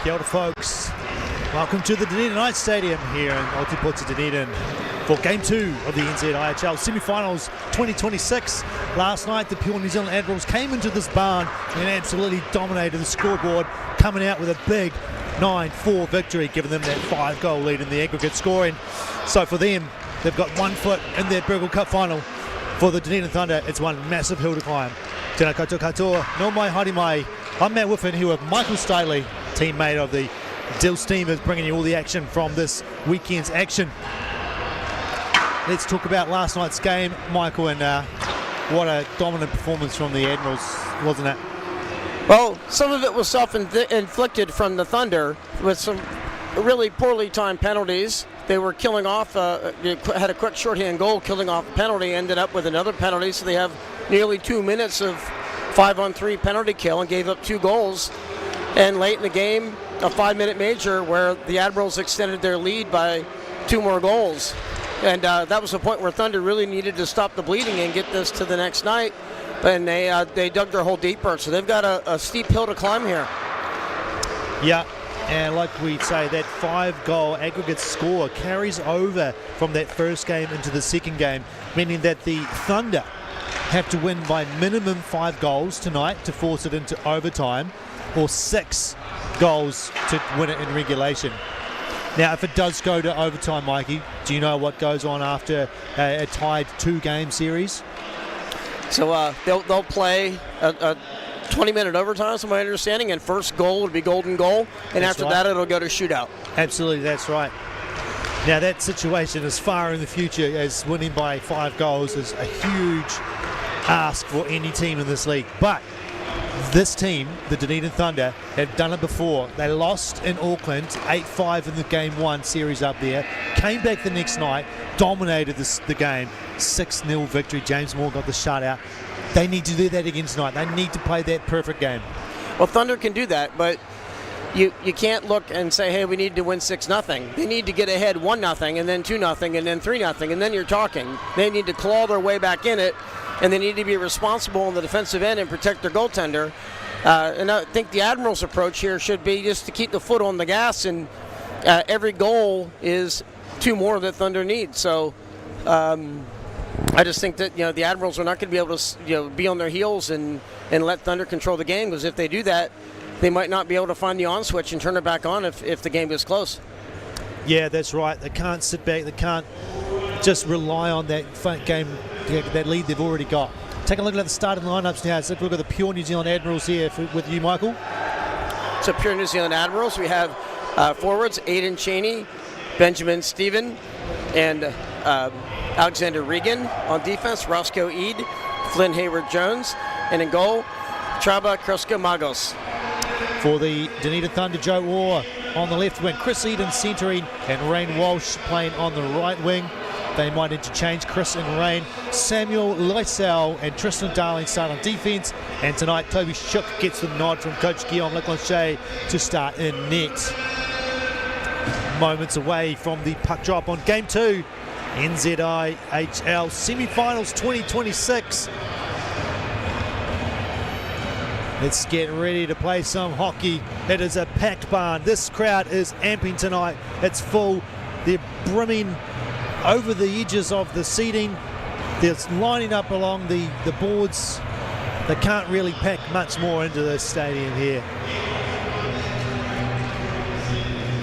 Kia ora, folks. Welcome to the Dunedin Night Stadium here in Ōtepoti, Dunedin for Game 2 of the NZIHL Semi-Finals 2026. Last night, the pure New Zealand Admirals came into this barn and absolutely dominated the scoreboard, coming out with a big 9-4 victory, giving them that 5-goal lead in the aggregate scoring. So for them, they've got 1 foot in their Burgle Cup final. For the Dunedin Thunder, it's one massive hill to climb. Tēnā koutou katoa, no mai haere mai. I'm Matt Whiffen here with Michael Stiley, teammate of the Dill Steamers, bringing you all the action from this weekend's action. Let's talk about last night's game, Michael, and what a dominant performance from the Admirals, wasn't it? Well, some of it was self-inflicted from the Thunder with some really poorly timed penalties. They were killing off, had a quick shorthand goal, killing off a penalty, ended up with another penalty, so they have nearly 2 minutes of 5-on-3 penalty kill and gave up 2 goals. And late in the game, a 5-minute major where the Admirals extended their lead by 2 more goals. And that was the point where Thunder really needed to stop the bleeding and get this to the next night. And they dug their hole deeper, so they've got a steep hill to climb here. Yeah. And like we say, that 5-goal aggregate score carries over from that first game into the second game, meaning that the Thunder have to win by minimum 5 goals tonight to force it into overtime, or 6 goals to win it in regulation. Now, if it does go to overtime, Mikey, do you know what goes on after a tied 2-game series? So they'll play a 20-minute overtime, is my understanding, and first goal would be golden goal, and that's after right. that it'll go to shootout. Absolutely, that's right. Now that situation is far in the future, as winning by 5 goals is a huge ask for any team in this league. But this team, the Dunedin Thunder, have done it before. They lost in Auckland 8-5 in the Game 1 series up there, came back the next night, dominated the game, 6-0 victory. James Moore got the shutout. They need to do that again tonight. They need to play that perfect game. Well, Thunder can do that, but you can't look and say, hey, we need to win 6-0. They need to get ahead 1-0 and then 2-0 and then 3-0, and then you're talking. They need to claw their way back in it, and they need to be responsible on the defensive end and protect their goaltender. And I think the Admirals' approach here should be just to keep the foot on the gas, and every goal is 2 more that Thunder needs. So I just think that the Admirals are not going to be able to be on their heels and let Thunder control the game, because if they do that, they might not be able to find the on switch and turn it back on if the game gets close. Yeah, that's right. They can't sit back. They can't just rely on that game, that lead they've already got. Take a look at the starting lineups now. So look at the pure New Zealand Admirals here with you, Michael. So pure New Zealand Admirals, we have forwards Aidan Cheney, Benjamin Stephen, and Alexander Regan. On defense, Roscoe Eade, Flynn Hayward-Jones, and in goal, Traba Kreska-Magos. For the Dunedin Thunder, Joe Orr on the left wing, Chris Eden centering, and Rain Walsh playing on the right wing. They might interchange Chris and Rain. Samuel Lysell and Tristan Darling start on defense, and tonight Toby Shook gets the nod from coach Guillaume Leclanche to start in net. Moments away from the puck drop on Game 2, NZIHL Semi-Finals 2026. Let's get ready to play some hockey. It is a packed barn. This crowd is amping tonight. It's full. They're brimming over the edges of the seating. They're lining up along the boards. They can't really pack much more into this stadium here.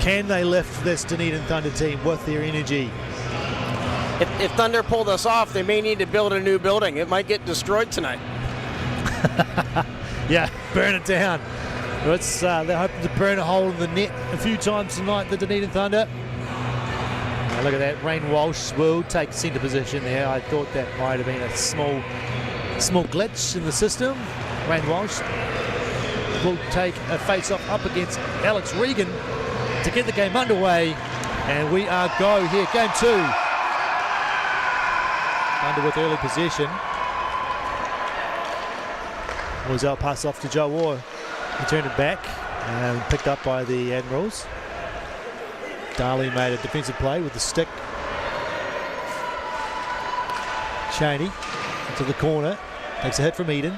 Can they lift this Dunedin Thunder team with their energy? If Thunder pull this off, they may need to build a new building. It might get destroyed tonight. Yeah, burn it down. They're hoping to burn a hole in the net a few times tonight, the Dunedin Thunder. Now look at that. Rain Walsh will take centre position there. I thought that might have been a small glitch in the system. Rain Walsh will take a face-off up against Alex Regan to get the game underway. And we are go here. Game 2. Thunder with early possession. Mozell passed off to Joe Orr. He turned it back and picked up by the Admirals. Darley made a defensive play with the stick. Cheney into the corner. Takes a hit from Eden.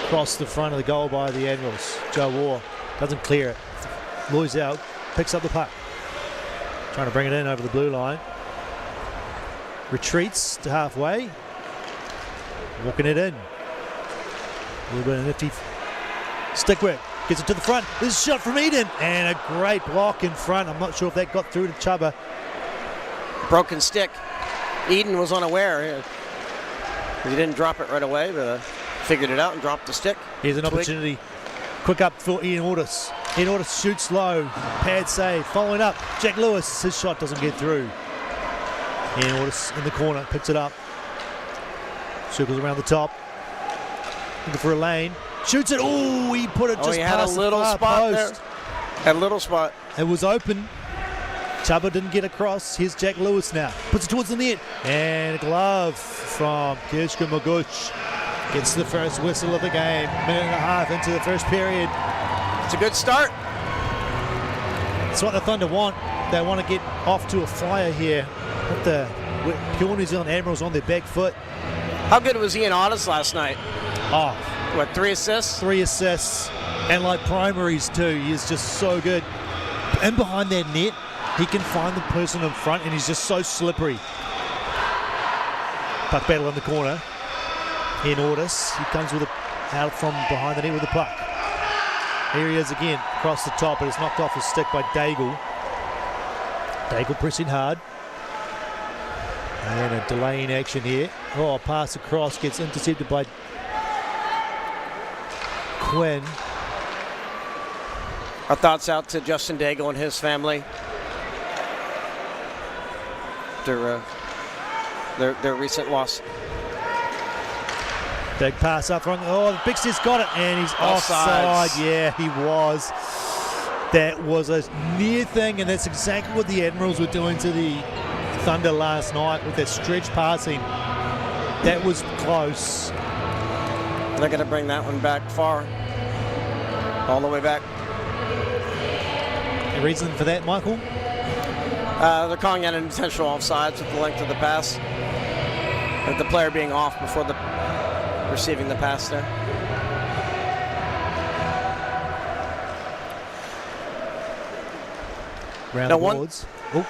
Across the front of the goal by the Admirals. Joe Orr Doesn't clear it. Loisel picks up the puck. Trying to bring it in over the blue line. Retreats to halfway. Walking it in. A little bit of nifty stick work. Gets it to the front. This is a shot from Eden. And a great block in front. I'm not sure if that got through to Chubba. Broken stick. Eden was unaware. He didn't drop it right away, but figured it out and dropped the stick. Here's an opportunity. Quick up for Ian Ortis. Ian Ortis shoots low. Pad save. Following up. Jack Lewis. His shot doesn't get through. Ian Ortis in the corner. Picks it up. Circles around the top. Looking for a lane. Shoots it. Oh, he put it just he had past a little the far spot post. there. Had a little spot. It was open. Chubba didn't get across. Here's Jack Lewis now. Puts it towards the net. And a glove from Kirschke Maguch. Gets the first whistle of the game. Minute and a half into the first period. It's a good start. It's what the Thunder want. They want to get off to a flyer here. Put the pure New Zealand Admirals on their back foot. How good was Ian Otis last night? Oh, What, 3 assists? 3 assists. And like primaries too. He is just so good. And behind that net, he can find the person in front and he's just so slippery. Puck battle in the corner. Ian Ortis, he comes with out from behind the net with the puck. Here he is again, across the top, but it's knocked off his stick by Daigle. Daigle pressing hard. And a delay in action here. Oh, pass across, gets intercepted by Quinn. Our thoughts out to Justin Daigle and his family. Their recent loss. Big pass up front. Oh, Big Stead's got it, and he's offside. Yeah, he was. That was a near thing, and that's exactly what the Admirals were doing to the Thunder last night with their stretch passing. That was close. They're going to bring that one back far. All the way back. The reason for that, Michael? They're calling out an intentional offsides with the length of the pass. With the player being off before the receiving the pass there. Round the boards. Oh,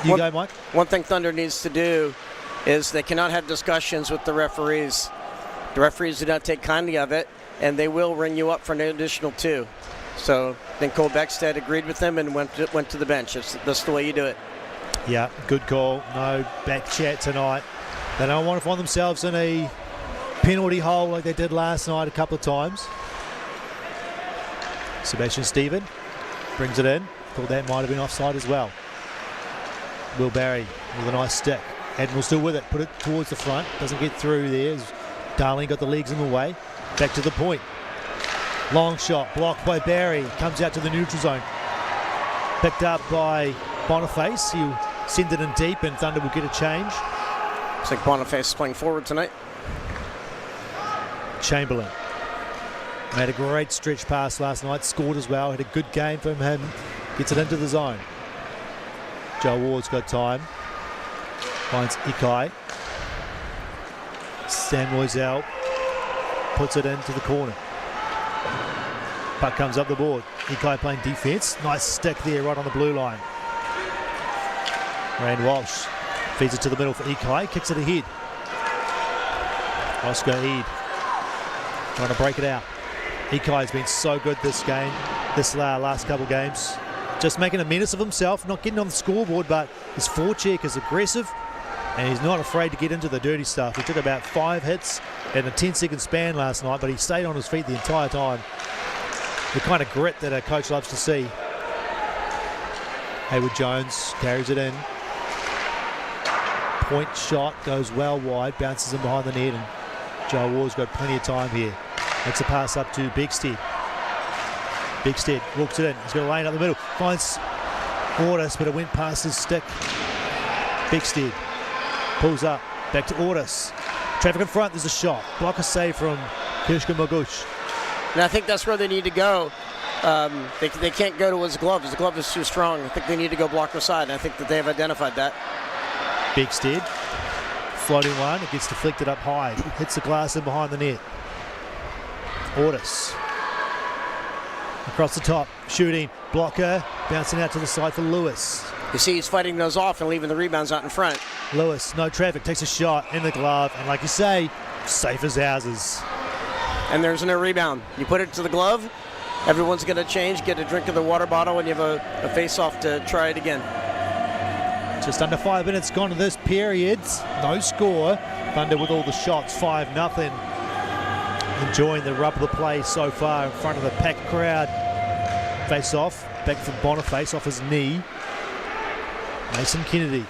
you go, Mike. One thing Thunder needs to do is they cannot have discussions with the referees. The referees do not take kindly of it, and they will ring you up for an additional 2. So I think Cole Beckstead agreed with them and went to the bench. That's the way you do it. Yeah, good call. No back chat tonight. They don't want to find themselves in a penalty hole like they did last night a couple of times. Sebastian Stephen brings it in. Thought that might have been offside as well. Will Barry with a nice stick. Admiral still with it. Put it towards the front. Doesn't get through there. Darling got the legs in the way. Back to the point. Long shot. Blocked by Barry. Comes out to the neutral zone. Picked up by Boniface. He'll send it in deep and Thunder will get a change. Looks like Boniface is playing forward tonight. Chamberlain made a great stretch pass last night, scored as well, had a good game from him, gets it into the zone. Joe Ward's got time, finds Ikai. Sam Loisel puts it into the corner. Puck comes up the board. Ikai playing defense, nice stick there right on the blue line. Rand Walsh feeds it to the middle for Ikai, kicks it ahead. Oscar Eade trying to break it out. Ikai has been so good this game, this last couple games. Just making a menace of himself, not getting on the scoreboard, but his forecheck is aggressive and he's not afraid to get into the dirty stuff. He took about 5 hits in a 10-second span last night, but he stayed on his feet the entire time. The kind of grit that a coach loves to see. Hayward Jones carries it in. Point shot goes well wide, bounces in behind the net, and Joe Ward's got plenty of time here. Makes a pass up to Bigstead. Bigstead walks it in. He's got a lane up the middle. Finds Ortis, but it went past his stick. Bigstead pulls up. Back to Ortis. Traffic in front. There's a shot. Block a save from Kirschke Maguch. And I think that's where they need to go. They can't go to his glove. His glove is too strong. I think they need to go block the side, and I think that they have identified that. Bigstead. Floating one. It gets deflected up high. Hits the glass in behind the net. Ortis. Across the top, shooting, blocker, bouncing out to the side for Lewis. You see he's fighting those off and leaving the rebounds out in front. Lewis, no traffic, takes a shot in the glove, and like you say, safe as houses. And there's no rebound. You put it to the glove, everyone's going to change, get a drink of the water bottle, and you have a face-off to try it again. Just under 5 minutes gone to this period. No score. Thunder with all the shots, 5-0. Enjoying the rub of the play so far in front of the packed crowd. Face-off, back from Boniface off his knee. Mason Kennedy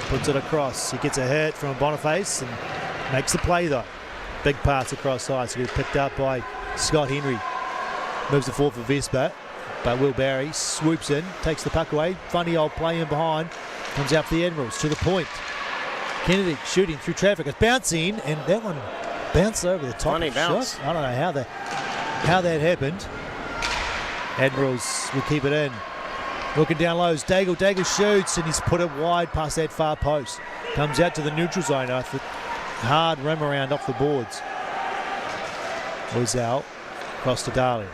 puts it across. He gets a hit from Boniface and makes the play though. Big pass across ice. He gets picked up by Scott Henry. Moves the forward for Vespa, but Will Barry swoops in, takes the puck away. Funny old play in behind. Comes out for the Admirals to the point. Kennedy shooting through traffic. It's bouncing, and that one bounced over the top. Funny bounce. Shot. I don't know how that happened. Admirals will keep it in. Looking down low, Daigle shoots, and he's put it wide past that far post. Comes out to the neutral zone after hard rim around off the boards. Oizal across to Darling.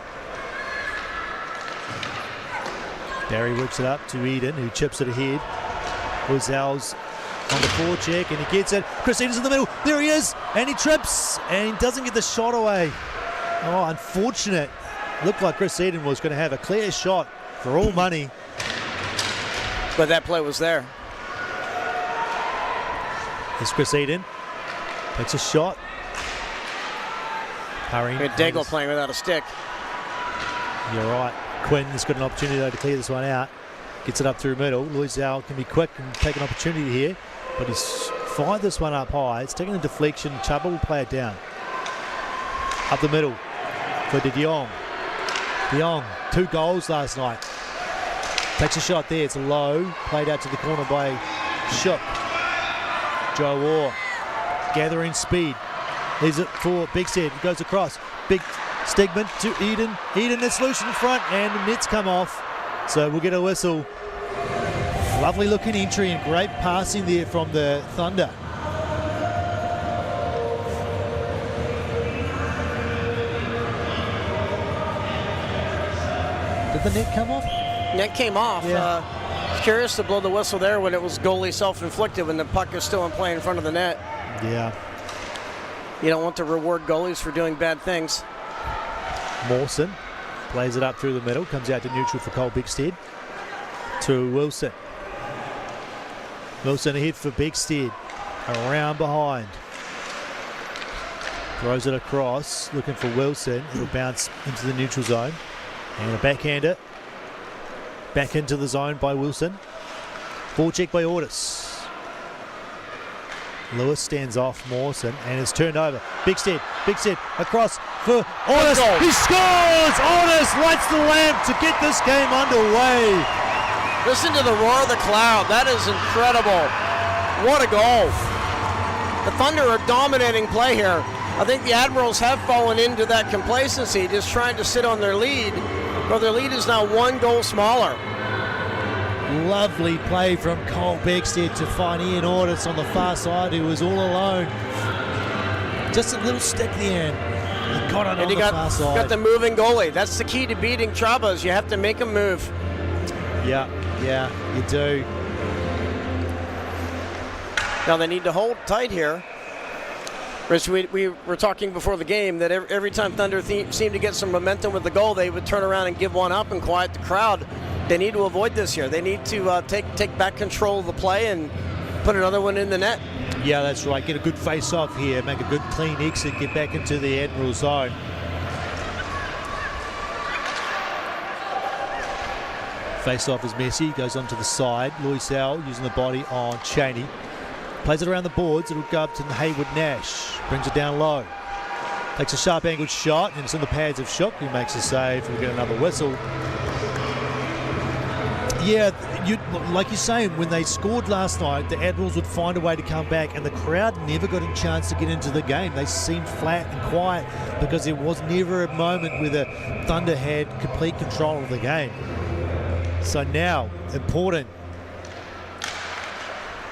Barry works it up to Eden, who chips it ahead. Oizal's on the forecheck, and he gets it. Chris Eden's in the middle. There he is, and he trips, and he doesn't get the shot away. Oh, unfortunate. Looked like Chris Eden was going to have a clear shot for all money. But that play was there. Here's Chris Eden. Takes a shot. Hurrying. Daigle playing without a stick. You're right. Quinn has got an opportunity though to clear this one out. Gets it up through middle. Loizal can be quick and take an opportunity here, but he's fired this one up high. It's taking a deflection. Chuba will play it down. Up the middle for De Jong. De Jong, 2 goals last night. Takes a shot there. It's low. Played out to the corner by Shook. Joe Orr gathering speed. Leaves it for Bigstead. He goes across. Big Stegman to Eden. Eden is loose in front, and the nets come off. So we'll get a whistle. Lovely looking entry and great passing there from the Thunder. Did the net come off? Net came off. Yeah. Curious to blow the whistle there when it was goalie self-inflicted when the puck is still in play in front of the net. Yeah. You don't want to reward goalies for doing bad things. Mawson plays it up through the middle, comes out to neutral for Cole Bigstead. To Wilson. Wilson ahead for Bigstead. Around behind. Throws it across, looking for Wilson. It'll bounce into the neutral zone. And a backhander. Back into the zone by Wilson. Forecheck by Ortis. Lewis stands off Mawson and is turned over. Bigstead across for Ortis. He scores! Ortis lights the lamp to get this game underway. Listen to the roar of the crowd. That is incredible. What a goal. The Thunder are dominating play here. I think the Admirals have fallen into that complacency, just trying to sit on their lead, but their lead is now 1 goal smaller. Lovely play from Cole Bigstead to find Ian Ortis on the far side, who was all alone. Just a little stick there. He got it on the far side. Got the moving goalie. That's the key to beating Trabas. You have to make him move. Yeah, you do. Now they need to hold tight here. Rich, we were talking before the game that every time Thunder seemed to get some momentum with the goal, they would turn around and give one up and quiet the crowd. They need to avoid this here. They need to take back control of the play and put another one in the net. Yeah, that's right. Get a good face-off here. Make a good clean exit. Get back into the Admiral zone. Face-off is messy. Goes onto the side. Loizal using the body on Cheney. Plays it around the boards. It'll go up to Haywood Nash. Brings it down low. Takes a sharp angled shot, and it's in the pads of Shook, who makes a save. We'll get another whistle. Yeah, like you're saying, when they scored last night, the Admirals would find a way to come back, and the crowd never got a chance to get into the game. They seemed flat and quiet because there was never a moment where the Thunder had complete control of the game. So now, important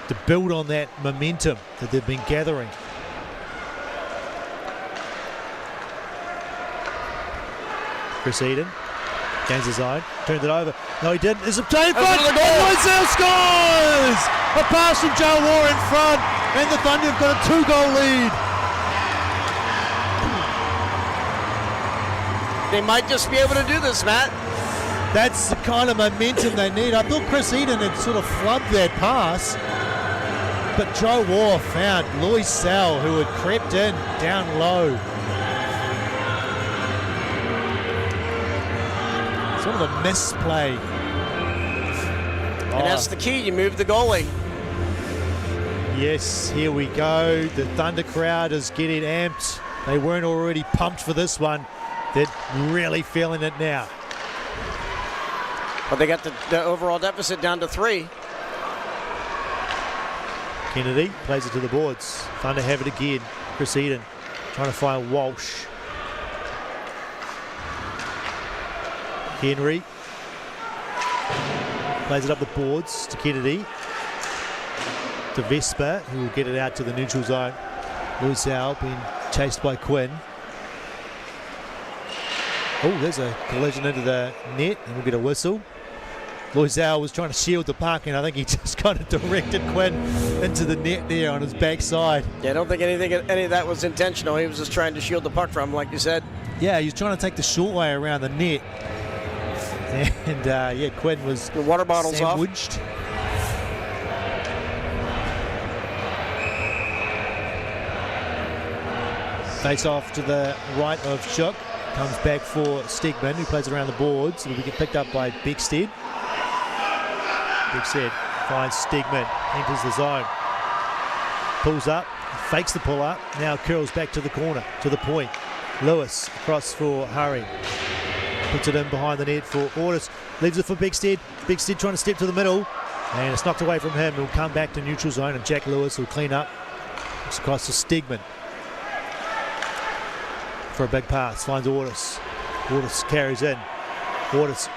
to build on that momentum that they've been gathering. Chris Eden Gains his own. Turned it over. No, he didn't. It's obtained front. Over the goal. NZIHL scores! A pass from Joe War in front. And the Thunder have got a 2-goal lead. They might just be able to do this, Matt. That's the kind of momentum they need. I thought Chris Eden had sort of flubbed that pass. But Joe War found NZIHL, who had crept in down low. Sort of a misplay. And that's the key. You move the goalie. Yes, here we go. The Thunder crowd is getting amped. They weren't already pumped for this one. They're really feeling it now. Well, they got the overall deficit down to 3. Kennedy plays it to the boards. Thunder have it again. Chris Eden trying to find Walsh. Henry plays it up the boards to Kennedy. To Vesper, who will get it out to the neutral zone. NZIHL being chased by Quinn. Oh, there's a collision into the net, and we'll get a whistle. NZIHL was trying to shield the puck, and I think he just kind of directed Quinn into the net there on his backside. Yeah, I don't think any of that was intentional. He was just trying to shield the puck from him, like you said. Yeah, he was trying to take the short way around the net. And, yeah, Quinn was The water bottle's sandwiched. Face off to the right of Shook. Comes back for Stegman, who plays it around the boards. It'll get picked up by Beckstead. Beckstead finds Stegman, enters the zone. Pulls up, fakes the pull up. Now curls back to the corner, to the point. Lewis across for Hurry. Puts it in behind the net for Ordis. Leaves it for Beckstead. Beckstead trying to step to the middle. And it's knocked away from him. He'll come back to neutral zone, and Jack Lewis will clean up. It's across to Stegman. For a big pass, finds Ordis. Ordis carries in. Ordis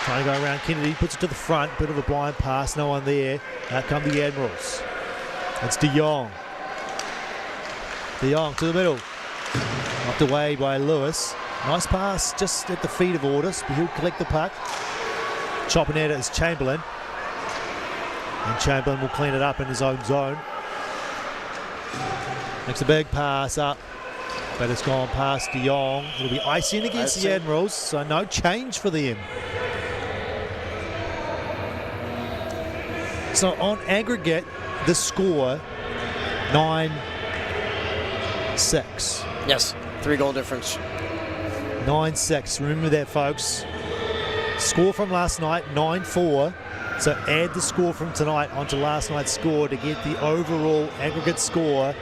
trying to go around Kennedy, puts it to the front. Bit of a blind pass, no one there. Out come the Admirals. It's De Jong. De Jong to the middle. Knocked away by Lewis. Nice pass just at the feet of Ordis, but he'll collect the puck. Chopping at it is Chamberlain. And Chamberlain will clean it up in his own zone. Makes a big pass up, but it's gone past De Jong. It'll be icing against the Admirals, so no change for them. So on aggregate, the score 9-6. Yes, 3-goal difference. 9-6. Remember that, folks. Score from last night, 9-4. So add the score from tonight onto last night's score to get the overall aggregate score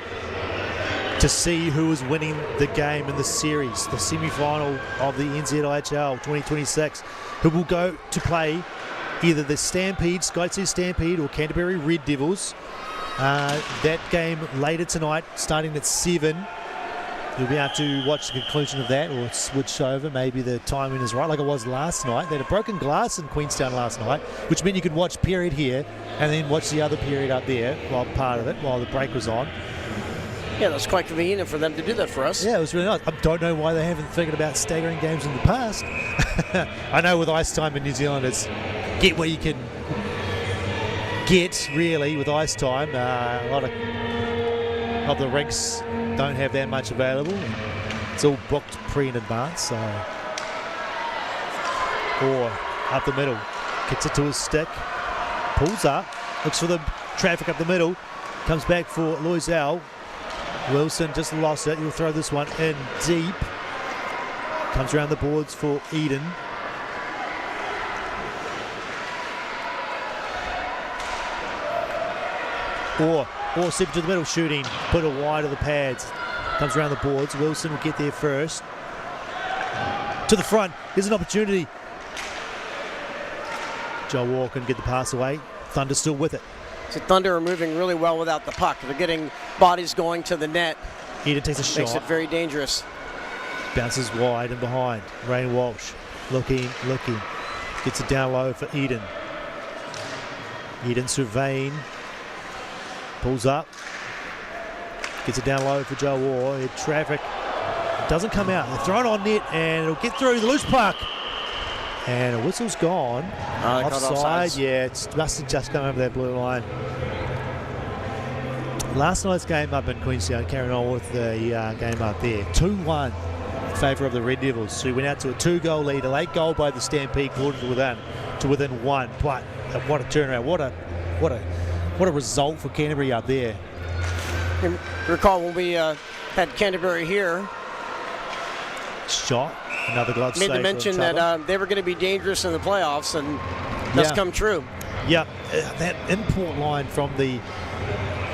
to see who is winning the game in the series, the semi-final of the NZIHL 2026, who will go to play either the Stampede, SkyTeam Stampede, or Canterbury Red Devils. That game later tonight, starting at 7. You'll be able to watch the conclusion of that, or switch over. Maybe the timing is right, like it was last night. They had a broken glass in Queenstown last night, which meant you could watch period here and then watch the other period up there, while part of it, while the break was on. Yeah, that's quite convenient for them to do that for us. Yeah, it was really nice. I don't know why they haven't figured about staggering games in the past. I know with ice time in New Zealand, it's get where you can get, really, with ice time. A lot of the rinks don't have that much available. It's all booked pre in advance. So. Or up the middle, kicks it to his stick, pulls up, looks for the traffic up the middle, comes back for NZIHL. Wilson just lost it. He'll throw this one in deep. Comes around the boards for Eden. Or step to the middle, shooting, put it wide of the pads. Comes around the boards. Wilson will get there first. To the front. Here's an opportunity. Joe Walker can get the pass away. Thunder still with it. So Thunder are moving really well without the puck. They're getting bodies going to the net. Eden takes a shot. Makes it very dangerous. Bounces wide and behind. Rain Walsh looking. Gets it down low for Eden. Eden surveying. Pulls up. Gets it down low for Joe War. Hit traffic. Doesn't come out. They're thrown on net, and it'll get through the loose puck. And a whistle's gone. Offside. Yeah, it must have just come over that blue line. Last night's game up in Queenstown, carrying on with the game up there. 2-1 in favour of the Red Devils. So we went out to a 2-goal lead, a late goal by the Stampede, quarter to within one. But what a turnaround! What a result for Canterbury up there. You recall when we had Canterbury here. Shot, another glove save. Made the mention that they were going to be dangerous in the playoffs, and that's come true. Yeah, that import line from the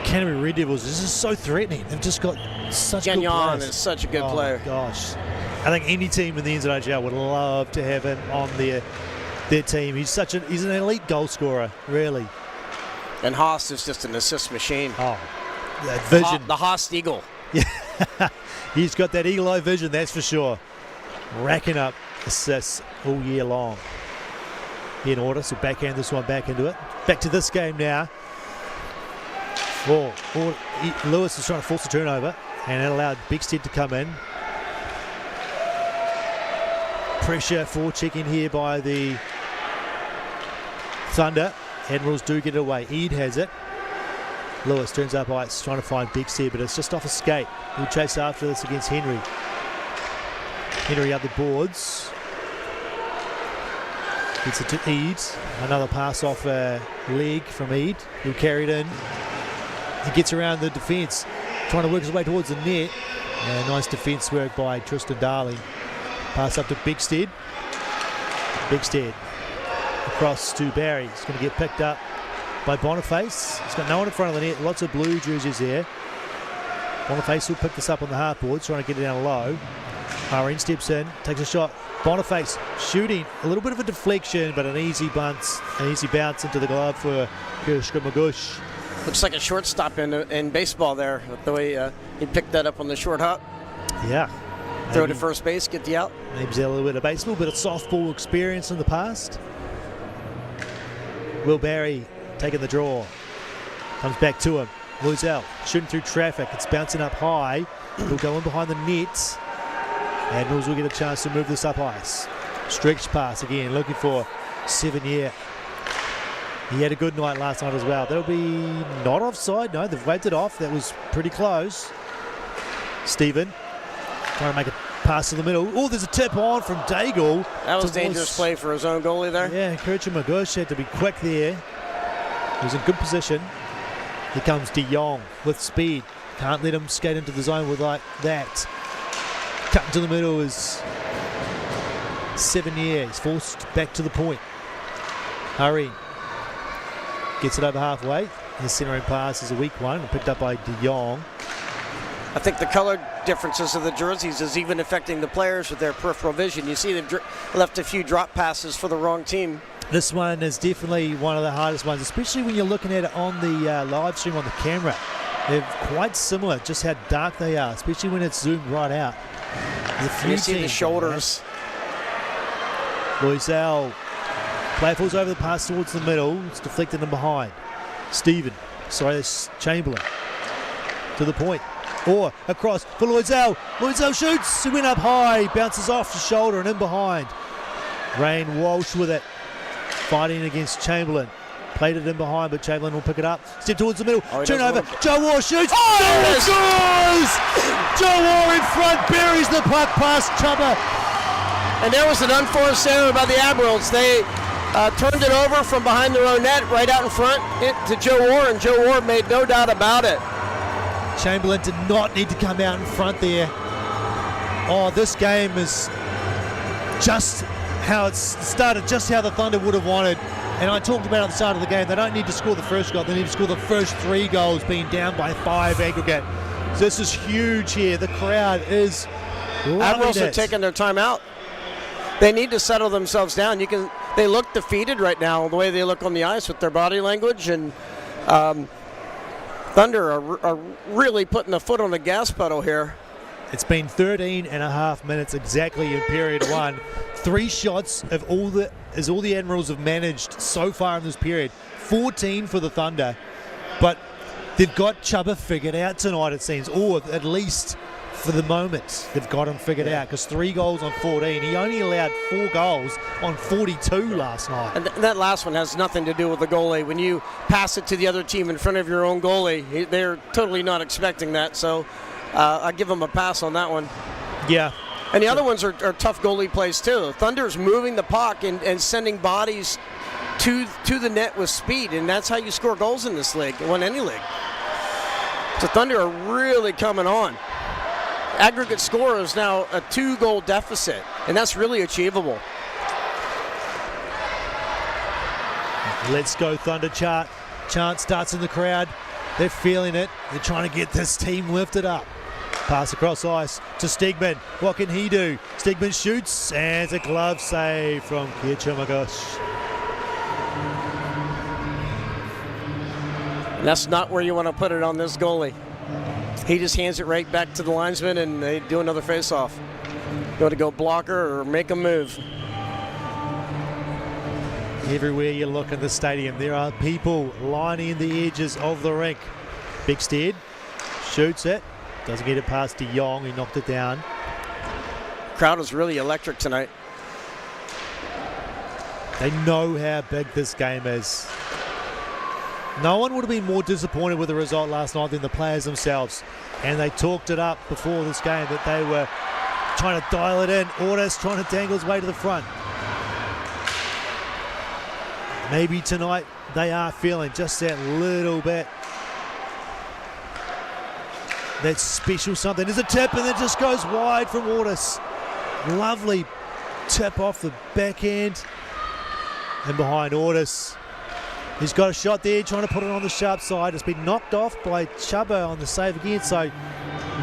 Canterbury Red Devils is just so threatening. They've just got such good players. Is such a good player. Gosh, I think any team in the NZIHL would love to have him on their team. He's an elite goal scorer, really. And Haas is just an assist machine. Oh, that vision. The Haas Eagle. Yeah, he's got that eagle-eye vision, that's for sure. Racking up assists all year long. In order, so backhand this one back into it. Back to this game now. Lewis is trying to force a turnover, and it allowed Bigstead to come in. Pressure for check-in here by the Thunder. Admirals do get it away. Eade has it. Lewis turns up ice, trying to find Bigstead, but it's just off a skate. He'll chase after this against Henry. Henry up the boards. Gets it to Eade. Another pass off a leg from Eade. He'll carry it in. He gets around the defence, trying to work his way towards the net. And nice defence work by Tristan Darling. Pass up to Bigstead. Bigstead across to Barry. He's going to get picked up by Boniface. He's got no one in front of the net. Lots of blue jerseys there. Boniface will pick this up on the half boards, trying to get it down low. Irene steps in, takes a shot. Boniface shooting. A little bit of a deflection, but an easy bounce into the glove for Magush. Looks like a shortstop in baseball there, the way he picked that up on the short hop. Yeah. Throw to first base, get the out. Maybe he's had a little bit of baseball, bit of softball experience in the past. Will Barry taking the draw. Comes back to him. Loisel shooting through traffic. It's bouncing up high. He'll go in behind the net. Admirals will get a chance to move this up ice. Stretch pass again, looking for 7-year. He had a good night last night as well. That'll be not offside. No, they've waved it off. That was pretty close. Stephen trying to make a pass to the middle. Oh, there's a tip on from Daigle. That was dangerous play for his own goalie there. Yeah, Magush had to be quick there. He was in good position. Here comes De Jong with speed. Can't let him skate into the zone with like that. Cut into the middle is 7-year. He's forced back to the point. Hurry. Gets it over halfway. His centering pass is a weak one, picked up by De Jong. I think the color differences of the jerseys is even affecting the players with their peripheral vision. You see they've left a few drop passes for the wrong team. This one is definitely one of the hardest ones, especially when you're looking at it on the live stream on the camera. They're quite similar, just how dark they are, especially when it's zoomed right out. You see the shoulders. Loisel. Player falls over the pass towards the middle. It's deflected in behind. That's Chamberlain. To the point. Or across for Loisel. Loisel shoots. He went up high. Bounces off the shoulder and in behind. Rain Walsh with it. Fighting against Chamberlain. Played it in behind, but Chamberlain will pick it up. Step towards the middle. Turn over. Joe Waugh shoots. There it goes! Joe Waugh in front. Buries the puck past Chubba. And there was an unforced error by the Admirals. They turned it over from behind their own net right out in front to Joe Waugh, and Joe Waugh made no doubt about it. Chamberlain did not need to come out in front there. Oh, this game is just how it's started, just how the Thunder would have wanted. And I talked about at the start of the game, they don't need to score the first goal, they need to score the first 3 goals, being down by 5 aggregate. So this is huge here. The crowd is Admirals are taking their time out. They need to settle themselves down. They look defeated right now, the way they look on the ice with their body language, and Thunder are really putting the foot on the gas pedal here. It's been 13 and a half minutes exactly in period 1. 3 shots of all the Admirals have managed so far in this period. 14 for the Thunder, but they've got Chubba figured out tonight, it seems, or at least for the moment, they've got him figured out, because 3 goals on 14. He only allowed 4 goals on 42 last night. And that last one has nothing to do with the goalie. When you pass it to the other team in front of your own goalie, they're totally not expecting that. So I give them a pass on that one. Yeah. And the other ones are tough goalie plays too. Thunder's moving the puck and sending bodies to the net with speed, and that's how you score goals in this league, in any league. So Thunder are really coming on. Aggregate score is now a 2-goal deficit, and that's really achievable. Let's go Thunder chant. Chant starts in the crowd. They're feeling it. They're trying to get this team lifted up. Pass across ice to Stegman. What can he do? Stegman shoots, and it's a glove save from Kirchhoff. That's not where you want to put it on this goalie. He just hands it right back to the linesman, and they do another face-off. Go to go blocker or make a move. Everywhere you look in the stadium, there are people lining the edges of the rink. Bigstead shoots it. Doesn't get it past De Jong. He knocked it down. Crowd is really electric tonight. They know how big this game is. No one would have been more disappointed with the result last night than the players themselves. And they talked it up before this game that they were trying to dial it in. Orders trying to dangle his way to the front. Maybe tonight they are feeling just that little bit. That special something. There's a tip, and it just goes wide from Orders. Lovely tip off the backhand. And behind Orders. He's got a shot there, trying to put it on the sharp side. It's been knocked off by Chubba on the save again, so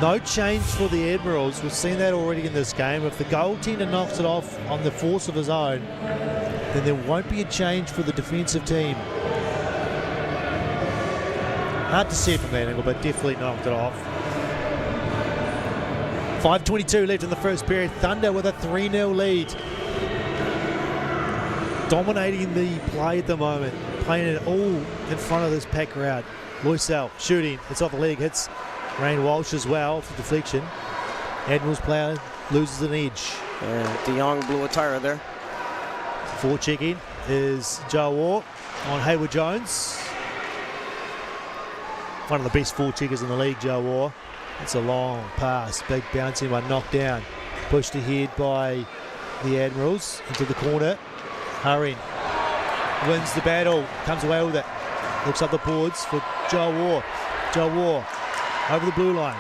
no change for the Admirals. We've seen that already in this game. If the goaltender knocks it off on the force of his own, then there won't be a change for the defensive team. Hard to see from that angle, but definitely knocked it off. 5:22 left in the first period. Thunder with a 3-0 lead. Dominating the play at the moment. Playing it all in front of this packed crowd. Loisel shooting. It's off the leg. Hits Rain Walsh as well for deflection. Admirals player loses an edge. De Jong blew a tire there. Forechecking is Joe War on Hayward Jones. One of the best forecheckers in the league, Joe War. It's a long pass. Big bouncing one, knocked down. Pushed ahead by the Admirals into the corner. Hurrying. Wins the battle, comes away with it. Looks up the boards for Joe War. Joe War over the blue line.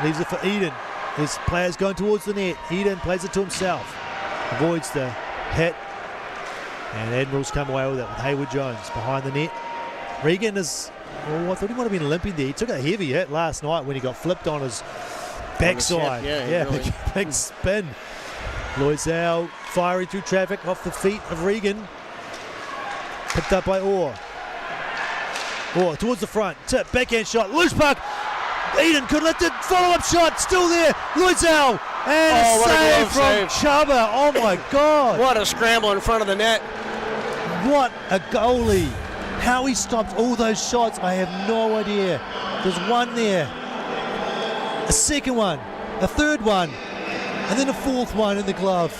Leaves it for Eden. His players going towards the net. Eden plays it to himself. Avoids the hit. And Admirals come away with it with Hayward Jones behind the net. Regan is, I thought he might have been limping there. He took a heavy hit last night when he got flipped on his backside. Really. Big spin. Loisel firing through traffic off the feet of Regan. Picked up by Orr. Orr towards the front. Tip, backhand shot. Loose puck. Eden could lift it. Follow-up shot. Still there. Loisel. And a save from Chubba. Oh my God. What a scramble in front of the net. What a goalie. How he stopped all those shots, I have no idea. There's one there. A second one. A third one. And then a fourth one in the glove.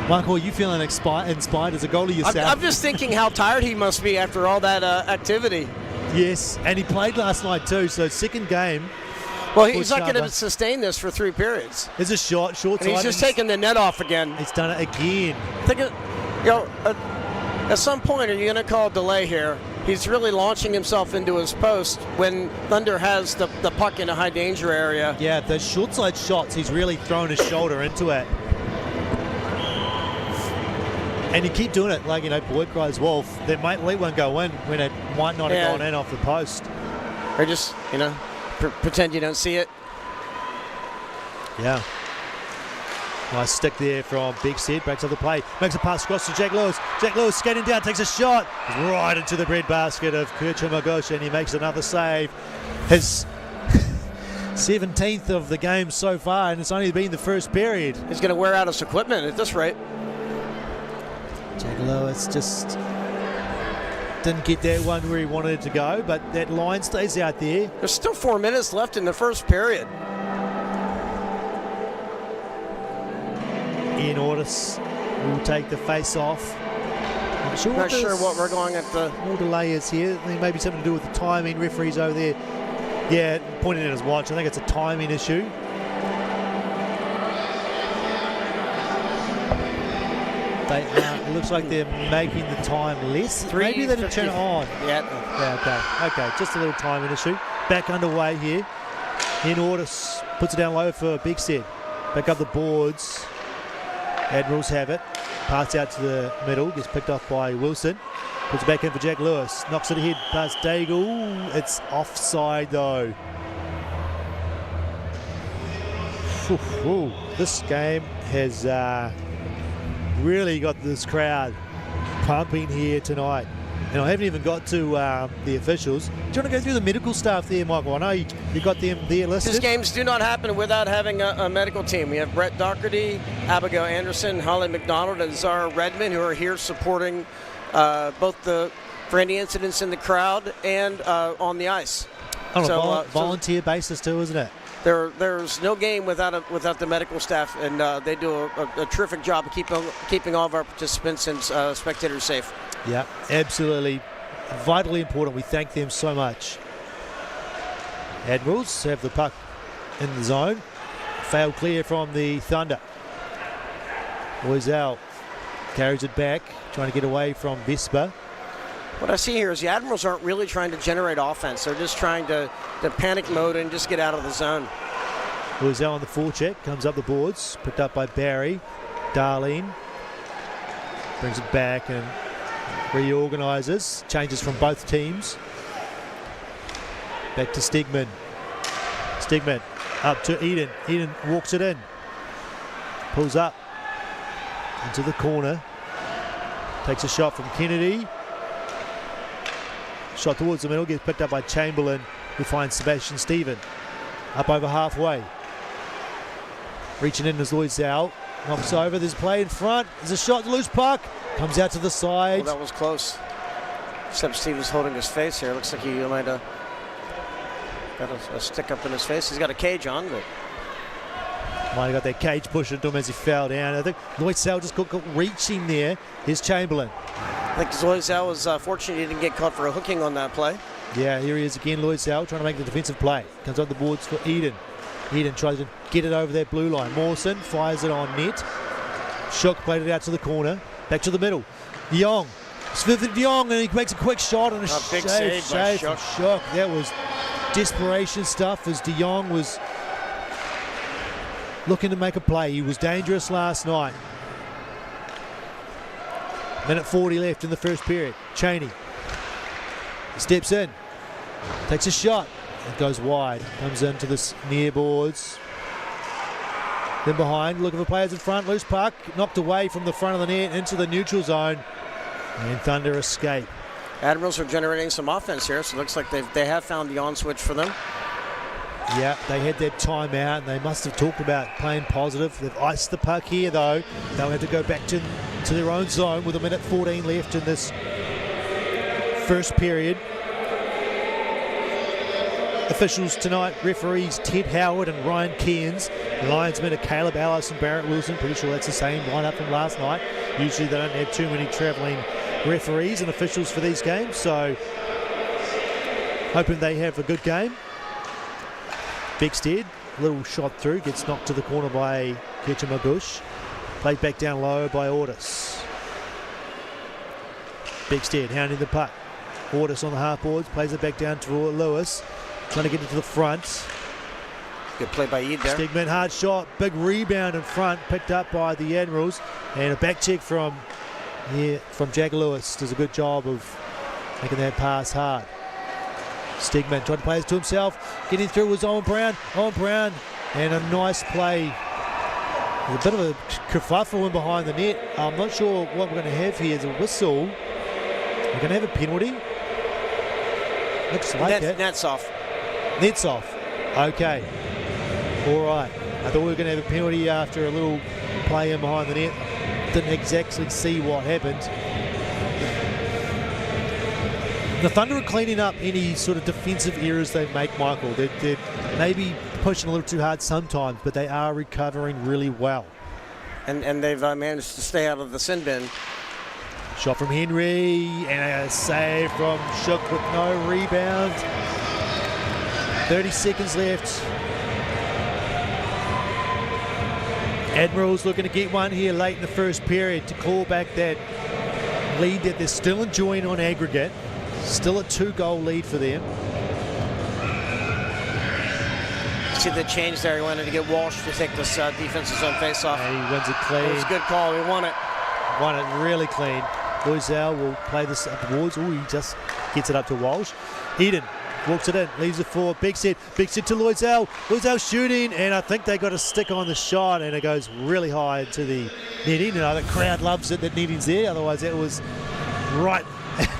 Michael, are you feeling inspired as a goalie yourself? I'm just thinking how tired he must be after all that activity. Yes, and he played last night too, so second game. Well, he's not going to sustain this for 3 periods. There's a short and he's just taking the net off again. He's done it again. At some point, are you going to call a delay here? He's really launching himself into his post when Thunder has the puck in a high danger area. Yeah, the short side shots, he's really thrown his shoulder into it. And you keep doing it, like, Boyd cries wolf. They might let one go in when it might not have gone in off the post. Or just, pretend you don't see it. Yeah. Nice stick there from Bigstead. Breaks up the play. Makes a pass across to Jack Lewis. Jack Lewis skating down, takes a shot. Right into the breadbasket of Kirchhoff, and he makes another save. His 17th of the game so far, and it's only been the first period. He's going to wear out his equipment at this rate. Jack Lewis just Didn't get that one where he wanted it to go, but that line stays out there. There's still 4 minutes left in the first period. Ian Ortis will take the face off. Not sure what we're going at the... More delay is here. There may be something to do with the timing. Referees over there, yeah, pointing at his watch. I think it's a timing issue. It looks like they're making the time less. Maybe they didn't turn it on. Yeah. Okay. Just a little timing issue. Back underway here. Ian Ortis puts it down low for Bigstead. Back up the boards. Admirals have it. Pass out to the middle. Gets picked off by Wilson. Puts it back in for Jack Lewis. Knocks it ahead past Daigle. It's offside though. This game has really got this crowd pumping here tonight. And I haven't even got to the officials. Do you want to go through the medical staff there, Michael? I know you got them there listed. These games do not happen without having a medical team. We have Brett Doherty, Abigail Anderson, Holly McDonald, and Zara Redmond, who are here supporting both for any incidents in the crowd and on the ice. On a volunteer basis too, isn't it? There's no game without the medical staff, and they do a terrific job of keeping all of our participants and spectators safe. Yeah, absolutely. Vitally important. We thank them so much. Admirals have the puck in the zone. Failed clear from the Thunder. Loisel carries it back, trying to get away from Vespa. What I see here is the Admirals aren't really trying to generate offense. They're just trying to panic mode and just get out of the zone. Loisel on the forecheck, comes up the boards, picked up by Barry. Darlene brings it back and reorganises. Changes from both teams. Back to Stegman. Stegman up to Eden. Eden walks it in. Pulls up into the corner. Takes a shot from Kennedy. Shot towards the middle, gets picked up by Chamberlain, who finds Sebastian Stephen. Up over halfway. Reaching in is Loisel. Knocks over, there's play in front. There's a shot, loose puck. Comes out to the side. Well, that was close. Seb Stevens holding his face here. Looks like he might have got a stick up in his face. He's got a cage on, but... Might have got that cage pushed into him as he fell down. I think Loisel just got reaching there. Here's Chamberlain. I think Loisel was fortunate he didn't get caught for a hooking on that play. Yeah, here he is again, Loisel, trying to make the defensive play. Comes on the boards for Eden. Eden tries to get it over that blue line. Mawson fires it on net. Shook played it out to the corner. Back to the middle. De Jong. Smith and De Jong, and he makes a quick shot and a big save by from Shook. That was desperation stuff as De Jong was looking to make a play. He was dangerous last night. Minute 40 left in the first period. Cheney steps in, takes a shot, it goes wide, comes into the near boards. Then behind, looking for players in front, loose puck, knocked away from the front of the net into the neutral zone, and Thunder escape. Admirals are generating some offense here, so it looks like they have found the on switch for them. Yeah, they had that timeout, and they must have talked about playing positive. They've iced the puck here, though. They'll have to go back to their own zone with a minute 14 left in this first period. Officials tonight, referees Ted Howard and Ryan Cairns. Linesmen are Caleb Ellis and Barrett Wilson. Pretty sure that's the same lineup from last night. Usually they don't have too many travelling referees and officials for these games, so hoping they have a good game. Bigstead, little shot through, gets knocked to the corner by Ketchamagush. Played back down low by Ortis. Bigstead hounding the puck. Ortis on the half boards, plays it back down to Lewis. Trying to get it to the front. Good play by Ed there. Stegman, hard shot, big rebound in front, picked up by the Admirals. And a back check from Jack Lewis. Does a good job of making that pass hard. Stegman trying to play it to himself. Getting through was Owen Brown. Owen Brown, and a nice play. There's a bit of a kerfuffle in behind the net. I'm not sure what we're going to have here. Is a whistle. We're going to have a penalty. Looks like it. Net's off. Net's off. Okay. All right. I thought we were going to have a penalty after a little play in behind the net. Didn't exactly see what happened. The Thunder are cleaning up any sort of defensive errors they make, Michael. They're maybe pushing a little too hard sometimes, but they are recovering really well. And they've managed to stay out of the sin bin. Shot from Henry, and a save from Shook with no rebound. 30 seconds left. Admirals looking to get one here late in the first period to claw back that lead that they're still enjoying on aggregate. Still a 2-goal lead for them. See the change there. He wanted to get Walsh to take this defensive zone face-off. And he wins it clean. It was a good call. He won it. Won it really clean. Loisel will play this up towards. Oh, he just gets it up to Walsh. Eden walks it in, leaves it for Big Set to Loisel. Loisel shooting, and I think they got a stick on the shot, and it goes really high into the netting. You know, the crowd loves it that netting's there. Otherwise, that was right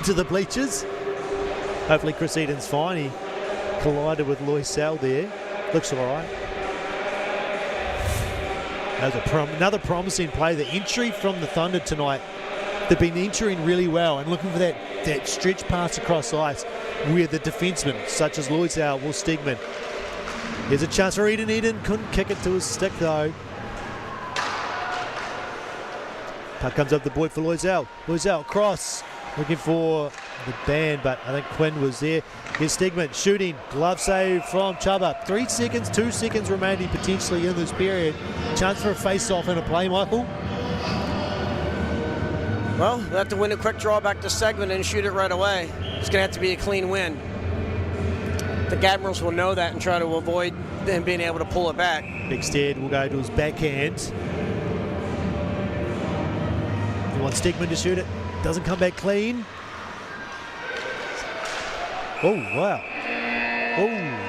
to the bleachers. Hopefully, Chris Eden's fine. He collided with Loisel there. Looks all right. That was another promising play. The entry from the Thunder tonight. They've been entering really well and looking for that stretch pass across ice where the defensemen, such as Loisel, will Stegman. Here's a chance for Eden. Eden couldn't kick it to his stick though. Puck comes up the board for Loisel. Loisel across, looking for the band, but I think Quinn was there. Here's Stegman shooting, glove save from Chuba. 3 seconds, 2 seconds remaining potentially in this period. Chance for a face-off and a play, Michael. Well, they'll have to win a quick draw back to Stegman and shoot it right away. It's going to have to be a clean win. The Admirals will know that and try to avoid them being able to pull it back. Big Stead will go to his backhand. He wants Stegman to shoot it. Doesn't come back clean. Oh, wow. Oh.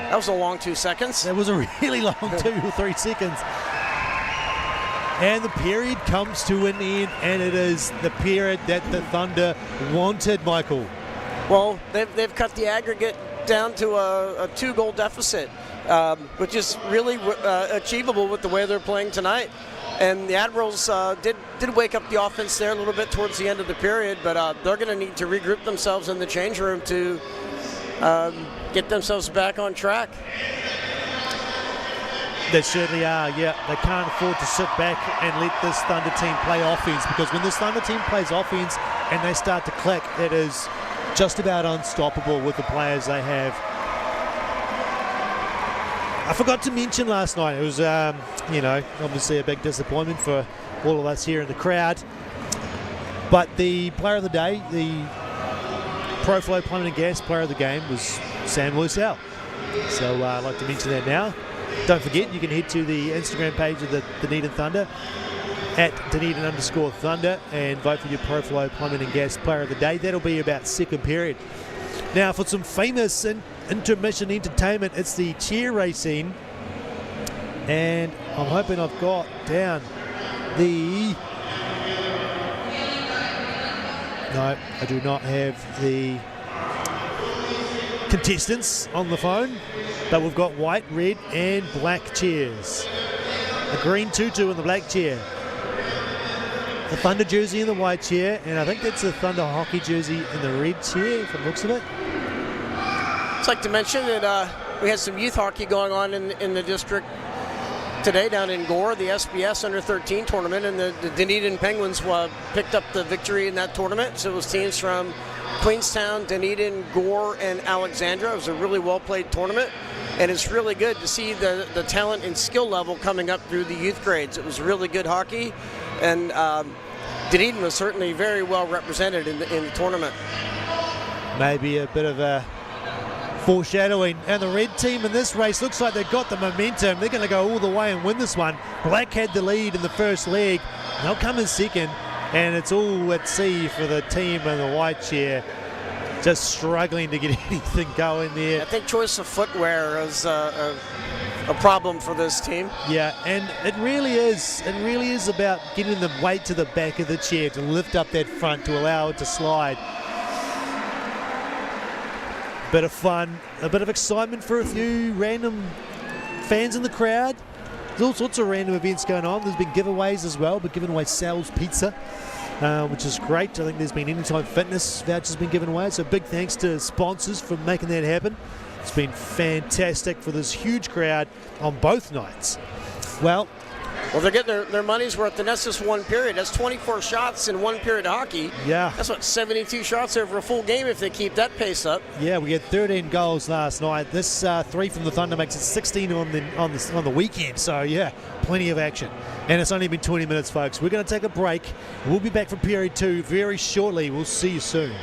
That was a long 2 seconds. That was a really long 2 or 3 seconds. And the period comes to an end, and it is the period that the Thunder wanted, Michael. Well, they've cut the aggregate down to a 2-goal deficit, which is really achievable with the way they're playing tonight. And the Admirals did wake up the offense there a little bit towards the end of the period, but they're going to need to regroup themselves in the change room to get themselves back on track. They certainly are, yeah. They can't afford to sit back and let this Thunder team play offense, because when this Thunder team plays offense and they start to click, it is just about unstoppable with the players they have. I forgot to mention last night, it was, obviously a big disappointment for all of us here in the crowd, but the player of the day, the Pro Flow Plumbing and Gas player of the game was Sam Loisel. So I'd like to mention that now. Don't forget, you can head to the Instagram page of the Dunedin Thunder at Dunedin_Thunder and vote for your Pro Flow Plumbing and Gas player of the day. That'll be about second period. Now for some famous intermission entertainment, it's the cheer racing, and I'm hoping I've got down the... No, I do not have the contestants on the phone, but we've got white, red and black chairs. A green tutu in the black chair, the Thunder jersey in the white chair, and I think that's a Thunder hockey jersey in the red chair from the looks of it. I'd like to mention that we had some youth hockey going on in the district today down in Gore, the SBS Under-13 tournament, and the Dunedin Penguins picked up the victory in that tournament. So it was teams from Queenstown, Dunedin, Gore, and Alexandra. It was a really well-played tournament, and it's really good to see the talent and skill level coming up through the youth grades. It was really good hockey, and Dunedin was certainly very well represented in the tournament. Maybe a bit of a foreshadowing, and the red team in this race looks like they've got the momentum. They're going to go all the way and win this one. Black had the lead in the first leg. They'll come in second, and it's all at sea for the team in the white chair. Just struggling to get anything going there. I think choice of footwear is a problem for this team. Yeah, and it really is. It really is about getting the weight to the back of the chair to lift up that front to allow it to slide. Bit of fun, a bit of excitement for a few random fans in the crowd. There's all sorts of random events going on. There's been giveaways as well, but giving away Sal's Pizza which is great. I think there's been Anytime Fitness vouchers been given away, so big thanks to sponsors for making that happen. It's been fantastic for this huge crowd on both nights. Well, they're getting their money's worth, and that's just one period. That's 24 shots in one period of hockey. Yeah. That's what, 72 shots over a full game if they keep that pace up. Yeah, we had 13 goals last night. This 3 from the Thunder makes it 16 on the weekend. So yeah, plenty of action. And it's only been 20 minutes, folks. We're going to take a break. We'll be back for period 2 very shortly. We'll see you soon.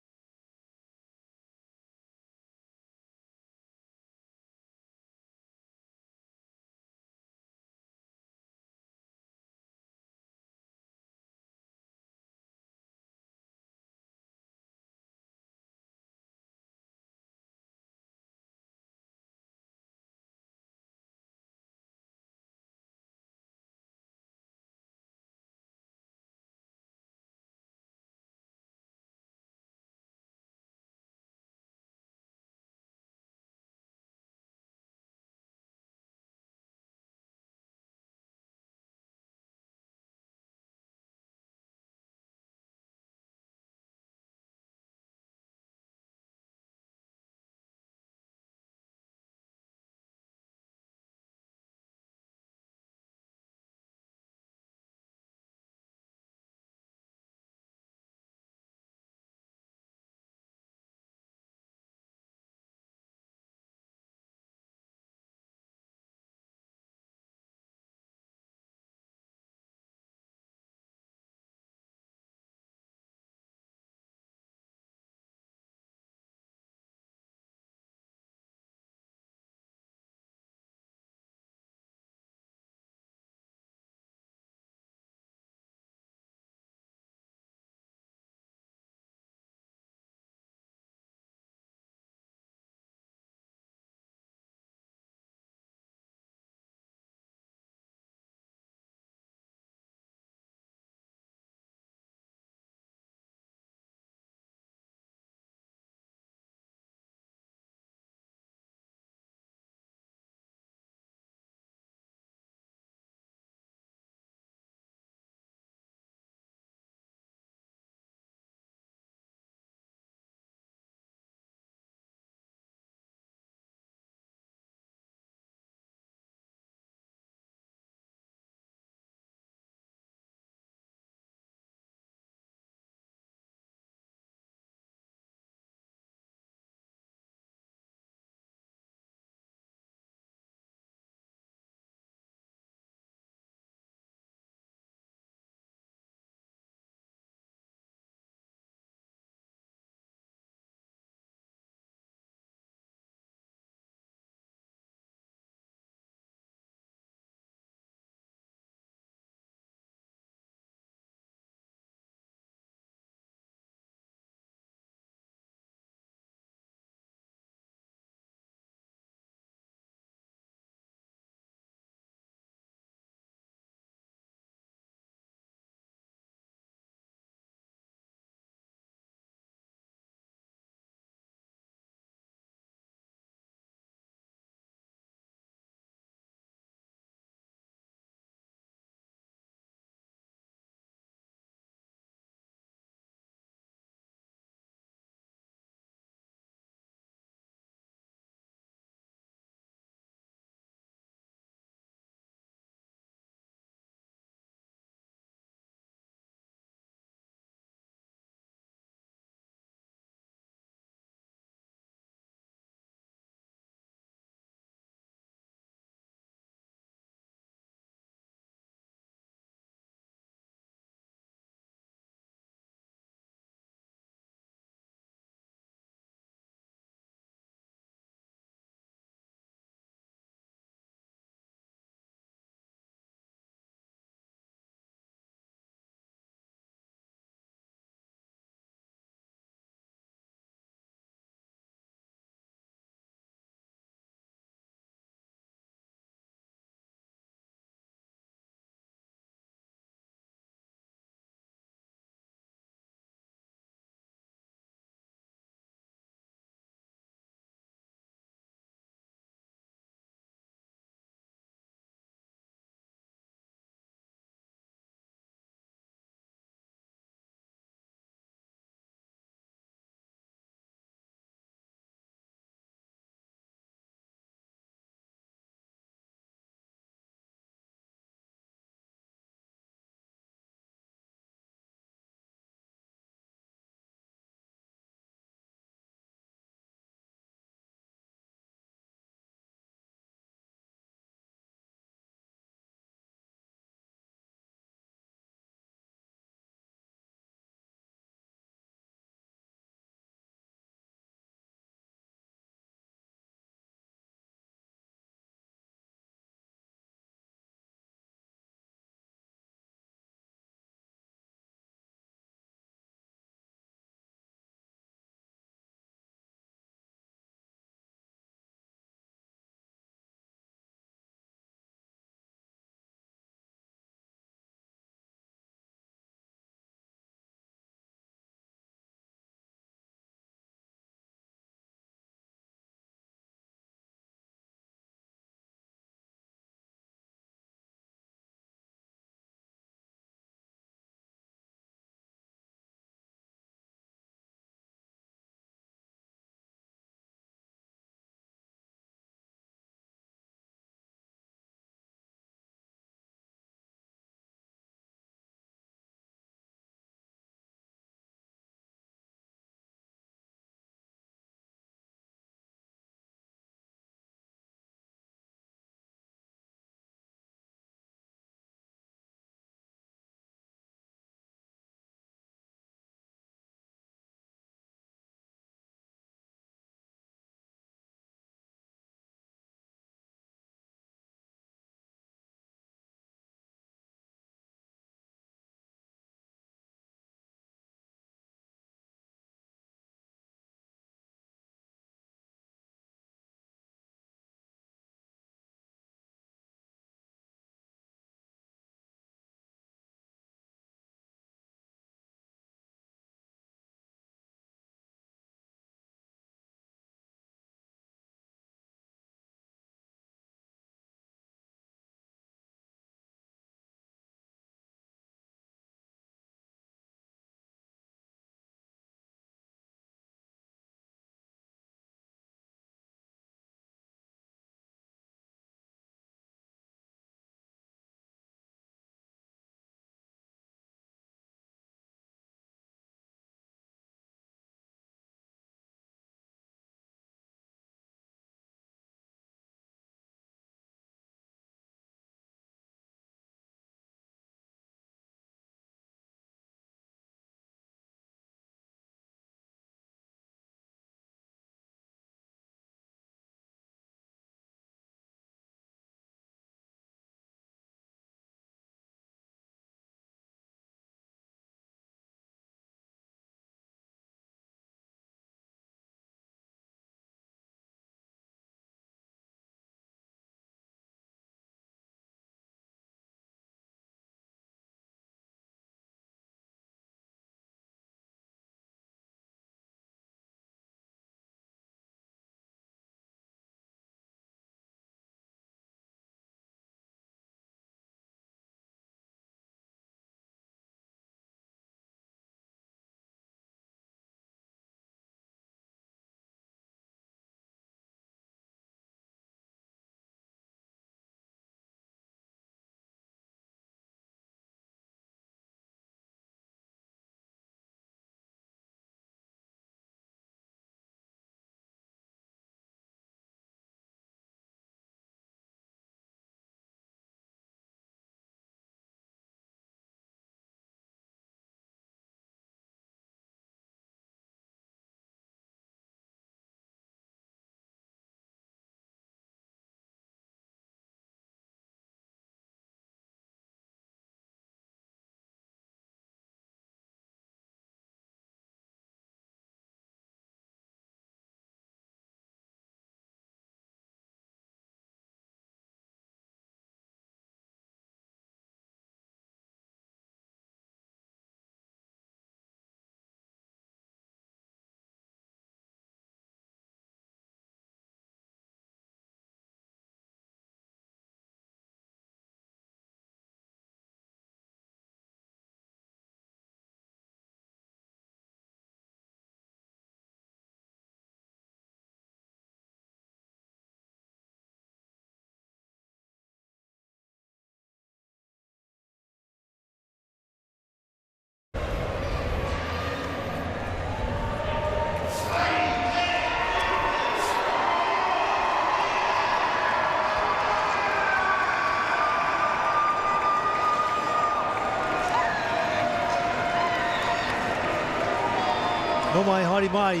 Oh my, mighty, mighty.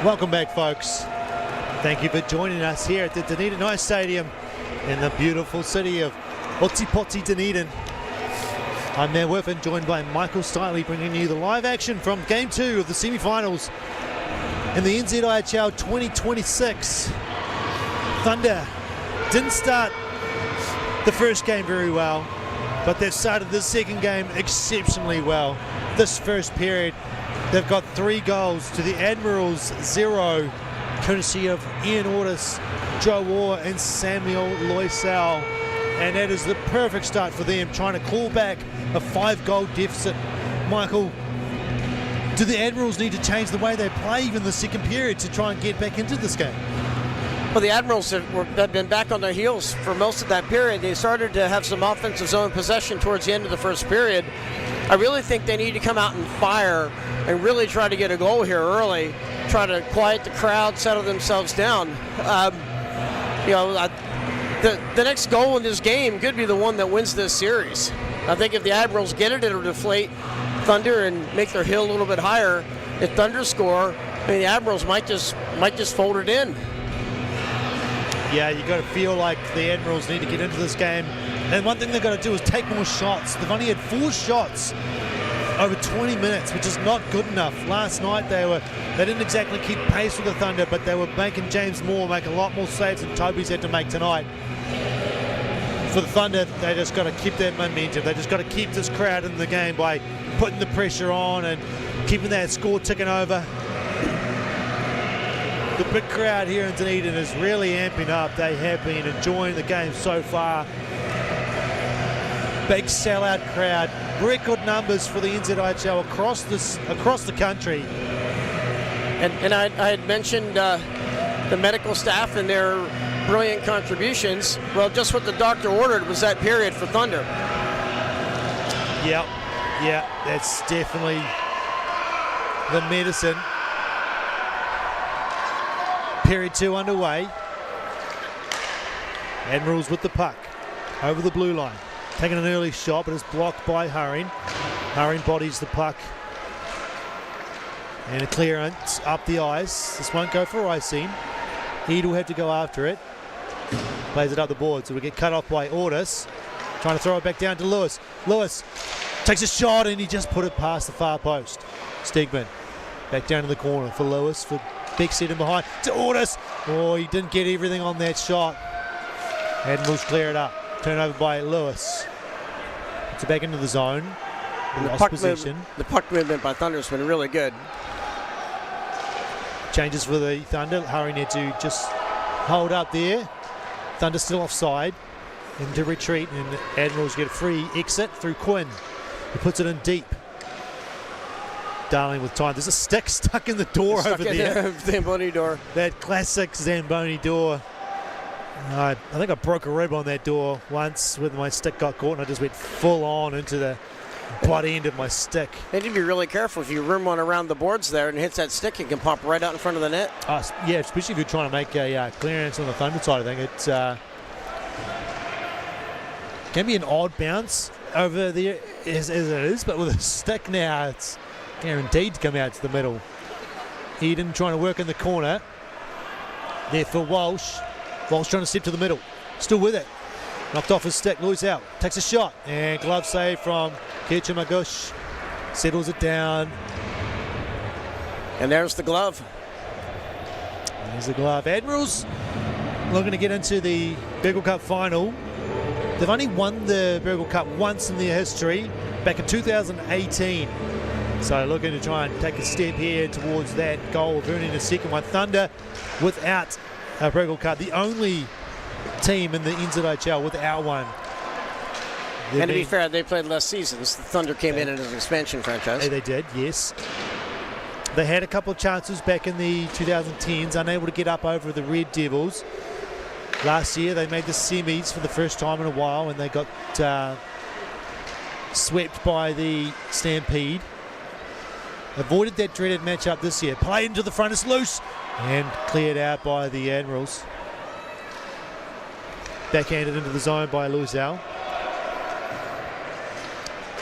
Welcome back, folks. Thank you for joining us here at the Dunedin Ice Stadium in the beautiful city of Otipoti, Dunedin. I'm Matt Whiffen, joined by Michael Stitley, bringing you the live action from Game 2 of the semi-finals in the NZIHL 2026. Thunder didn't start the first game very well, but they've started the second game exceptionally well. This first period, they've got 3 goals to the Admirals 0, courtesy of Ian Ortis, Joe Orr and Samuel Loisel. And that is the perfect start for them, trying to claw back a 5-goal deficit. Michael, do the Admirals need to change the way they play even the second period to try and get back into this game? Well, the Admirals have been back on their heels for most of that period. They started to have some offensive zone possession towards the end of the first period. I really think they need to come out and fire and really try to get a goal here early, try to quiet the crowd, settle themselves down. The next goal in this game could be the one that wins this series. I think if the Admirals get it, it'll deflate Thunder and make their hill a little bit higher. If Thunder score, the Admirals might just fold it in. Yeah, you got to feel like the Admirals need to get into this game. And one thing they've got to do is take more shots. They've only had 4 shots over 20 minutes, which is not good enough. Last night they didn't exactly keep pace with the Thunder, but they were making James Moore make a lot more saves than Toby's had to make tonight. For the Thunder, they just got to keep that momentum. They just got to keep this crowd in the game by putting the pressure on and keeping that score ticking over. The big crowd here in Dunedin is really amping up. They have been enjoying the game so far. Big sellout crowd, record numbers for the NZIHL across the country. And I had mentioned the medical staff and their brilliant contributions. Well, just what the doctor ordered was that period for Thunder. Yeah, that's definitely the medicine. Period 2 underway. Admirals with the puck over the blue line. Taking an early shot, but it's blocked by Haring. Haring bodies the puck. And a clearance up the ice. This won't go for icing. Heed will have to go after it. Plays it up the board, so we get cut off by Ortis. Trying to throw it back down to Lewis. Lewis takes a shot and he just put it past the far post. Stegman back down in the corner for Lewis, for big set in behind to Ortis. Oh, he didn't get everything on that shot. Admirals clear it up. Turnover by Lewis. It's back into the zone. The puck movement by Thunder has been really good. Changes for the Thunder. Haring had to just hold up there. Thunder still offside. Into retreat, and Admirals get a free exit through Quinn, who puts it in deep. Darling with time. There's a stick stuck in the door over there. Zamboni door. That classic Zamboni door. I think I broke a rib on that door once when my stick got caught and I just went full on into the butt end of my stick. They need to be really careful. If you rim one around the boards there and hits that stick, it can pop right out in front of the net. Yeah, especially if you're trying to make a clearance on the Thunder side. I think it can be an odd bounce over there as it is, but with a stick now, it's guaranteed to come out to the middle. Eden trying to work in the corner. There for Walsh. Walsh trying to step to the middle. Still with it. Knocked off his stick. Lewis out. Takes a shot. And glove save from Kirchemagush. Settles it down. And there's the glove. There's the glove. Admirals looking to get into the Burgle Cup final. They've only won the Burgle Cup once in their history, back in 2018. So looking to try and take a step here towards that goal of earning a second one. Thunder without a Burgle Cup, the only team in the NZIHL without one. And to be fair, they played less seasons. The Thunder came in as an expansion franchise. They did, yes. They had a couple of chances back in the 2010s, unable to get up over the Red Devils. Last year they made the semis for the first time in a while and they got swept by the Stampede. Avoided that dreaded matchup this year. Play into the front, it's loose and cleared out by the Admirals. Backhanded into the zone by Loisel.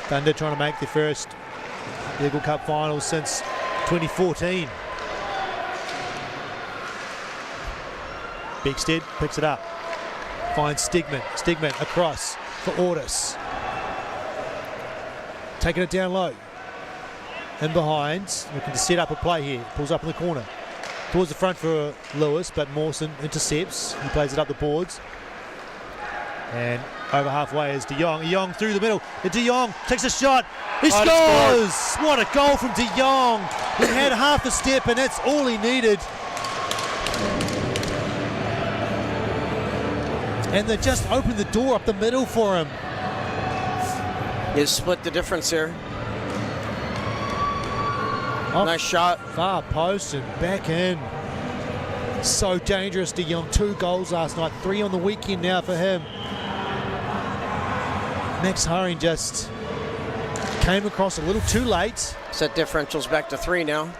Thunder trying to make their first Eagle Cup final since 2014. Bigstead picks it up. Finds Stigman. Stigman across for Ortis. Taking it down low. In behind. Looking to set up a play here. Pulls up in the corner. Towards the front for Lewis, but Mawson intercepts. He plays it up the boards. And over halfway is De Jong. De Jong through the middle. De Jong takes a shot. He scores! What a goal from De Jong. He had half a step and that's all he needed. And they just opened the door up the middle for him. You split the difference here. Nice shot. Far post and back in. So dangerous, De Jong. 2 goals last night, 3 on the weekend now for him. Max Haring just came across a little too late. Set differential's back to 3 now.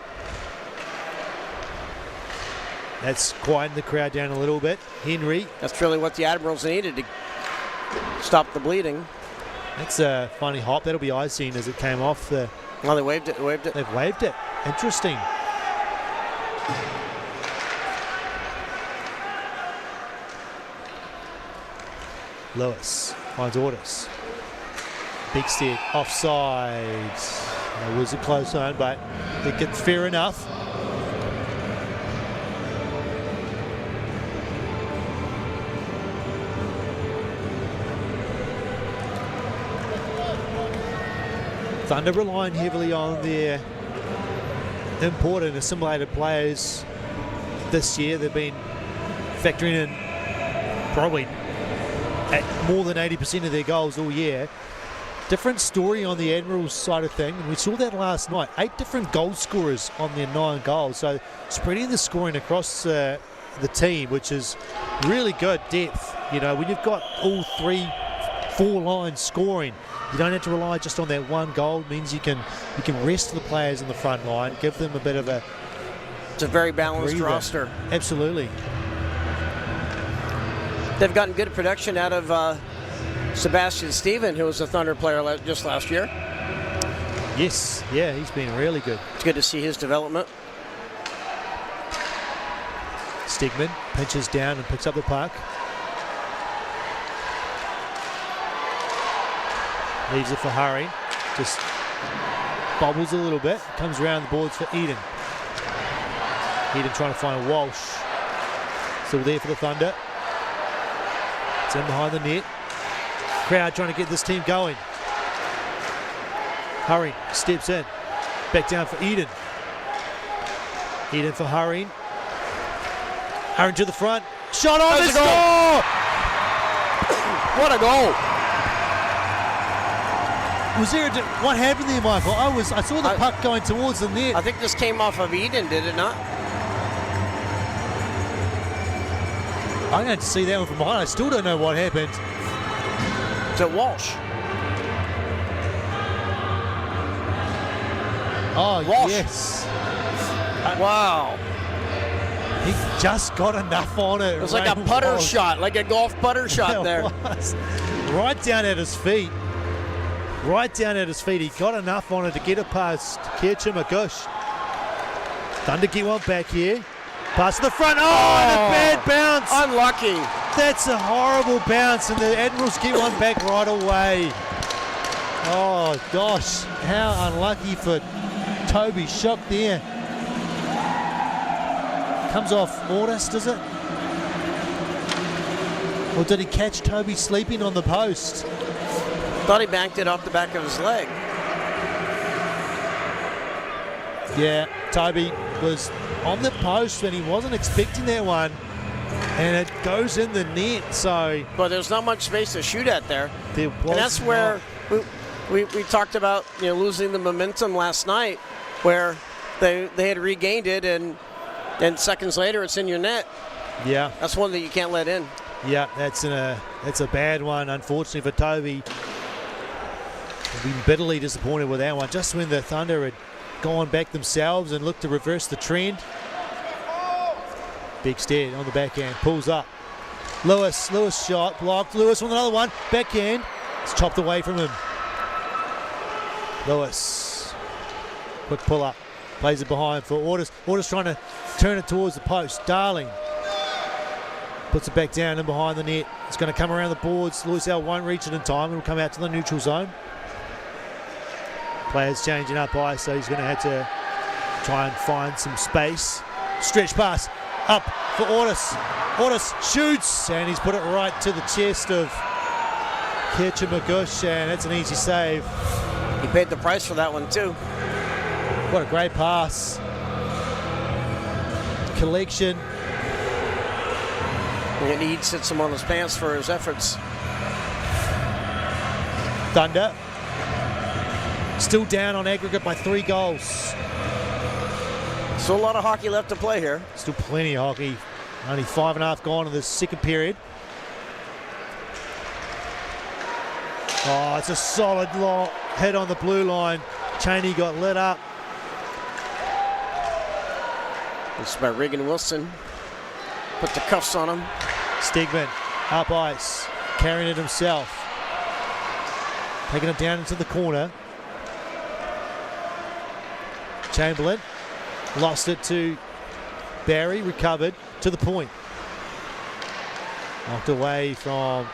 That's quieting the crowd down a little bit. Henry. That's really what the Admirals needed to stop the bleeding. That's a funny hop. That'll be icing as it came off the... Well, they waved it. They've waved it. Interesting. Lewis finds Ortis. Bigstead offside. It was a close one, but it gets fair enough. Thunder relying heavily on their imported and assimilated players this year. They've been factoring in probably at more than 80% of their goals all year. Different story on the Admirals side of things, and we saw that last night. 8 different goal scorers on their 9 goals, so spreading the scoring across the team, which is really good depth. You know, when you've got all 3-4 lines scoring, you don't have to rely just on that 1 goal. It means you can rest the players on the front line, give them a bit of a... It's a very balanced breather. roster. Absolutely. They've gotten good production out of Sebastian Stephen, who was a Thunder player just last year. Yes, yeah, he's been really good. It's good to see his development. Stigman pinches down and picks up the puck. Leaves it for Haring. Just bobbles a little bit. Comes around the boards for Eden. Eden trying to find a Walsh. Still there for the Thunder. It's in behind the net. Crowd trying to get this team going. Haring steps in. Back down for Eden. Eden for Haring. Haring to the front. Shot on the score! What a goal! Was there what happened there, Michael? I saw the puck going towards the net. I think this came off of Eden, did it not? I'm going to see that one from behind. I still don't know what happened. It's a Walsh. Oh, Walsh. yes. Wow. He just got enough on it. It was like a putter shot, like a golf putter shot there. Was. Right down at his feet. Right down at his feet. He got enough on it to get it past Kirchima-Gush. Thunder get one back here. Pass to the front. Oh, and a bad bounce. Unlucky. That's a horrible bounce, and the Admirals get one back right away. Oh, gosh. How unlucky for Toby Shock there. Comes off Ortis, does it? Or did he catch Toby sleeping on the post? Thought he banked it off the back of his leg. Yeah, Toby was on the post when he wasn't expecting that one, and it goes in the net. So, but there's not much space to shoot at there. And that's where we talked about, you know, losing the momentum last night, where they had regained it, and seconds later it's in your net. Yeah, that's one that you can't let in. Yeah, that's a bad one, unfortunately for Toby. Been bitterly disappointed with that one. Just when the Thunder had gone back themselves and looked to reverse the trend. Bigstead on the backhand, pulls up. Lewis shot, blocked. Lewis with another one, backhand. It's chopped away from him. Lewis, quick pull up. Plays it behind for Orders. Orders trying to turn it towards the post. Darling puts it back down and behind the net. It's going to come around the boards. NZIHL won't reach it in time. It'll come out to the neutral zone. Players changing up ice, so he's going to have to try and find some space. Stretch pass up for Orders. Orders shoots, and he's put it right to the chest of Kirchemagush, and it's an easy save. He paid the price for that one too. What a great pass. Collection. And he sits him on his pants for his efforts. Thunder still down on aggregate by 3 goals. Still a lot of hockey left to play here. Still plenty of hockey. Only 5.5 gone in the second period. Oh, it's a solid long hit on the blue line. Cheney got lit up. This is by Regan Wilson. Put the cuffs on him. Stegman up ice, carrying it himself. Taking it down into the corner. Chamberlain lost it to Barry, recovered to the point. Knocked away from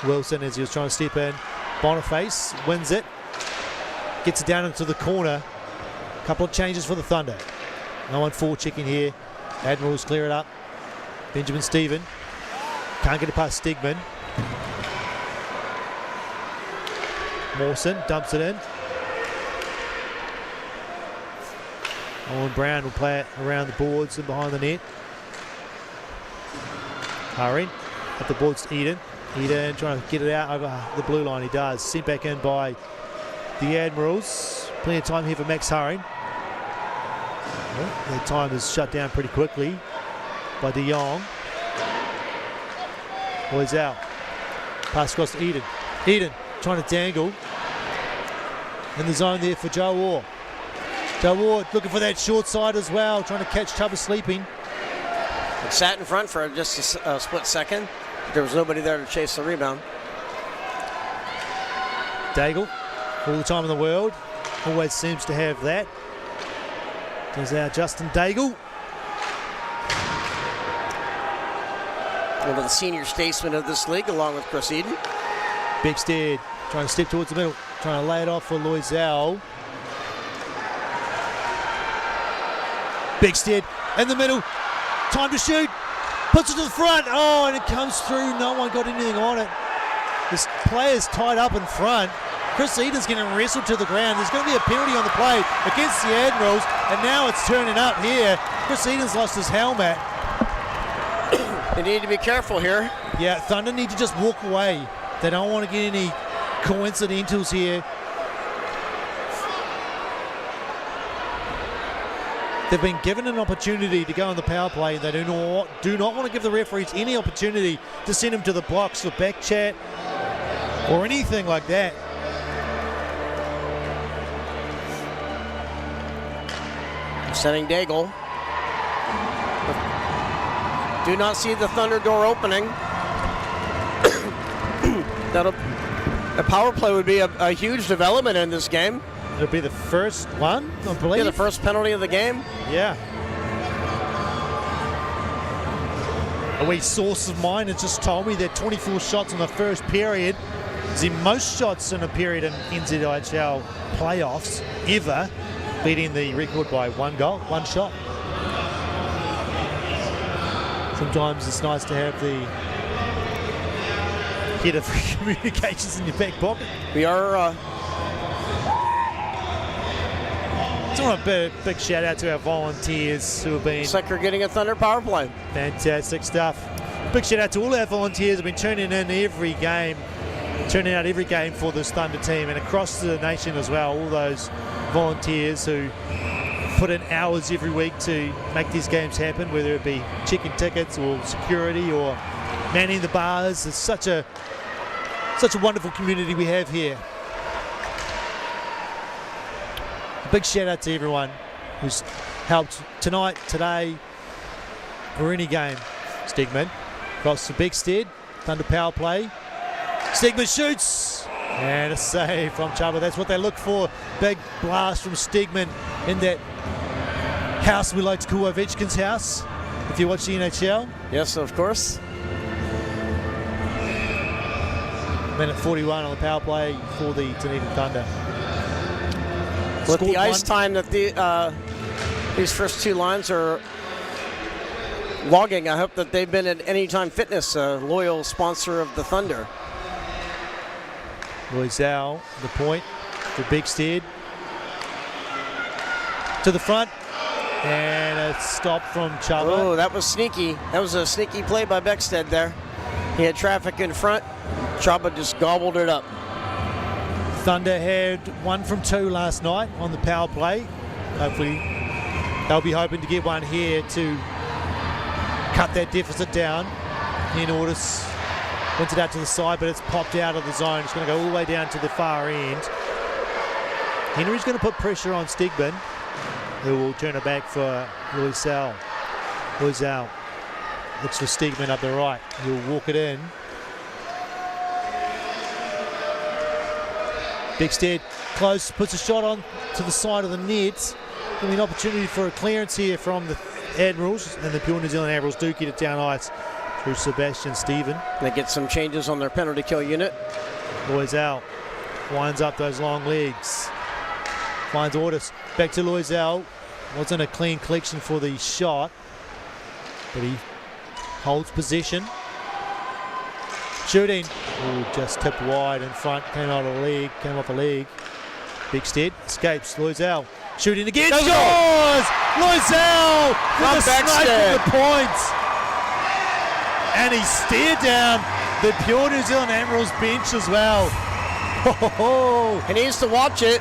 Wilson as he was trying to step in. Boniface wins it. Gets it down into the corner. Couple of changes for the Thunder. No one forechecking here. Admirals clear it up. Benjamin Stephen. Can't get it past Stegman. Mawson dumps it in. Owen Brown will play it around the boards and behind the net. Hurry up the boards to Eden. Eden trying to get it out over the blue line. He does. Sent back in by the Admirals. Plenty of time here for Max Hurry. Well, the time is shut down pretty quickly by De Jong. Boys out. Pass across to Eden. Eden trying to dangle. In the zone there for Joe Orr. Joe Ward looking for that short side as well, trying to catch Chuba sleeping. It sat in front for just a split second. There was nobody there to chase the rebound. Daigle, all the time in the world, always seems to have that. There's our Justin Daigle. One of the senior statesmen of this league, along with Chris Eden. Beckstead trying to step towards the middle, trying to lay it off for NZIHL. Beckstead in the middle, time to shoot, puts it to the front, oh, and it comes through, no one got anything on it. This player's tied up in front. Chris Eden's getting wrestled to the ground. There's going to be a penalty on the play against the Admirals, and now it's turning up here. Chris Eden's lost his helmet. They need to be careful here. Yeah, Thunder need to just walk away. They don't want to get any coincidentals here. They've been given an opportunity to go on the power play. They do not want to give the referees any opportunity to send them to the box for back chat or anything like that. Setting Daigle. Do not see the Thunder door opening. A power play would be a huge development in this game. It'll be the first one, I believe. Yeah, the first penalty of the game. Yeah. A wee source of mine has just told me that 24 shots in the first period is the most shots in a period in NZIHL playoffs ever, beating the record by 1 goal, 1 shot. Sometimes it's nice to have the head of communications in your back pocket. We are... I just want a big shout out to our volunteers who have been... Looks like we're getting a Thunder power play. Fantastic stuff. Big shout out to all our volunteers who have been turning in every game, turning out every game for this Thunder team, and across the nation as well. All those volunteers who put in hours every week to make these games happen, whether it be checking tickets or security or manning the bars. It's such a wonderful community we have here. A big shout out to everyone who's helped tonight, today, or any game. Stegman across to Beckstead, Thunder power play. Stegman shoots, and a save from Chuba. That's what they look for. Big blast from Stegman in that house we like to call Ovechkin's house, if you watch the NHL. Yes, of course. Minute 41 on the power play for the Dunedin Thunder. With Scored the ice one. time that these first two lines are logging, I hope that they've been at Anytime Fitness, a loyal sponsor of the Thunder. Loizal, the point for Bigstead. To the front. And a stop from Chava. Oh, that was sneaky. That was a sneaky play by Beckstead there. He had traffic in front. Chaba just gobbled it up. Thunder had 1 from 2 last night on the power play. Hopefully they'll be hoping to get one here to cut that deficit down. Orders wins it out to the side, but it's popped out of the zone. It's going to go all the way down to the far end. Henry's going to put pressure on Stegman, who will turn it back for Loizal. Loizal looks for Stegman up the right. He'll walk it in. Bigstead close, puts a shot on to the side of the net. Give me an opportunity for a clearance here from the Admirals, and the pure New Zealand Admirals do get it down ice through Sebastian Stephen. They get some changes on their penalty kill unit. Loizal winds up those long legs. Finds Ordis. Back to Loizal. Wasn't a clean collection for the shot, but he holds possession. Shooting. Ooh, just tipped wide in front. Came off a leg. Bigstead escapes. Loizal. Shooting again. Scores! Loizal with a snipe at the point. And he stared down the pure New Zealand Admirals bench as well. He needs to watch it.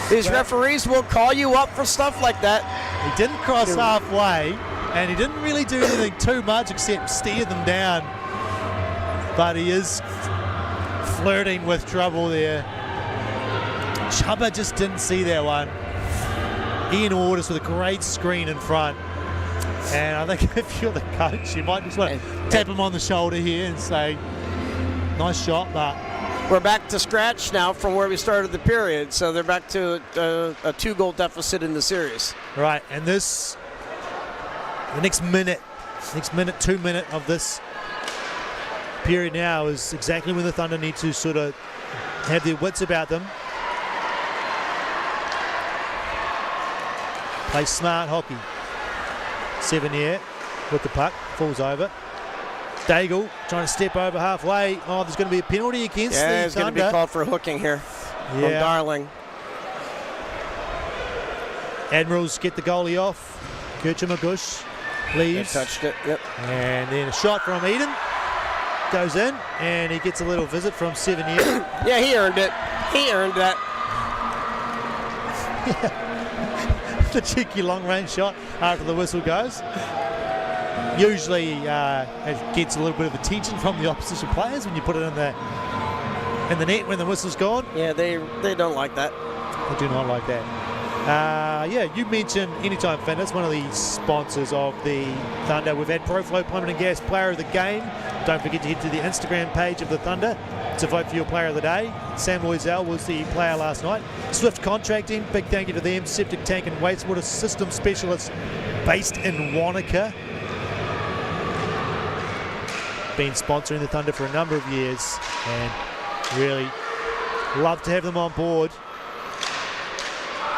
These referees will call you up for stuff like that. He didn't cross halfway, and he didn't really do anything too much except steer them down. But he is flirting with trouble there. Chubba just didn't see that one. Ian Orders with a great screen in front. And I think if you're the coach, you might just want to tap him on the shoulder here and say, nice shot, but... We're back to scratch now from where we started the period, so they're back to a 2-goal deficit in the series. Right, and the next minute, 2 minute of this period now is exactly when the Thunder need to sort of have their wits about them. Play smart hockey. 7 here with the puck, falls over. Daigle trying to step over halfway. Oh, there's going to be a penalty against the Thunder. Yeah, it's going to be called for hooking here from Darling. Admirals get the goalie off. Kirchemagush leaves. They touched it, yep. And then a shot from Eden. Goes in, and he gets a little visit from 7 here. Yeah, he earned it. He earned that. The cheeky long-range shot after the whistle goes. Usually it gets a little bit of attention from the opposition players when you put it in the net when the whistle's gone. Yeah, they don't like that. They do not like that. Yeah, you mentioned Anytime Fitness, one of the sponsors of the Thunder. We've had Proflow Plumbing and Gas Player of the Game. Don't forget to head to the Instagram page of the Thunder to vote for your Player of the Day. Sam Loizal was the player last night. Swift Contracting, big thank you to them. Septic Tank and Wastewater System Specialists based in Wanaka. Been sponsoring the Thunder for a number of years and really love to have them on board.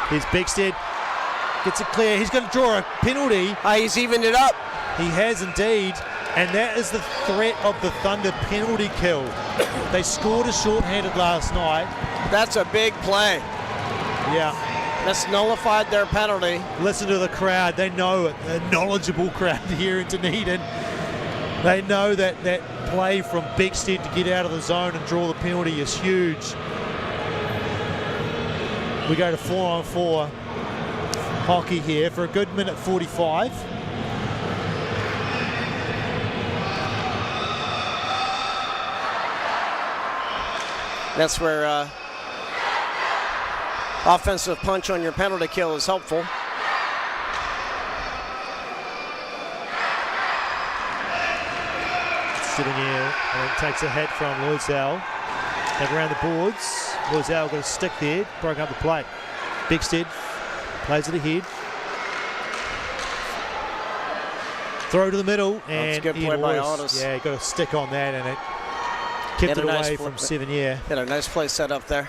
Here's Bigstead, gets it clear. He's going to draw a penalty. He's evened it up. He has indeed, and that is the threat of the Thunder penalty kill. They scored a shorthanded last night. That's a big play. Yeah. That's nullified their penalty. Listen to the crowd. They know it. A knowledgeable crowd here in Dunedin. They know that that play from Bigstead to get out of the zone and draw the penalty is huge. We go to 4-on-4 hockey here for a good minute 45. That's where offensive punch on your penalty kill is helpful. Sitting here and takes a hit from Loizal. Back around the boards. Loizal got a stick there, broke up the play. Bigstead plays it ahead. Throw to the middle, and that's a good play by Otis. Yeah, got a stick on that, and it kept it away from 7 year. Had a nice play set up there.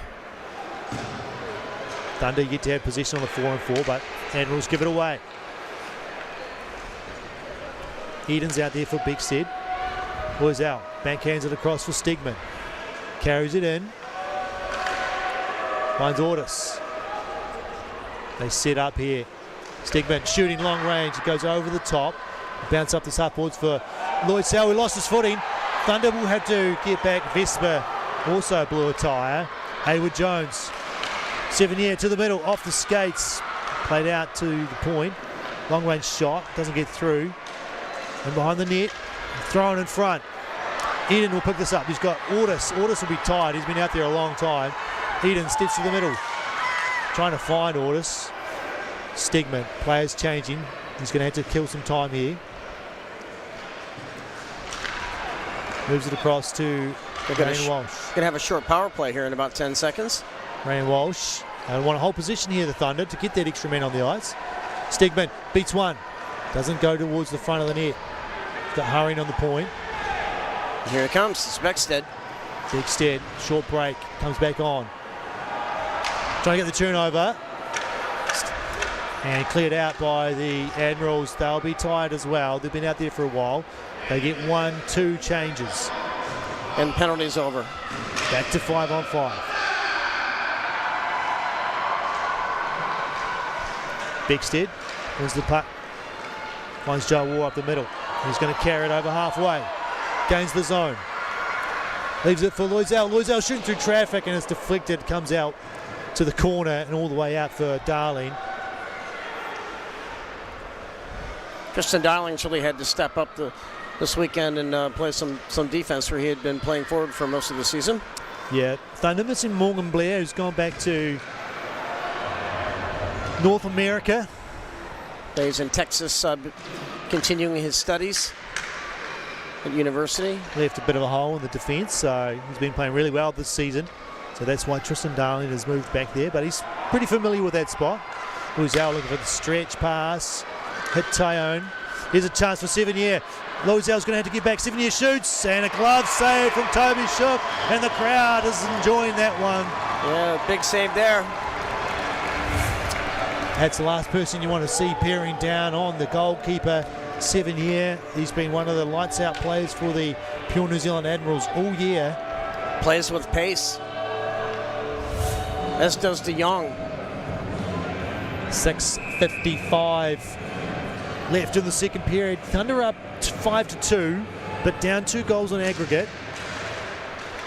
Thunder get to have possession on the 4-on-4, but Admirals give it away. Eden's out there for Bigstead. Boys out. Backhands it across for Stegman. Carries it in. Finds Otis. They set up here. Stegman shooting long range. It goes over the top. Bounce up the half-boards for Lloyd Sal, who lost his footing. Thunder will have to get back. Vesper also blew a tyre. Hayward Jones. 7 year to the middle, off the skates. Played out to the point. Long range shot. Doesn't get through. And behind the net. Thrown in front. Eden will pick this up. He's got Otis. Otis will be tired. He's been out there a long time. Eden steps to the middle. Trying to find Otis. Stegman. Players changing. He's going to have to kill some time here. Moves it across to Ryan Walsh. Going to have a short power play here in about 10 seconds. Ryan Walsh. They want to hold position here, the Thunder, to get that extra man on the ice. Stegman beats one. Doesn't go towards the front of the net. He's got hurrying on the point. Here it comes. It's Beckstead. Beckstead, short break, comes back on. Trying to get the turnover. And cleared out by the Admirals. They'll be tired as well. They've been out there for a while. They get 1-2 changes. And penalties over. Back to 5-on-5. Beckstead wins the puck. Finds Joe War up the middle. He's going to carry it over halfway. Gains the zone. Leaves it for Loisel. Loisel shooting through traffic, and it's deflected. Comes out to the corner and all the way out for Darling. Tristan Darling's really had to step up this weekend and play some defense where he had been playing forward for most of the season. Yeah, Thunder missing Morgan Blair, who's gone back to North America. He's in Texas continuing his studies at university. Left a bit of a hole in the defence, so he's been playing really well this season. So that's why Tristan Darling has moved back there, but he's pretty familiar with that spot. Loisel looking for the stretch pass. Hit Tyone. Here's a chance for 7 year. Loisel's going to have to get back. 7 year shoots, and a glove save from Toby Shook, and the crowd is enjoying that one. Yeah, big save there. That's the last person you want to see peering down on the goalkeeper. 7 year. He's been one of the lights out players for the Pure New Zealand Admirals all year. Plays with pace. As does De Jong. 6:55 left in the second period. Thunder up 5-2, but down 2 goals on aggregate.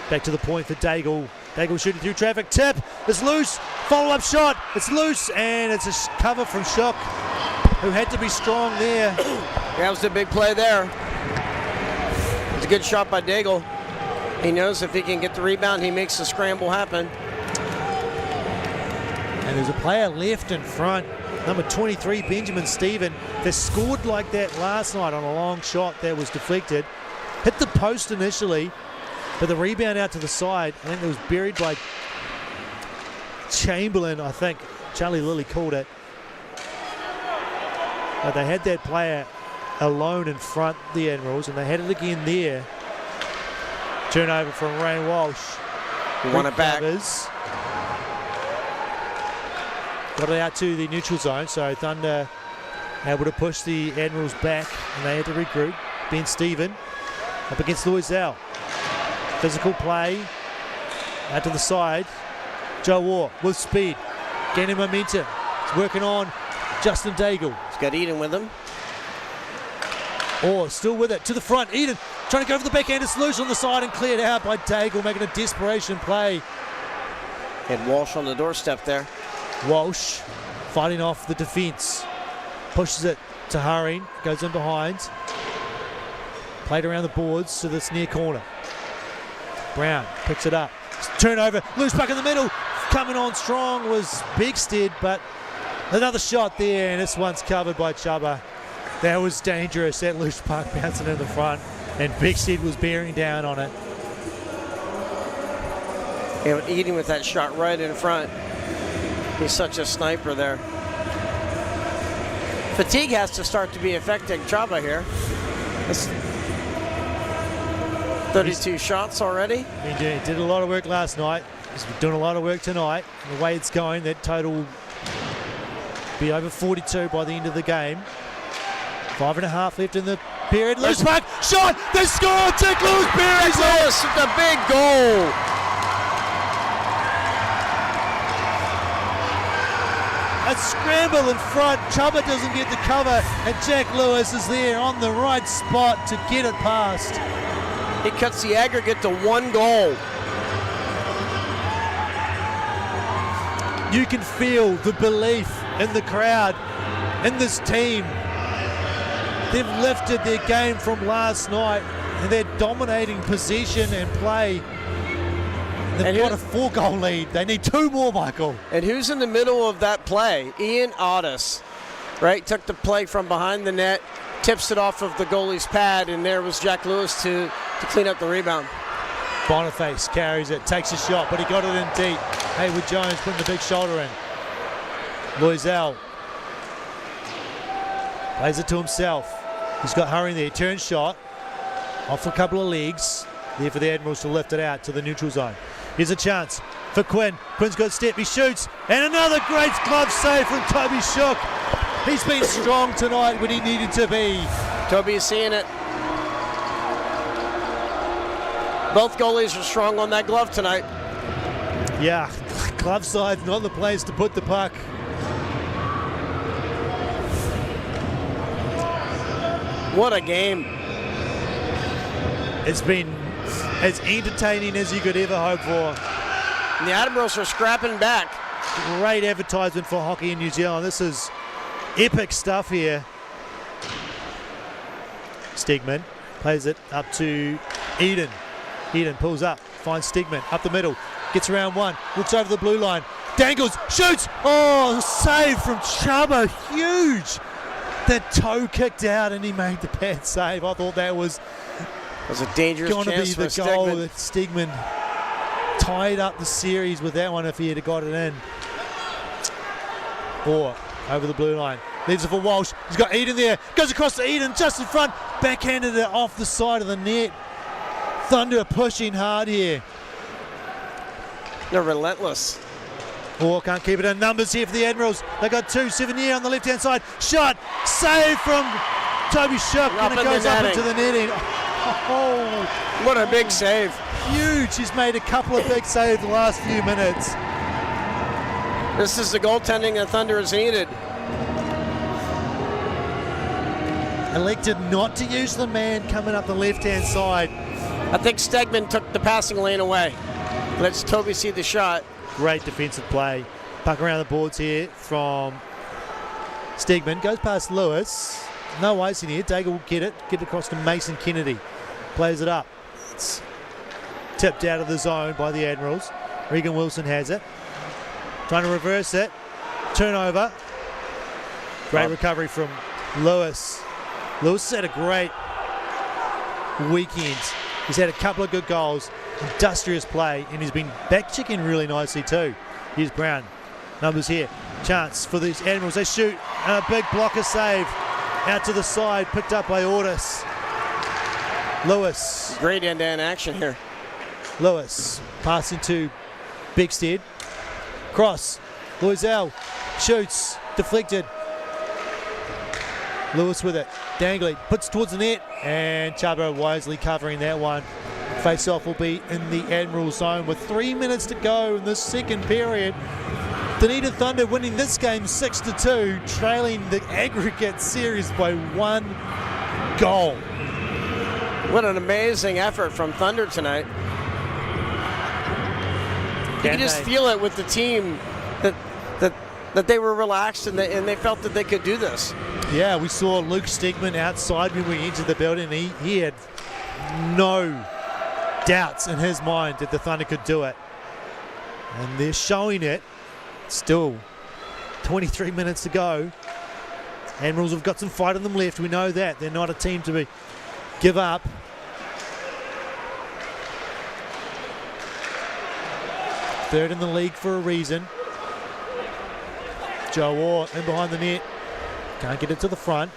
Back to the point for Daigle. Daigle shooting through traffic. Tip. It's loose. Follow-up shot. It's loose, and it's a cover from Shook, who had to be strong there. That was the big play there. It's a good shot by Daigle. He knows if he can get the rebound, he makes the scramble happen. And there's a player left in front, number 23, Benjamin Stephen, that scored like that last night on a long shot that was deflected. Hit the post initially, but the rebound out to the side, I think it was buried by Chamberlain, I think. Charlie Lilly called it. But they had that player alone in front, the Admirals, and they had it again there. Turnover from Ryan Walsh. He won it back. Got it out to the neutral zone, so Thunder able to push the Admirals back, and they had to regroup. Ben Stephen up against Loisel. Physical play out to the side. Joe War with speed, gaining momentum. He's working on Justin Daigle. He's got Eden with him. Or still with it to the front. Eden trying to go for the backhand. It's loose on the side and cleared out by Daigle, making a desperation play. Had Walsh on the doorstep there. Walsh fighting off the defence. Pushes it to Haring. Goes in behind. Played around the boards to this near corner. Brown picks it up. Turnover. Loose puck in the middle. Coming on strong was Bigstead, but another shot there, and this one's covered by Chubba. That was dangerous. That loose puck bouncing in the front, and Bigstead was bearing down on it. Yeah, Eden with that shot right in front. He's such a sniper there. Fatigue has to start to be affecting Chaba here. That's 32 shots already. He did a lot of work last night. He's doing a lot of work tonight. The way it's going, that total will be over 42 by the end of the game. 5.5 left in the period. Loose puck, shot, they scored! Jack Lewis buries it! Lewis with the big goal. A scramble in front. Chubba doesn't get the cover, and Jack Lewis is there on the right spot to get it past. He cuts the aggregate to 1 goal. You can feel the belief in the crowd, in this team. They've lifted their game from last night, and they're dominating possession and play. They've got a 4-goal lead. They need 2 more, Michael. And who's in the middle of that play? Ian Otis, right? Took the play from behind the net, tips it off of the goalie's pad, and there was Jack Lewis to clean up the rebound. Boniface carries it, takes a shot, but he got it in deep. Haywood Jones putting the big shoulder in. Loisel plays it to himself. He's got hurrying there. Turn shot off a couple of legs. There for the Admirals to lift it out to the neutral zone. Here's a chance for Quinn. Quinn's got a step. He shoots. And another great glove save from Toby Shook. He's been strong tonight when he needed to be. Toby is seeing it. Both goalies are strong on that glove tonight. Yeah, glove side, not the place to put the puck. What a game. It's been as entertaining as you could ever hope for. And the Admirals are scrapping back. Great advertisement for hockey in New Zealand. This is epic stuff here. Stegman plays it up to Eden. Eden pulls up, finds Stegman up the middle, gets around one, looks over the blue line, dangles, shoots! Oh, save from Chubba, huge! That toe kicked out and he made the bad save. I thought that was a dangerous going to be chance the for goal Stegman. that Stegman tied up the series with that one if he had got it in. Or over the blue line. Leaves it for Walsh. He's got Eden there. Goes across to Eden just in front. Backhanded it off the side of the net. Thunder pushing hard here. They're relentless. Or can't keep it in. Numbers here for the Admirals. They got 2, 7-year on the left-hand side. Shot. Save from Toby Shook. And it goes up into the netting. Oh, what a big save. Huge. He's made a couple of big saves the last few minutes. This is the goaltending the Thunder has needed. Elected not to use the man coming up the left-hand side. I think Stegman took the passing lane away. Let's Toby see the shot. Great defensive play. Puck around the boards here from Stegman. Goes past Lewis. No ice in here. Daigle will get it. Get it across to Mason Kennedy. Plays it up. It's tipped out of the zone by the Admirals. Regan Wilson has it. Trying to reverse it. Turnover. Great recovery from Lewis. Lewis has had a great weekend. He's had a couple of good goals, industrious play, and he's been back checking really nicely too. Here's Brown. Numbers here. Chance for these Admirals. They shoot. And a big blocker save. Out to the side, picked up by Ortis. Lewis. Great end-to-end action here. Lewis passing to Bigstead. Cross. Loisel shoots. Deflected. Lewis with it. Dangley puts towards the net, and Chubba wisely covering that one. Face-off will be in the Admiral zone with 3 minutes to go in the second period. Dunedin Thunder winning this game 6-2, trailing the aggregate series by 1 goal. What an amazing effort from Thunder tonight. You can just feel it with the team that they were relaxed and they felt that they could do this. Yeah, we saw Luke Stegman outside when we entered the building. He had no doubts in his mind that the Thunder could do it. And they're showing it. Still 23 minutes to go. Admirals have got some fight in them left. We know that. They're not a team to give up. Third in the league for a reason. Joe Orr in behind the net. Can't get it to the front.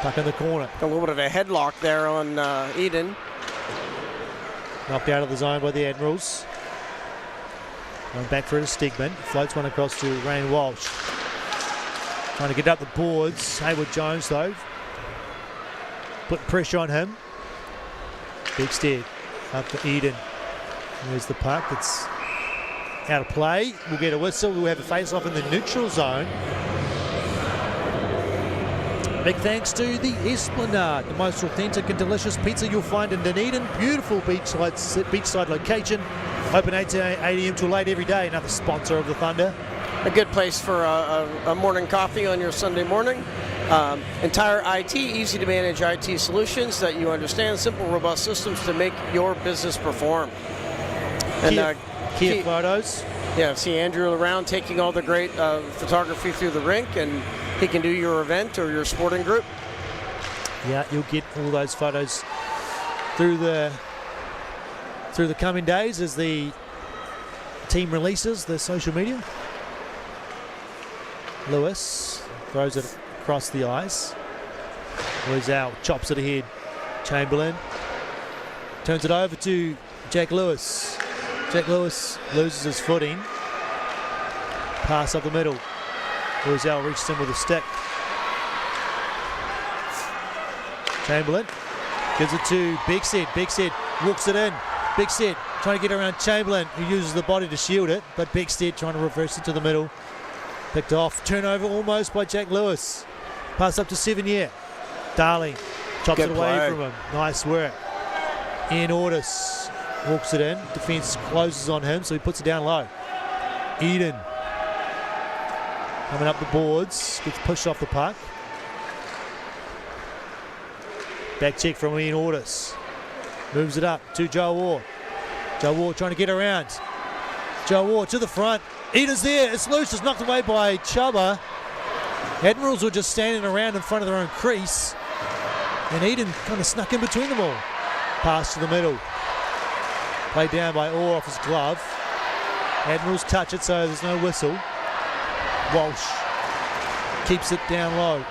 Tuck in the corner. A little bit of a headlock there on Eden. Knocked out of the zone by the Admirals. Going back for it to Stigman. Floats one across to Rain Walsh. Trying to get up the boards. Hayward Jones, though. Put pressure on him. Big steer up to Eden. There's the puck. It's out of play. We'll get a whistle. We'll have a face-off in the neutral zone. Big thanks to the Esplanade, the most authentic and delicious pizza you'll find in Dunedin. Beautiful beachside location. Open 8 a.m. till late every day. Another sponsor of the Thunder. A good place for a morning coffee on your Sunday morning. Entire IT, easy to manage IT solutions that you understand. Simple, robust systems to make your business perform. And Kia photos. Yeah, see Andrew around taking all the great photography through the rink, and he can do your event or your sporting group. Yeah, you'll get all those photos through the coming days as the team releases the social media. Lewis throws it across the ice. Loizao chops it ahead. Chamberlain turns it over to Jack Lewis. Jack Lewis loses his footing. Pass up the middle. Loizao reaches him with a stick. Chamberlain gives it to Bigstead. Bigstead walks it in. Bigstead trying to get around Chamberlain, who uses the body to shield it, but Bigstead trying to reverse it to the middle. Picked off. Turnover almost by Jack Lewis. Pass up to 7-year. Darling chops it away from him. Nice work. Ian Ortis walks it in. Defence closes on him, so he puts it down low. Eden coming up the boards. Gets pushed off the puck. Back check from Ian Ortis. Moves it up to Joe Waugh. Joe Waugh trying to get around. Joe Waugh to the front. Eden's there. It's loose. It's knocked away by Chuba. Admirals were just standing around in front of their own crease. And Eden kind of snuck in between them all. Pass to the middle. Played down by Orr off his glove. Admirals touch it, so there's no whistle. Walsh keeps it down low.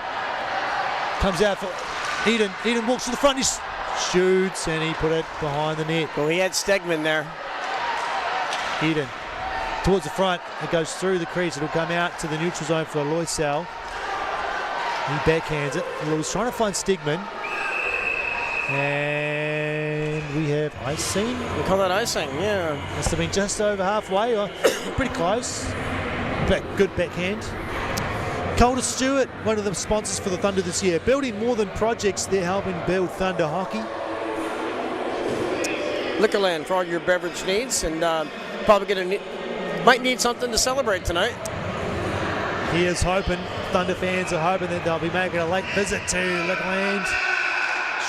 Comes out for Eden. Eden walks to the front. He shoots and he put it behind the net. Well, he had Stegman there. Eden towards the front. It goes through the crease. It'll come out to the neutral zone for Loisel. He backhands it. He was trying to find Stigman. And we have icing. We call that icing, yeah. Must have been just over halfway, or pretty close. Good backhand. Calder Stewart, one of the sponsors for the Thunder this year. Building more than projects, they're helping build Thunder hockey. Liquorland for all your beverage needs, and probably might need something to celebrate tonight. He is hoping, Thunder fans are hoping that they'll be making a late visit to Liquorland.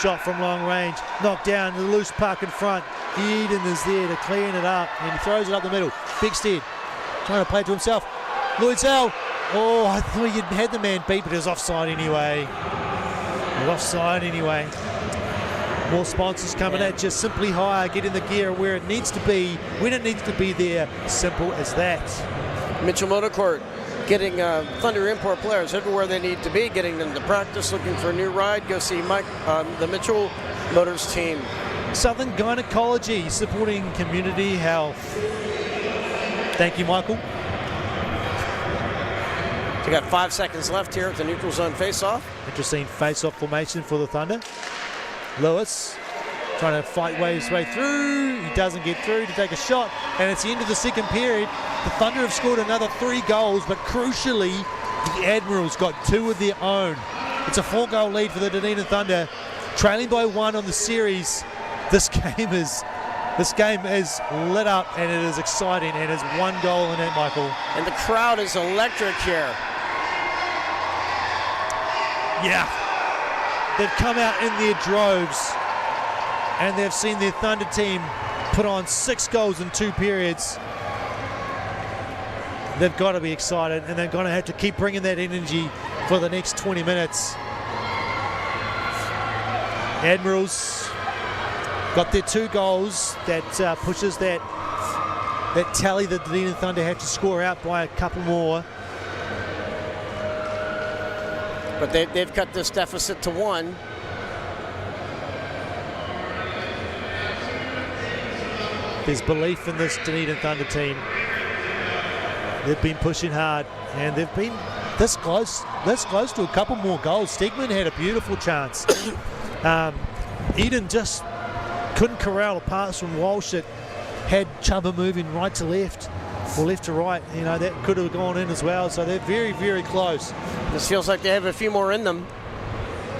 Shot from long range, knocked down the loose puck in front. Eden is there to clean it up, and he throws it up the middle. Bigstead trying to play it to himself. Loizao. Oh, I thought you'd had the man beat, but it was offside anyway. Offside anyway. More sponsors coming at you. Simply Hire, get in the gear where it needs to be, when it needs to be there. Simple as that. Mitchell Motor Court, getting Thunder import players everywhere they need to be, getting them to practice, looking for a new ride. Go see Mike, the Mitchell Motors team. Southern Gynecology, supporting community health. Thank you, Michael. We got 5 seconds left here at the neutral zone face-off. Interesting face-off formation for the Thunder. Lewis trying to fight his way through. He doesn't get through to take a shot, and it's the end of the second period. The Thunder have scored another 3 goals, but crucially, the Admirals got 2 of their own. It's a 4-goal lead for the Dunedin Thunder, trailing by 1 on the series. This game is lit up, and it is exciting, and it's 1 goal in it, Michael. And the crowd is electric here. Yeah, they've come out in their droves, and they've seen their Thunder team put on 6 goals in 2 periods. They've got to be excited, and they're going to have to keep bringing that energy for the next 20 minutes. Admirals got their 2 goals. That pushes that that tally the Dunedin Thunder have to score out by a couple more. But they've cut this deficit to 1. There's belief in this Dunedin Thunder team. They've been pushing hard, and they've been this close to a couple more goals. Stegman had a beautiful chance. Eden just couldn't corral a pass from Walsh that had Chuba moving right to left or left to right. You know, that could have gone in as well. So they're very, very close. This feels like they have a few more in them.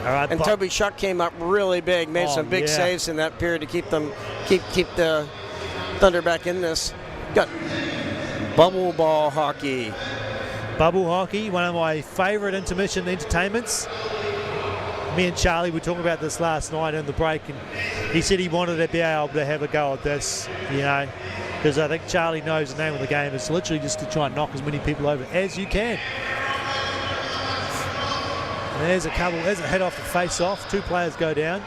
All right, and Toby Shuck came up really big, made some big saves in that period to keep the Thunder back in this. Got bubble ball hockey. Bubble hockey, one of my favourite intermission entertainments. Me and Charlie were talking about this last night in the break, and he said he wanted to be able to have a go at this, you know, because I think Charlie knows the name of the game is literally just to try and knock as many people over as you can. And there's a head off the face-off. 2 players go down.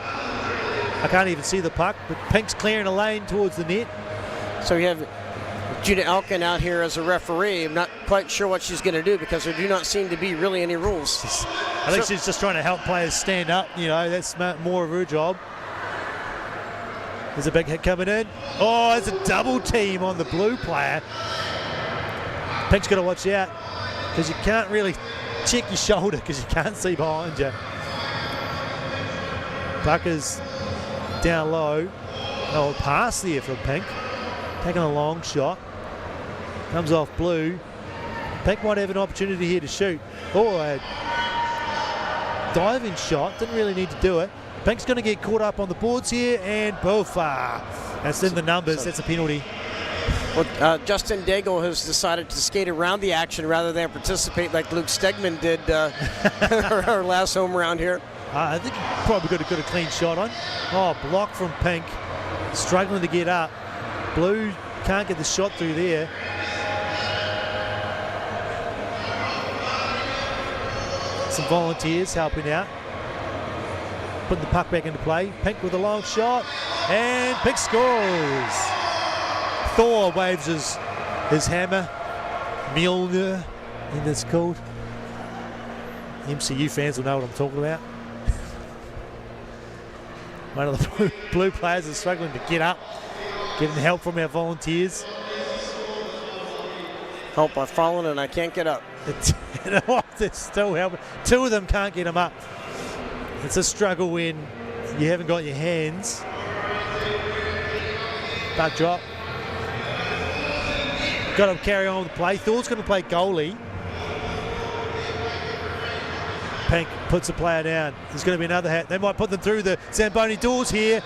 I can't even see the puck, but Pink's clearing a lane towards the net. So we have Gina Elkin out here as a referee. I'm not quite sure what she's going to do because there do not seem to be really any rules. I think she's just trying to help players stand up. You know, that's more of her job. There's a big hit coming in. Oh, it's a double team on the blue player. Pink's got to watch out because you can't really check your shoulder because you can't see behind you. Puck is down low. Oh, pass there from Pink. Taking a long shot. Comes off blue. Pink might have an opportunity here to shoot. Oh, a diving shot. Didn't really need to do it. Pink's going to get caught up on the boards here, and poof. That's in the numbers. That's a penalty. Well, Justin Daigle has decided to skate around the action rather than participate like Luke Stegman did our last home round here. I think he probably could have got a clean shot on. Oh, block from Pink. Struggling to get up. Blue can't get the shot through there. Some volunteers helping out. Putting the puck back into play. Pink with a long shot. And Pink scores. Thor waves his hammer. Mjolnir, I think that's called. MCU fans will know what I'm talking about. One of the blue players is struggling to get up. Getting help from our volunteers. Help, I've fallen and I can't get up. They're still helping. 2 of them can't get them up. It's a struggle when you haven't got your hands. Buck drop. Got to carry on with the play. Thor's going to play goalie. Pink puts a player down. There's going to be another hat. They might put them through the Zamboni doors here.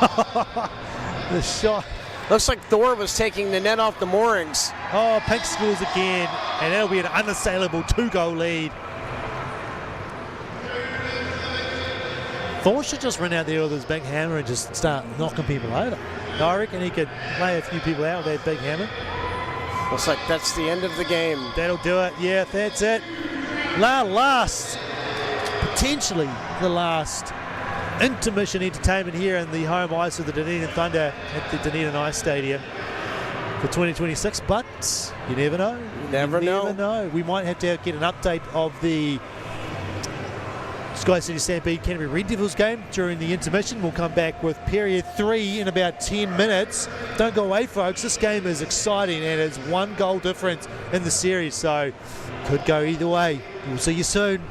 The shot. Looks like Thor was taking the net off the moorings. Oh, Pink scores again, and that'll be an unassailable 2-goal lead. Thor should just run out there with his big hammer and just start knocking people over. I reckon he could lay a few people out with that big hammer. Looks like that's the end of the game. That'll do it. Yeah, that's it. Potentially the last intermission entertainment here in the home ice of the Dunedin Thunder at the Dunedin Ice Stadium for 2026, but you never know. You never know. We might have to get an update of the Sky City Stampede Canterbury Red Devils game during the intermission. We'll come back with period 3 in about 10 minutes. Don't go away, folks. This game is exciting and it's 1 goal difference in the series, so could go either way. We'll see you soon.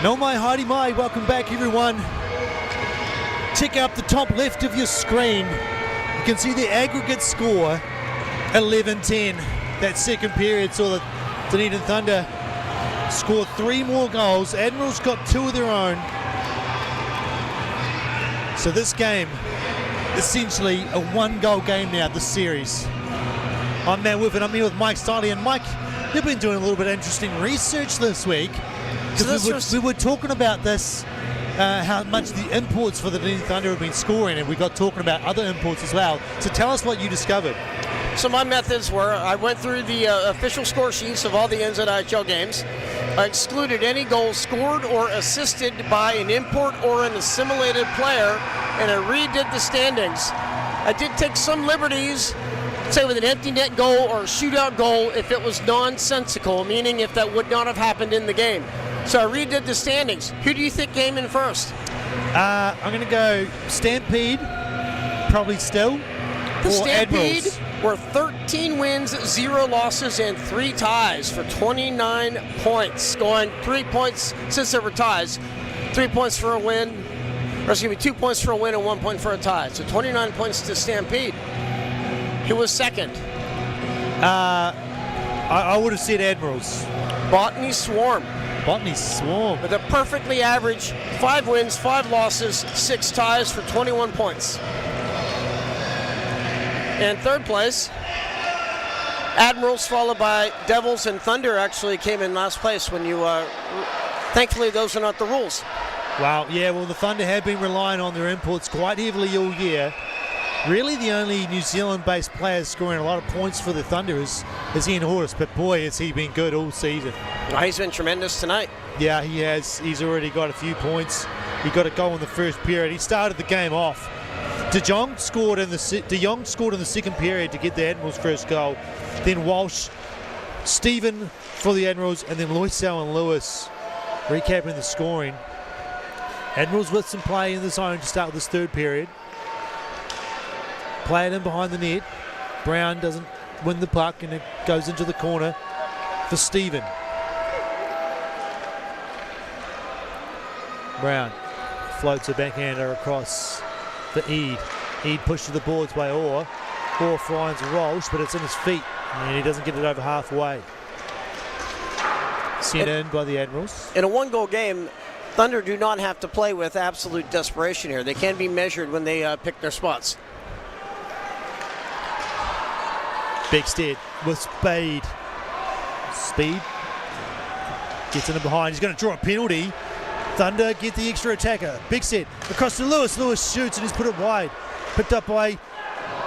No mai haere mai, welcome back everyone. Check out the top left of your screen. You can see the aggregate score, 11-10. That second period saw the Dunedin Thunder score 3 more goals. Admirals got 2 of their own. So this game, essentially a 1-goal game now, this series. I'm Matt Whiff and I'm here with Mike Stiley. And Mike, you've been doing a little bit of interesting research this week. Because we were talking about this, how much the imports for the Dunedin Thunder have been scoring, and we got talking about other imports as well. So tell us what you discovered. So my methods were, I went through the official score sheets of all the NZIHL games. I excluded any goals scored or assisted by an import or an assimilated player, and I redid the standings. I did take some liberties, say with an empty net goal or a shootout goal if it was nonsensical, meaning if that would not have happened in the game. So I redid the standings. Who do you think came in first? I'm going to go Stampede, probably still. The Stampede Admirals. were 13 wins, 0 losses, and 3 ties for 29 points. Going 3 points since there were ties. 3 points for a win, or excuse me, 2 points for a win and 1 point for a tie. So 29 points to Stampede. Who was second? I would have said Admirals. Botany Swarm. Botany Swarm. With a perfectly average 5 wins, 5 losses, 6 ties for 21 points. And third place, Admirals, followed by Devils, and Thunder actually came in last place when you, thankfully those are not the rules. Wow, yeah, well the Thunder have been relying on their imports quite heavily all year. Really the only New Zealand-based player scoring a lot of points for the Thunder is Ian Hortis, but boy has he been good all season. Oh, he's been tremendous tonight. Yeah, he has. He's already got a few points. He got a goal in the first period. He started the game off. De Jong scored in the second period to get the Admirals' first goal. Then Walsh, Stephen for the Admirals, and then Loisel and Lewis recapping the scoring. Admirals with some play in the zone to start with this third period. Play it in behind the net. Brown doesn't win the puck and it goes into the corner for Stephen. Brown floats a backhander across for Eade. Eade pushed to the boards by Orr. Orr finds Walsh, but it's in his feet and he doesn't get it over halfway. Sent in by the Admirals. In a 1-goal game, Thunder do not have to play with absolute desperation here. They can be measured when they pick their spots. Beckstead with Speed. Gets in it behind. He's going to draw a penalty. Thunder get the extra attacker. Beckstead across to Lewis. Lewis shoots and he's put it wide. Picked up by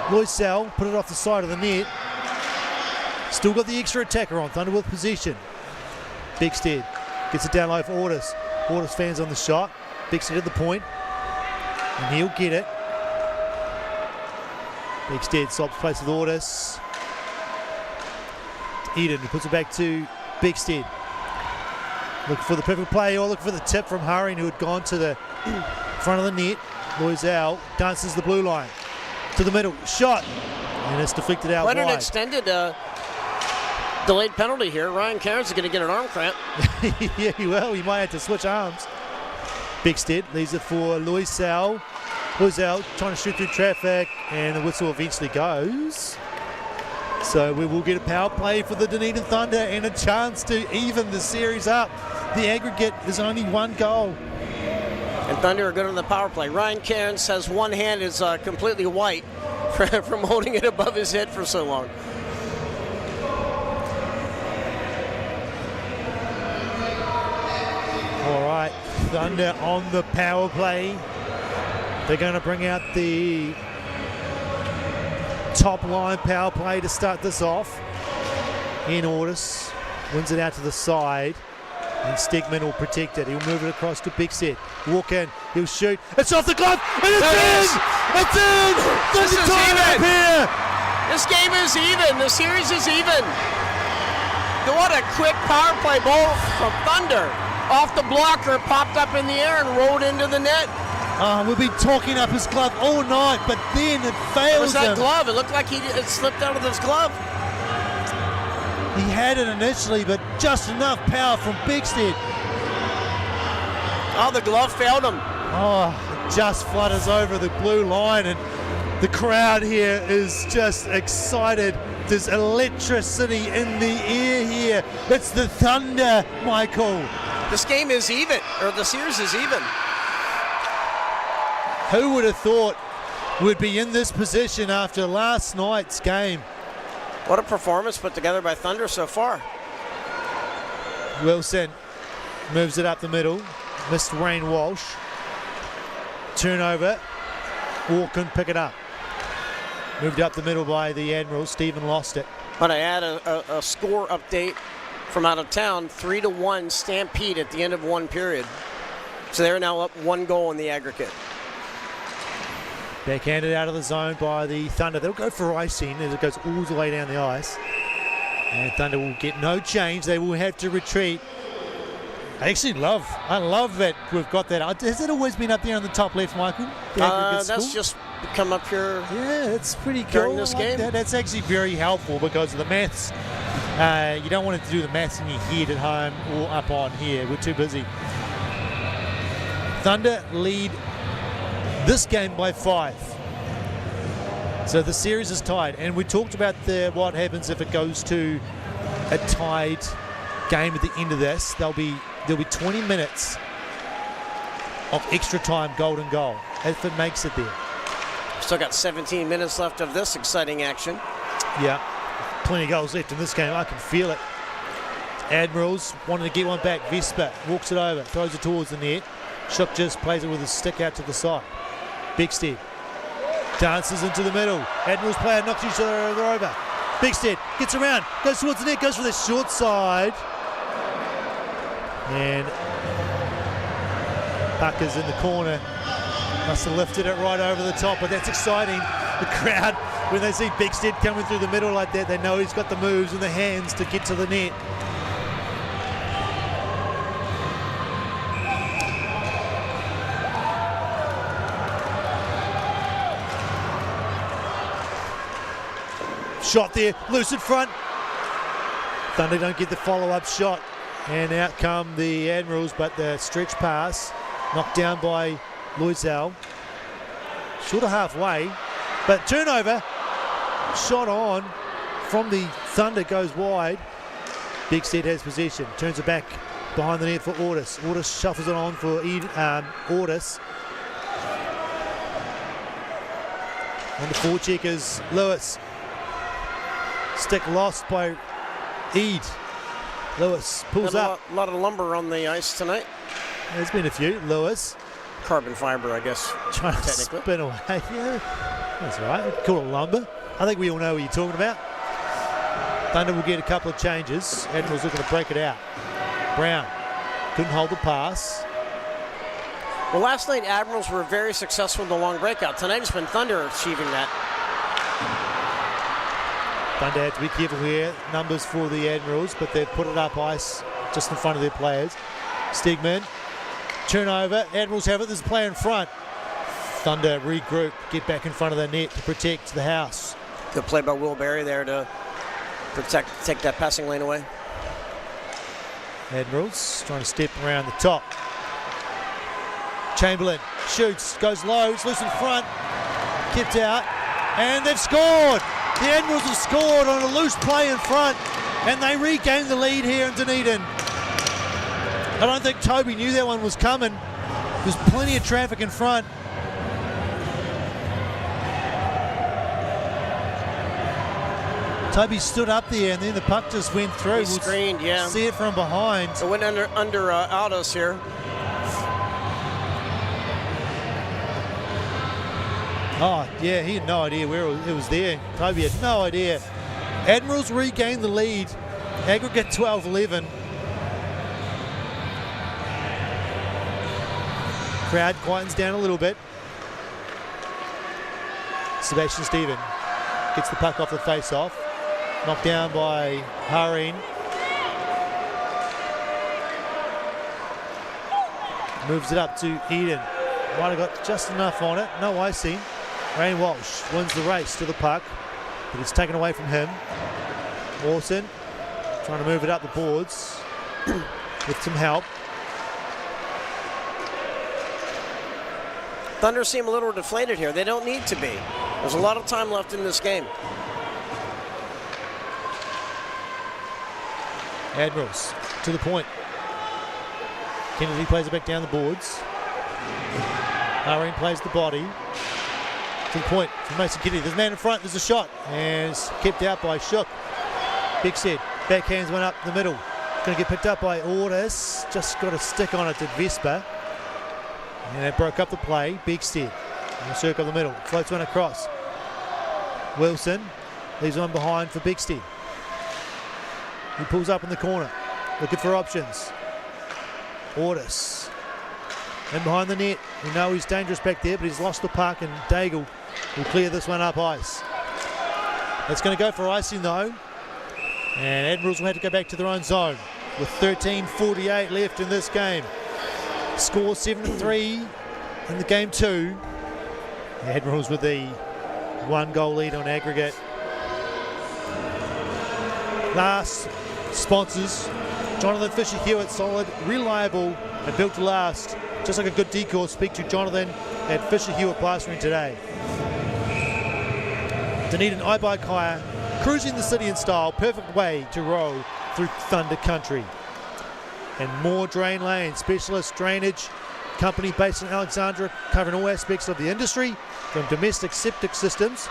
Loisel. Put it off the side of the net. Still got the extra attacker on. Thunder with possession. Beckstead gets it down low for Ortis. Ortis fans on the shot. Beckstead at the point. And he'll get it. Beckstead swaps place with Ortis. Eden, he puts it back to Beckstead. Looking for the perfect play, or looking for the tip from Haring, who had gone to the front of the net. Loisel dances the blue line to the middle, shot, and it's deflected out wide. Quite an extended delayed penalty here. Ryan Cairns is going to get an arm cramp. Yeah, he will. He might have to switch arms. Beckstead leaves it for Loisel. Loisel trying to shoot through traffic, and the whistle eventually goes. So we will get a power play for the Dunedin Thunder and a chance to even the series up. The aggregate is only 1 goal. And Thunder are good on the power play. Ryan Cairns has one hand is completely white from holding it above his head for so long. All right, Thunder on the power play. They're going to bring out the top line power play to start this off. Ian Ortis wins it out to the side, and Stegman will protect it. He'll move it across to Beckstead. Walk in, he'll shoot. It's off the glove, and it's in! It's in! This is even! Here. This game is even. The series is even. What a quick power play ball from Thunder. Off the blocker, popped up in the air and rolled into the net. We'll be talking up his glove all night, but then it fails. It was that him. glove. It looked like it slipped out of his glove. He had it initially, but just enough power from Beckstead. Oh, the glove failed him. Oh, it just flutters over the blue line, and the crowd here is just excited. There's electricity in the air here. It's the Thunder, Michael. This game is even, or the series is even. Who would have thought we'd be in this position after last night's game? What a performance put together by Thunder so far. Wilson moves it up the middle. Missed Wayne Walsh. Turnover. Or couldn't pick it up. Moved up the middle by the Admirals. Stephen lost it. But I add a score update from out of town. 3-1 Stampede at the end of one period. So they're now up 1 goal in the aggregate. Backhanded out of the zone by the Thunder. They'll go for icing as it goes all the way down the ice. And Thunder will get no change. They will have to retreat. I love that we've got that. Has it always been up there on the top left, Michael? That's just come up here. Yeah, it's pretty during cool. This game. That's actually very helpful because of the maths. You don't want to do the maths in your head at home or up on here. We're too busy. Thunder lead this game by 5. So the series is tied, and we talked about what happens if it goes to a tied game at the end of this. There'll be 20 minutes of extra time, golden goal, if it makes it there. Still got 17 minutes left of this exciting action. Yeah, plenty of goals left in this game. I can feel it. Admirals wanting to get one back. Vespa walks it over, throws it towards the net. Shook just plays it with his stick out to the side. Bigstead dances into the middle. Admirals player knocks each other over. Bigstead gets around, goes towards the net, goes for the short side. And Pucker's in the corner. Must have lifted it right over the top, but that's exciting. The crowd, when they see Bigstead coming through the middle like that, they know he's got the moves and the hands to get to the net. Shot there, loose in front. Thunder don't get the follow-up shot. And out come the Admirals, but the stretch pass knocked down by NZIHL. Short of halfway, but turnover. Shot on from the Thunder goes wide. Bigstead has possession, turns it back behind the net for Ortis. Ortis shuffles it on for Ortis. On the forecheck is Lewis. Stick lost by Eid. Lewis pulls up. A lot of lumber on the ice tonight. There's been a few. Lewis. Carbon fiber, I guess. Trying to spin away. Yeah, that's right. We'd call it lumber. I think we all know what you're talking about. Thunder will get a couple of changes. Admirals looking to break it out. Brown couldn't hold the pass. Well, last night Admirals were very successful in the long breakout. Tonight it's been Thunder achieving that. Thunder had to be careful here. Numbers for the Admirals, but they've put it up ice just in front of their players. Stegman, turnover. Admirals have it. There's a player in front. Thunder regroup, get back in front of the net to protect the house. Good play by Will Berry there to take that passing lane away. Admirals trying to step around the top. Chamberlain shoots, goes low, it's loose in front, kept out, and they've scored! The Admirals have scored on a loose play in front, and they regain the lead here in Dunedin. I don't think Toby knew that one was coming. There's plenty of traffic in front. Toby stood up there, and then the puck just went through. He screened, yeah. See it from behind. It went under Aldos here. Oh, yeah, he had no idea where it was there. Toby had no idea. Admirals regained the lead. Aggregate 12-11. Crowd quietens down a little bit. Sebastian Stephen gets the puck off the face-off. Knocked down by Harin. Moves it up to Eden. Might have got just enough on it. No icing. Wayne Walsh wins the race to the puck, but it's taken away from him. Lawson trying to move it up the boards with some help. Thunder seem a little deflated here. They don't need to be. There's a lot of time left in this game. Admirals to the point. Kennedy plays it back down the boards. Haring plays the body. To the point from Mason Kennedy. There's a man in front. There's a shot. And it's kept out by Shook. Big set. Backhands one up the middle. Going to get picked up by Orders. Just got a stick on it to Vespa. And that broke up the play. Big set. In the circle of the middle. Floats one across. Wilson leaves one behind for Bigstead. He pulls up in the corner, looking for options. Orders. And behind the net. We know he's dangerous back there, but he's lost the puck, and Daigle will clear this one up ice. It's going to go for icing though. And Admirals will have to go back to their own zone with 13:48 left in this game. Score 7-3 in the game 2. The Admirals with the 1-goal lead on aggregate. Last sponsors, Jonathan Fisher-Hewitt, solid, reliable, and built to last. Just like a good decor, speak to Jonathan at Fisher-Hewitt Plastering today. Dunedin iBike Hire, cruising the city in style, perfect way to roll through Thunder Country. And more Drain Lane, specialist drainage company based in Alexandra, covering all aspects of the industry, from domestic septic systems,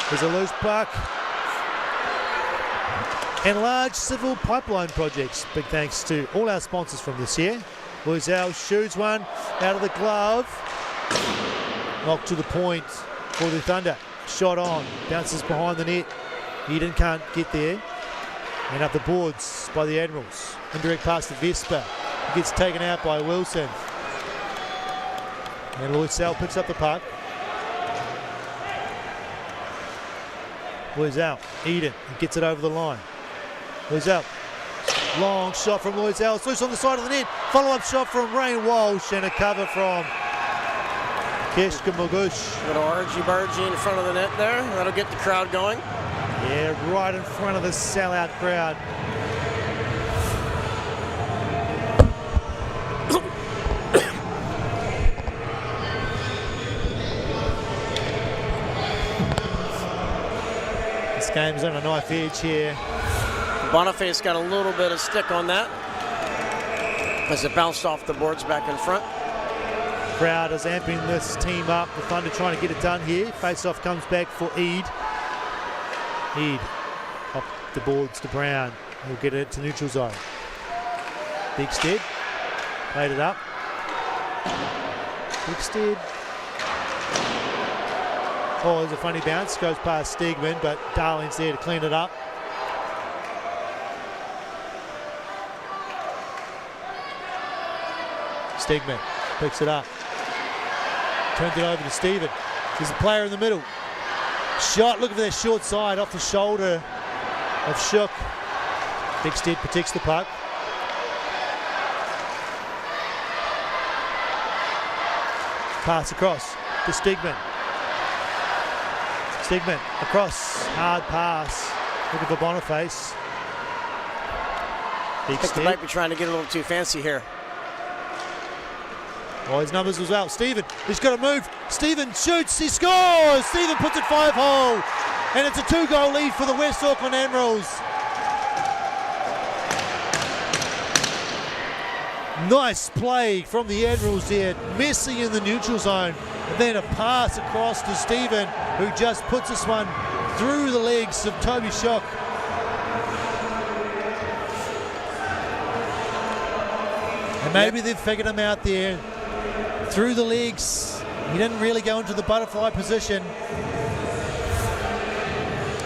there's a loose puck, and large civil pipeline projects. Big thanks to all our sponsors from this year. Loisel shoots one out of the glove, knocked to the point for the Thunder. Shot on, bounces behind the net. Eden can't get there. And up the boards by the Admirals. Indirect pass to Vespa. He gets taken out by Wilson. And Loisel picks up the puck. Loisel, Eden, gets it over the line. Loisel, long shot from Loisel. It's loose on the side of the net. Follow-up shot from Rain Walsh and a cover from Keshka Mogush. Little argy-bargy in front of the net there. That'll get the crowd going. Yeah, right in front of the sellout crowd. This game's on a knife edge here. Boniface got a little bit of stick on that as it bounced off the boards back in front. Crowd is amping this team up. The Thunder trying to get it done here. Face-off comes back for Eade. Eade off the boards to Brown. He'll get it to neutral zone. Bigstead played it up. Bigstead. Oh, there's a funny bounce. Goes past Stegman, but Darling's there to clean it up. Stegman picks it up. Turns it over to Stephen. There's a player in the middle. Shot, looking for that short side off the shoulder of Shook. Bigstead protects the puck. Pass across to Stegman. Stegman across, hard pass. Looking for Boniface. I think they might be trying to get a little too fancy here. Oh, his numbers as well. Stephen, he's got to move. Stephen shoots, he scores! Stephen puts it 5-hole. And it's a 2-goal lead for the West Auckland Admirals. Nice play from the Admirals there. Messy in the neutral zone. And then a pass across to Stephen, who just puts this one through the legs of Toby Shook. And maybe they've figured him out there. Through the legs. He didn't really go into the butterfly position.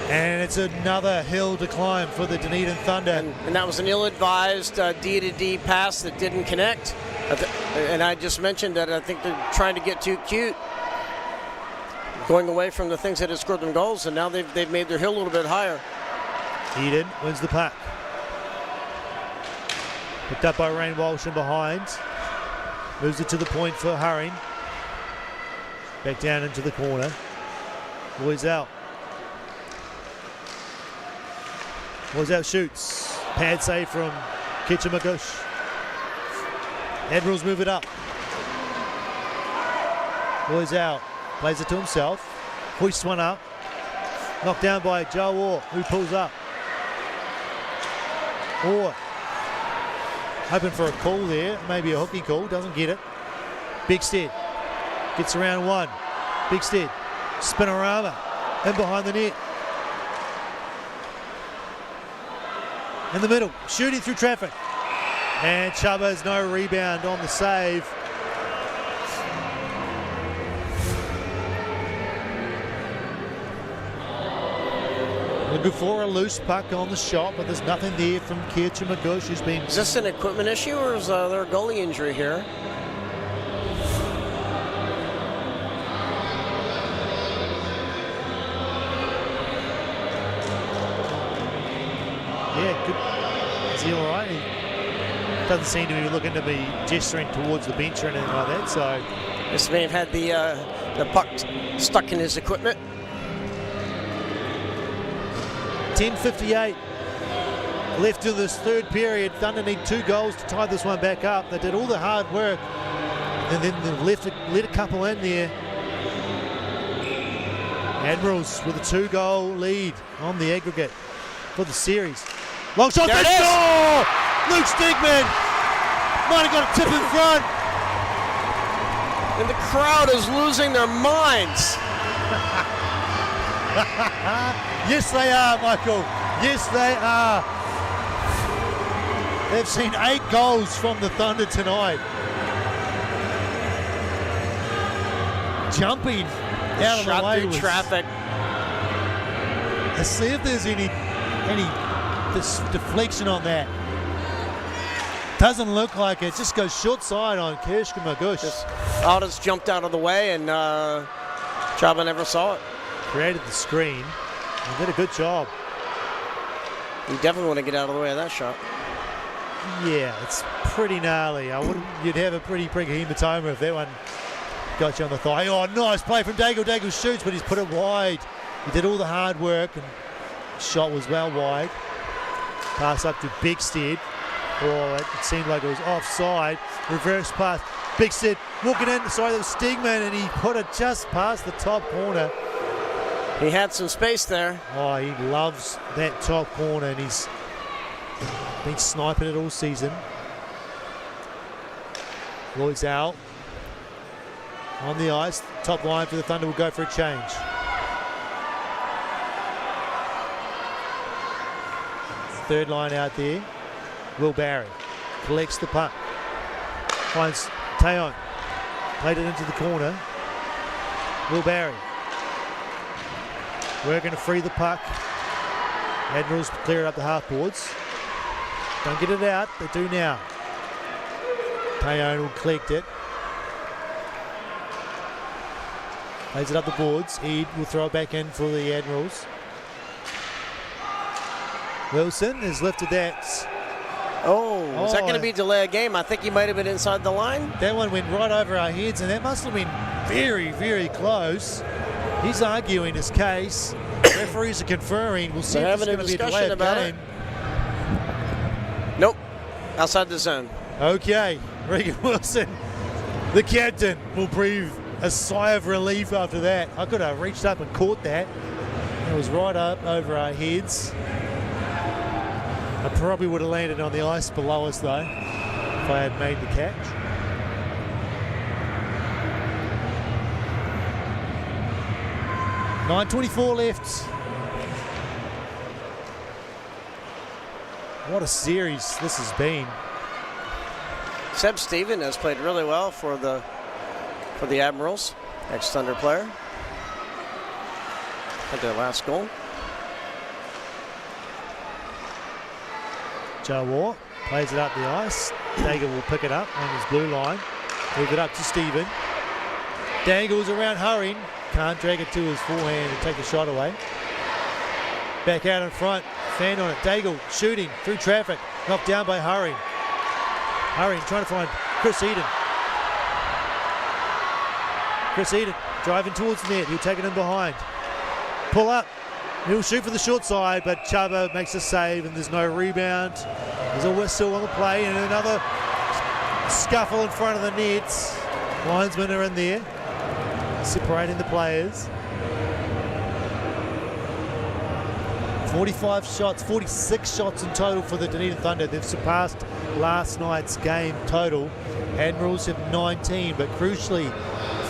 And it's another hill to climb for the Dunedin Thunder. And that was an ill-advised D-to-D pass that didn't connect. And I just mentioned that I think they're trying to get too cute, going away from the things that have scored them goals, and now they've made their hill a little bit higher. Eden wins the puck. Picked up by Rain Walsh and behind. Moves it to the point for Haring. Back down into the corner. Loisel. Loisel shoots. Pad save from Ketchamagush. Admirals move it up. Boys out. Plays it to himself. Hoists one up. Knocked down by Joe Orr, who pulls up. Orr. Hoping for a call there. Maybe a hooky call. Doesn't get it. Bigstead. Gets around one. Bigstead. Spinorama. In behind the net. In the middle. Shooting through traffic. And Chubba's no rebound on the save. Looking for a loose puck on the shot, but there's nothing there from Kircha Magush, who's been... Is this an equipment issue, or is there a goalie injury here? Yeah, good. Is he all right? He doesn't seem to be looking to be gesturing towards the bench or anything like that, so... This may have had the puck stuck in his equipment. 10:58 left in this third period. Thunder need 2 goals to tie this one back up. They did all the hard work and then they let a couple in there. Admirals with a 2-goal lead on the aggregate for the series. Long shot, there it is! is! Oh! Luke Stegman might have got a tip in front. And the crowd is losing their minds. Yes, they are, Michael. Yes, they are. They've seen 8 goals from the Thunder tonight. Jumping out of the way through traffic. Let's see if there's any deflection on that. Doesn't look like it. Just goes short side on Kirshka Magush. Aldous jumped out of the way, and Chaba never saw it. Created the screen and did a good job. You definitely want to get out of the way of that shot. Yeah, it's pretty gnarly. You'd have a pretty big hematoma if that one got you on the thigh. Oh, nice play from Daigle. Daigle shoots, but he's put it wide. He did all the hard work, and shot was well wide. Pass up to Bigstead. Oh, it seemed like it was offside. Reverse pass. Bigstead walking in. Sorry, that was Stegman, and he put it just past the top corner. He had some space there. Oh, he loves that top corner, and he's been sniping it all season. Lloyd's out on the ice. Top line for the Thunder will go for a change. Third line out there. Will Barry collects the puck. Finds Tayon. Played it into the corner. Will Barry. We're going to free the puck. Admirals clear it up the half boards. Don't get it out. They do now. Tayon will collect it. Plays it up the boards. Ed will throw it back in for the Admirals. Wilson has lifted that. Is that going to be delay a game? I think he might have been inside the line. That one went right over our heads, and that must have been very, very close. He's arguing his case. Referees are conferring. We'll see if it's going to be a delay of game. Nope. Outside the zone. Okay. Regan Wilson, the captain, will breathe a sigh of relief after that. I could have reached up and caught that. It was right up over our heads. I probably would have landed on the ice below us, though, if I had made the catch. .9:24 left. What a series this has been. Seb Steven has played really well for the Admirals, ex-Thunder player. Had their last goal. Joe Orr plays it up the ice. Daigle will pick it up on his blue line. Move it up to Steven. Daigle's around hurrying. Can't drag it to his forehand and take the shot away. Back out in front. Fan on it. Daigle shooting through traffic. Knocked down by Hurry. Hurry trying to find Chris Eden. Chris Eden driving towards the net. He'll take it in behind. Pull up. He'll shoot for the short side, but Chubba makes a save and there's no rebound. There's a whistle on the play and another scuffle in front of the nets. Linesmen are in there. separating the players. 45 shots, 46 shots in total for the Dunedin Thunder. They've surpassed last night's game total. Admirals have 19, but crucially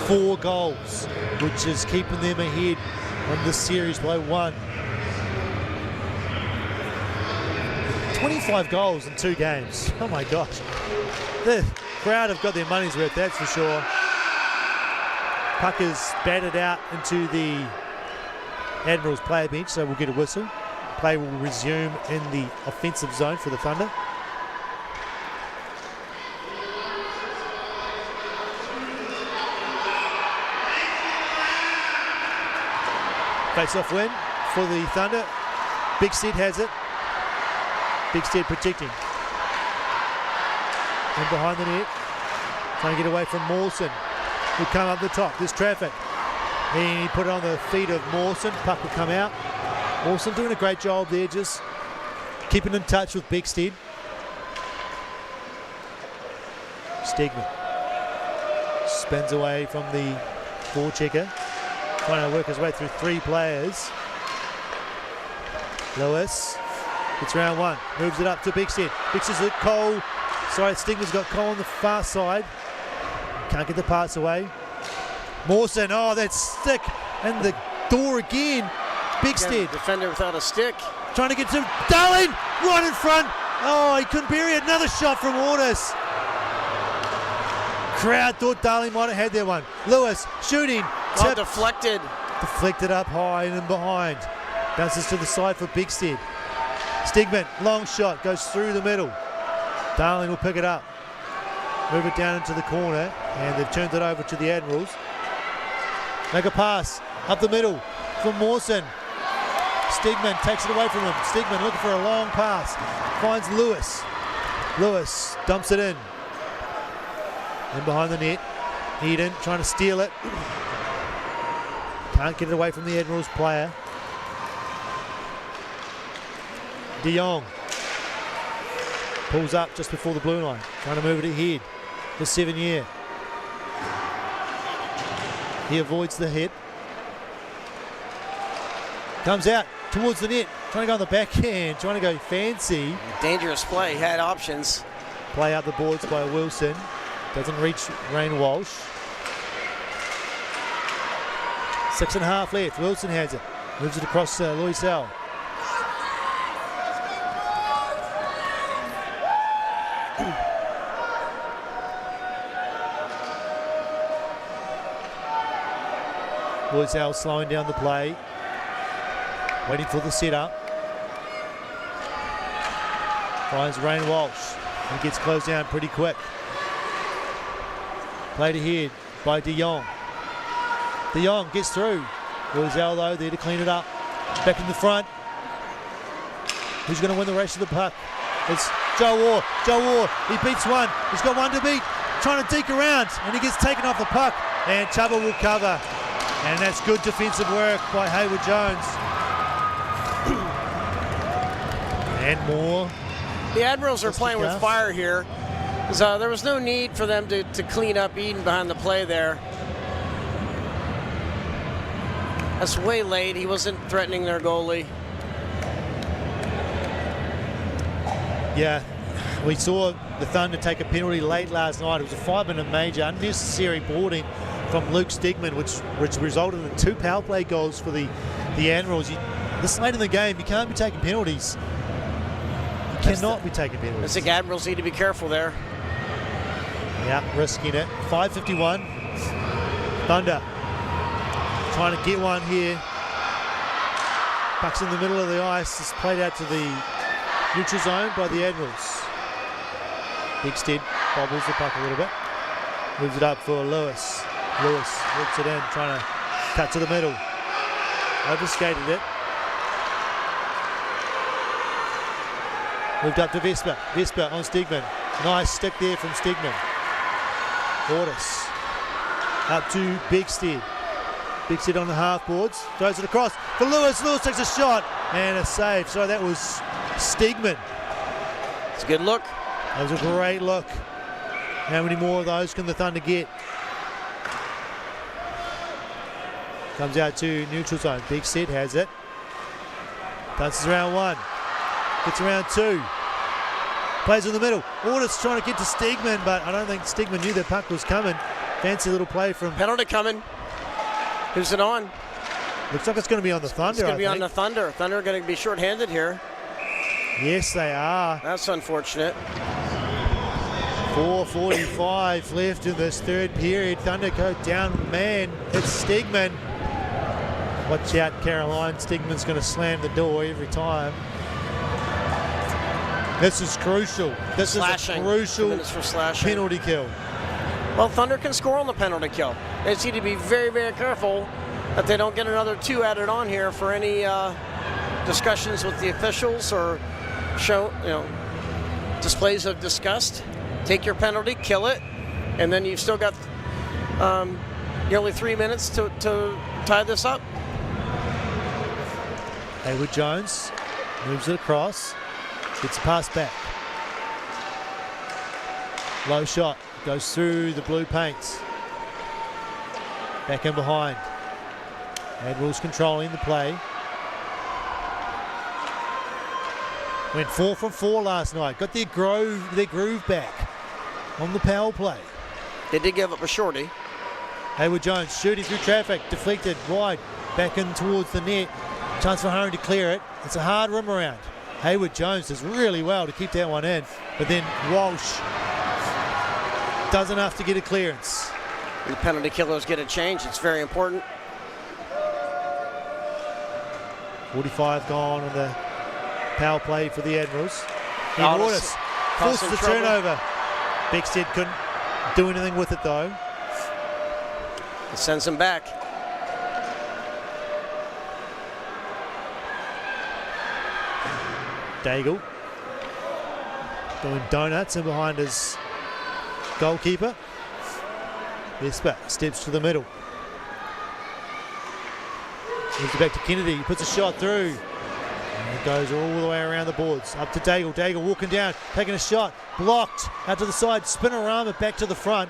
4 goals, which is keeping them ahead on this series by 1. 25 goals in 2 games. Oh my gosh. The crowd have got their money's worth, that's for sure. Puck is batted out into the Admirals player bench, so we'll get a whistle. Play will resume in the offensive zone for the Thunder. Face-off win for the Thunder. Bigstead has it. Bigstead protecting. And behind the net, trying to get away from Mawson, who come up the top. There's traffic. He put it on the feet of Mawson. Puck will come out. Mawson doing a great job there, just keeping in touch with Bigstead. Stegman spins away from the forechecker, trying to work his way through 3 players. Lewis gets round 1, moves it up to Bigstead. Bigstead's at Cole. Sorry, Stegman's got Cole on the far side. Can't get the pass away. Mawson, oh, that stick and the door again. Bigstead. Defender without a stick. Trying to get to Darling, right in front. Oh, he couldn't bury it. Another shot from Orders. Crowd thought Darling might have had that one. Lewis shooting. Oh, deflected. Deflected up high and in behind. Bounces to the side for Bigstead. Stegman, long shot, goes through the middle. Darling will pick it up. Move it down into the corner, and they've turned it over to the Admirals. Make a pass up the middle for Mawson. Stegman takes it away from him. Stegman looking for a long pass. Finds Lewis. Lewis dumps it in. In behind the net. Eden trying to steal it. Can't get it away from the Admirals player. De Jong pulls up just before the blue line. Trying to move it ahead. The 7-year. He avoids the hit. Comes out towards the net, trying to go on the backhand, trying to go fancy. Dangerous play, had options. Play out the boards by Wilson. Doesn't reach Rain Walsh. 6.5 left. Wilson has it. Moves it across Loisel. Loisel slowing down the play. Waiting for the setup. Finds Rain Walsh. He gets closed down pretty quick. Played ahead by De Jong. De Jong gets through. Loisel though there to clean it up. Back in the front. Who's going to win the race of the puck? It's Joe Orr. Joe Orr, he beats one. He's got one to beat. Trying to deke around, and he gets taken off the puck. And Chuba will cover. And that's good defensive work by Hayward Jones. And more. The Admirals are playing with fire here. So there was no need for them to clean up Eden behind the play there. That's way late. He wasn't threatening their goalie. Yeah, we saw the Thunder take a penalty late last night. It was a 5-minute major, unnecessary boarding from Luke Stegman, which resulted in 2 power play goals for the Admirals. This late in the game, you can't be taking penalties. You cannot be taking penalties. I think Admirals need to be careful there. Yeah, risking it. 5:51. Thunder trying to get one here. Puck's in the middle of the ice. It's played out to the neutral zone by the Admirals. Bigstead bobbles the puck a little bit. Moves it up for Lewis. Lewis works it in, trying to cut to the middle. Overskated it. Moved up to Vesper. Vesper on Stegman. Nice stick there from Stegman. Ordis. Up to Bigstead. Bigstead on the half boards. Throws it across for Lewis. Lewis takes a shot and a save. So that was Stegman. It's a good look. That was a great look. How many more of those can the Thunder get? Comes out to neutral zone. Big Set has it. Dances around 1. Gets around 2. Plays in the middle. Orders trying to get to Stegman, but I don't think Stegman knew the puck was coming. Fancy little play from... Penalty coming. Who's it on? Looks like it's going to be on the Thunder, It's going to be I on the Thunder. Thunder are going to be shorthanded here. Yes, they are. That's unfortunate. 4:45 left in this third period. Thunder go down, man. It's Stegman. Watch out, Caroline. Stegman's going to slam the door every time. This is crucial. This Slashing. is a crucial 2 minutes for slashing. penalty kill. Well, Thunder can score on the penalty kill. They just need to be very, very careful that they don't get another 2 added on here for any discussions with the officials or displays of disgust. Take your penalty, kill it, and then you've still got nearly 3 minutes to tie this up. Haywood Jones moves it across, gets a pass back. Low shot, goes through the blue paints. Back in behind. Admirals controlling the play. Went 4 from 4 last night. Got their groove back on the power play. They did give up a shorty. Haywood Jones shooting through traffic, deflected wide, back in towards the net. Chance for Hurry to clear it. It's a hard rim around. Haywood Jones does really well to keep that one in, but then Walsh does enough to get a clearance. The penalty killers get a change. It's very important. 45 gone on the power play for the Admirals. Aldis Forced the turnover. Beckstead couldn't do anything with it though. It sends him back. Daigle doing donuts in behind his goalkeeper. Vespa steps to the middle. Moves it back to Kennedy. He puts a shot through. And it goes all the way around the boards. Up to Daigle. Daigle walking down, taking a shot. Blocked. Out to the side. Spinorama back to the front.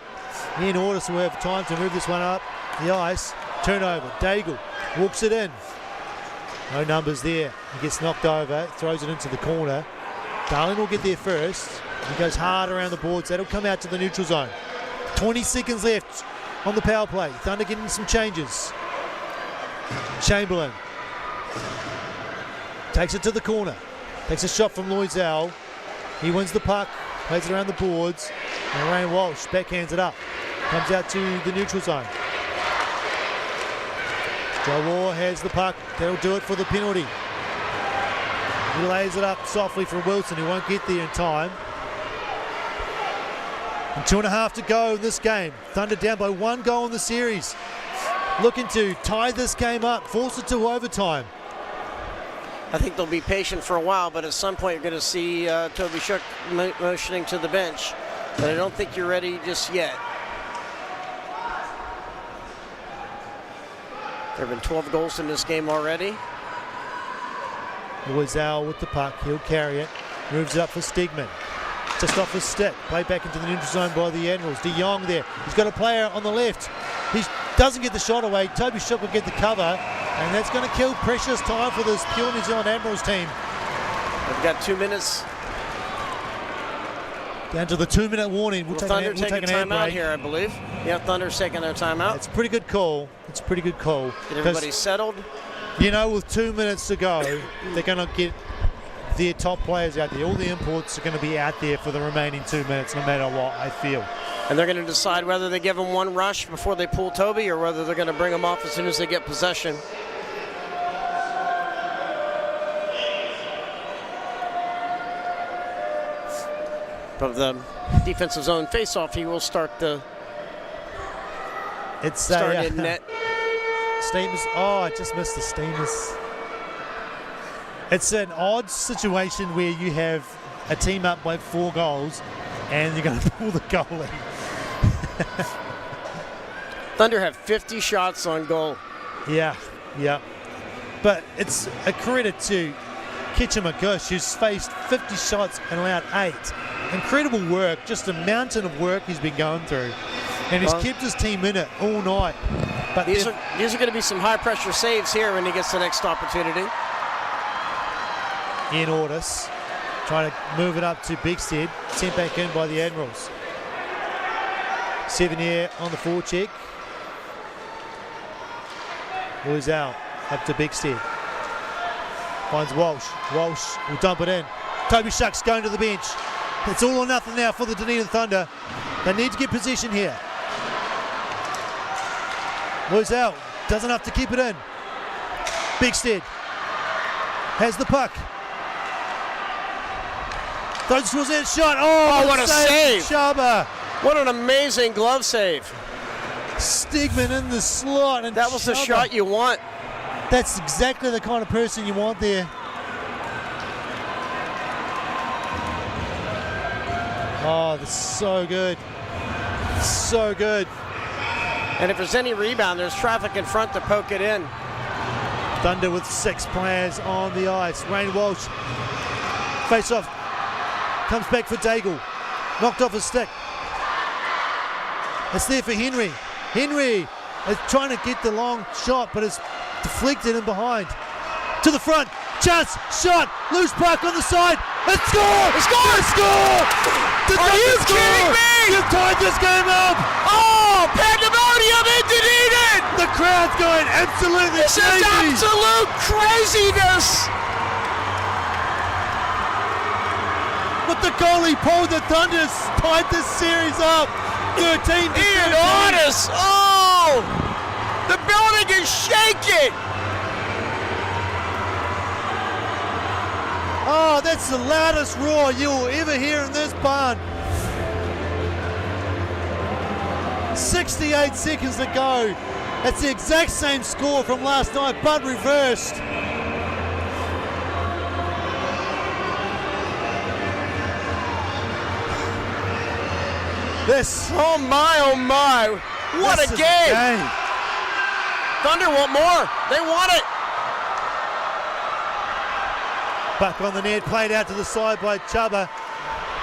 Ian Ordis will have time to move this one up the ice. Turnover. Daigle walks it in. No numbers there. He gets knocked over. Throws it into the corner. Darling will get there first. He goes hard around the boards. That'll come out to the neutral zone. 20 seconds left on the power play. Thunder getting some changes. Chamberlain takes it to the corner. Takes a shot from NZIHL. He wins the puck. Plays it around the boards. And Ryan Walsh backhands it up. Comes out to the neutral zone. Joe Waugh has the puck. That'll do it for the penalty. He lays it up softly for Wilson, who won't get there in time. And 2.5 to go in this game. Thunder down by 1 goal in the series. Looking to tie this game up, force it to overtime. I think they'll be patient for a while, but at some point you're going to see Toby Shook motioning to the bench. But I don't think you're ready just yet. There have been 12 goals in this game already. NZIHL with the puck. He'll carry it. Moves it up for Stegman. Just off his stick. Play back into the neutral zone by the Admirals. De Jong there. He's got a player on the left. He doesn't get the shot away. Toby Shook will get the cover. And that's going to kill precious time for this pure New Zealand Admirals team. We've got 2 minutes. Down to the 2-minute warning. We'll Thunder take taking an ad timeout break. here, I believe. Yeah, Thunder's taking their timeout. It's a pretty good call. It's a pretty good call. Get everybody settled. You know, with 2 minutes to go, they're going to get their top players out there. All the imports are going to be out there for the remaining 2 minutes, no matter what, I feel. And they're going to decide whether they give him one rush before they pull Toby or whether they're going to bring him off as soon as they get possession. Of the defensive zone face-off, he will start the in net. Steamers. Oh, I just missed the Steamers. It's an odd situation where you have a team up by 4 goals and you're going to pull the goalie. Thunder have 50 shots on goal. Yeah. But it's a credit to Ketchum-Agush, who's faced 50 shots and allowed 8. Incredible work, just a mountain of work he's been going through. And he's kept his team in it all night. But These are going to be some high-pressure saves here when he gets the next opportunity. Ian Ortis trying to move it up to Bigstead, sent back in by the Admirals. 7 here on the forecheck. Boys out, up to Bigstead. Finds Walsh. Walsh will dump it in. Toby Shucks going to the bench. It's all or nothing now for the Dunedin Thunder. They need to get possession here. Boys out, doesn't have to keep it in. Bigstead has the puck. Throws towards that shot. Oh, what a save! Chaba. What an amazing glove save. Stigman in the slot. And that was the Chaba. shot you want. That's exactly the kind of person you want there. Oh, that's so good. So good. And if there's any rebound, there's traffic in front to poke it in. Thunder with 6 players on the ice. Wayne Walsh. Face off. Comes back for Daigle. Knocked off his stick. It's there for Henry. Henry is trying to get the long shot, but it's deflected in behind. To the front. Chance. Shot. Loose puck on the side. And score! Score! Score! Are you kidding me? You've tied this game up! Oh, pandemonium in Dunedin! The crowd's going absolutely This crazy! is absolute craziness! But the goalie pulled the Thunders, tied this series up. 13 to Ian 13. Ortis! Oh! The building is shaking! Oh, that's the loudest roar you will ever hear in this barn. 68 seconds to go. That's the exact same score from last night, but reversed. This. Oh my, what this a is game! Thunder want more, they want it! Puck on the net, played out to the side by Chaba.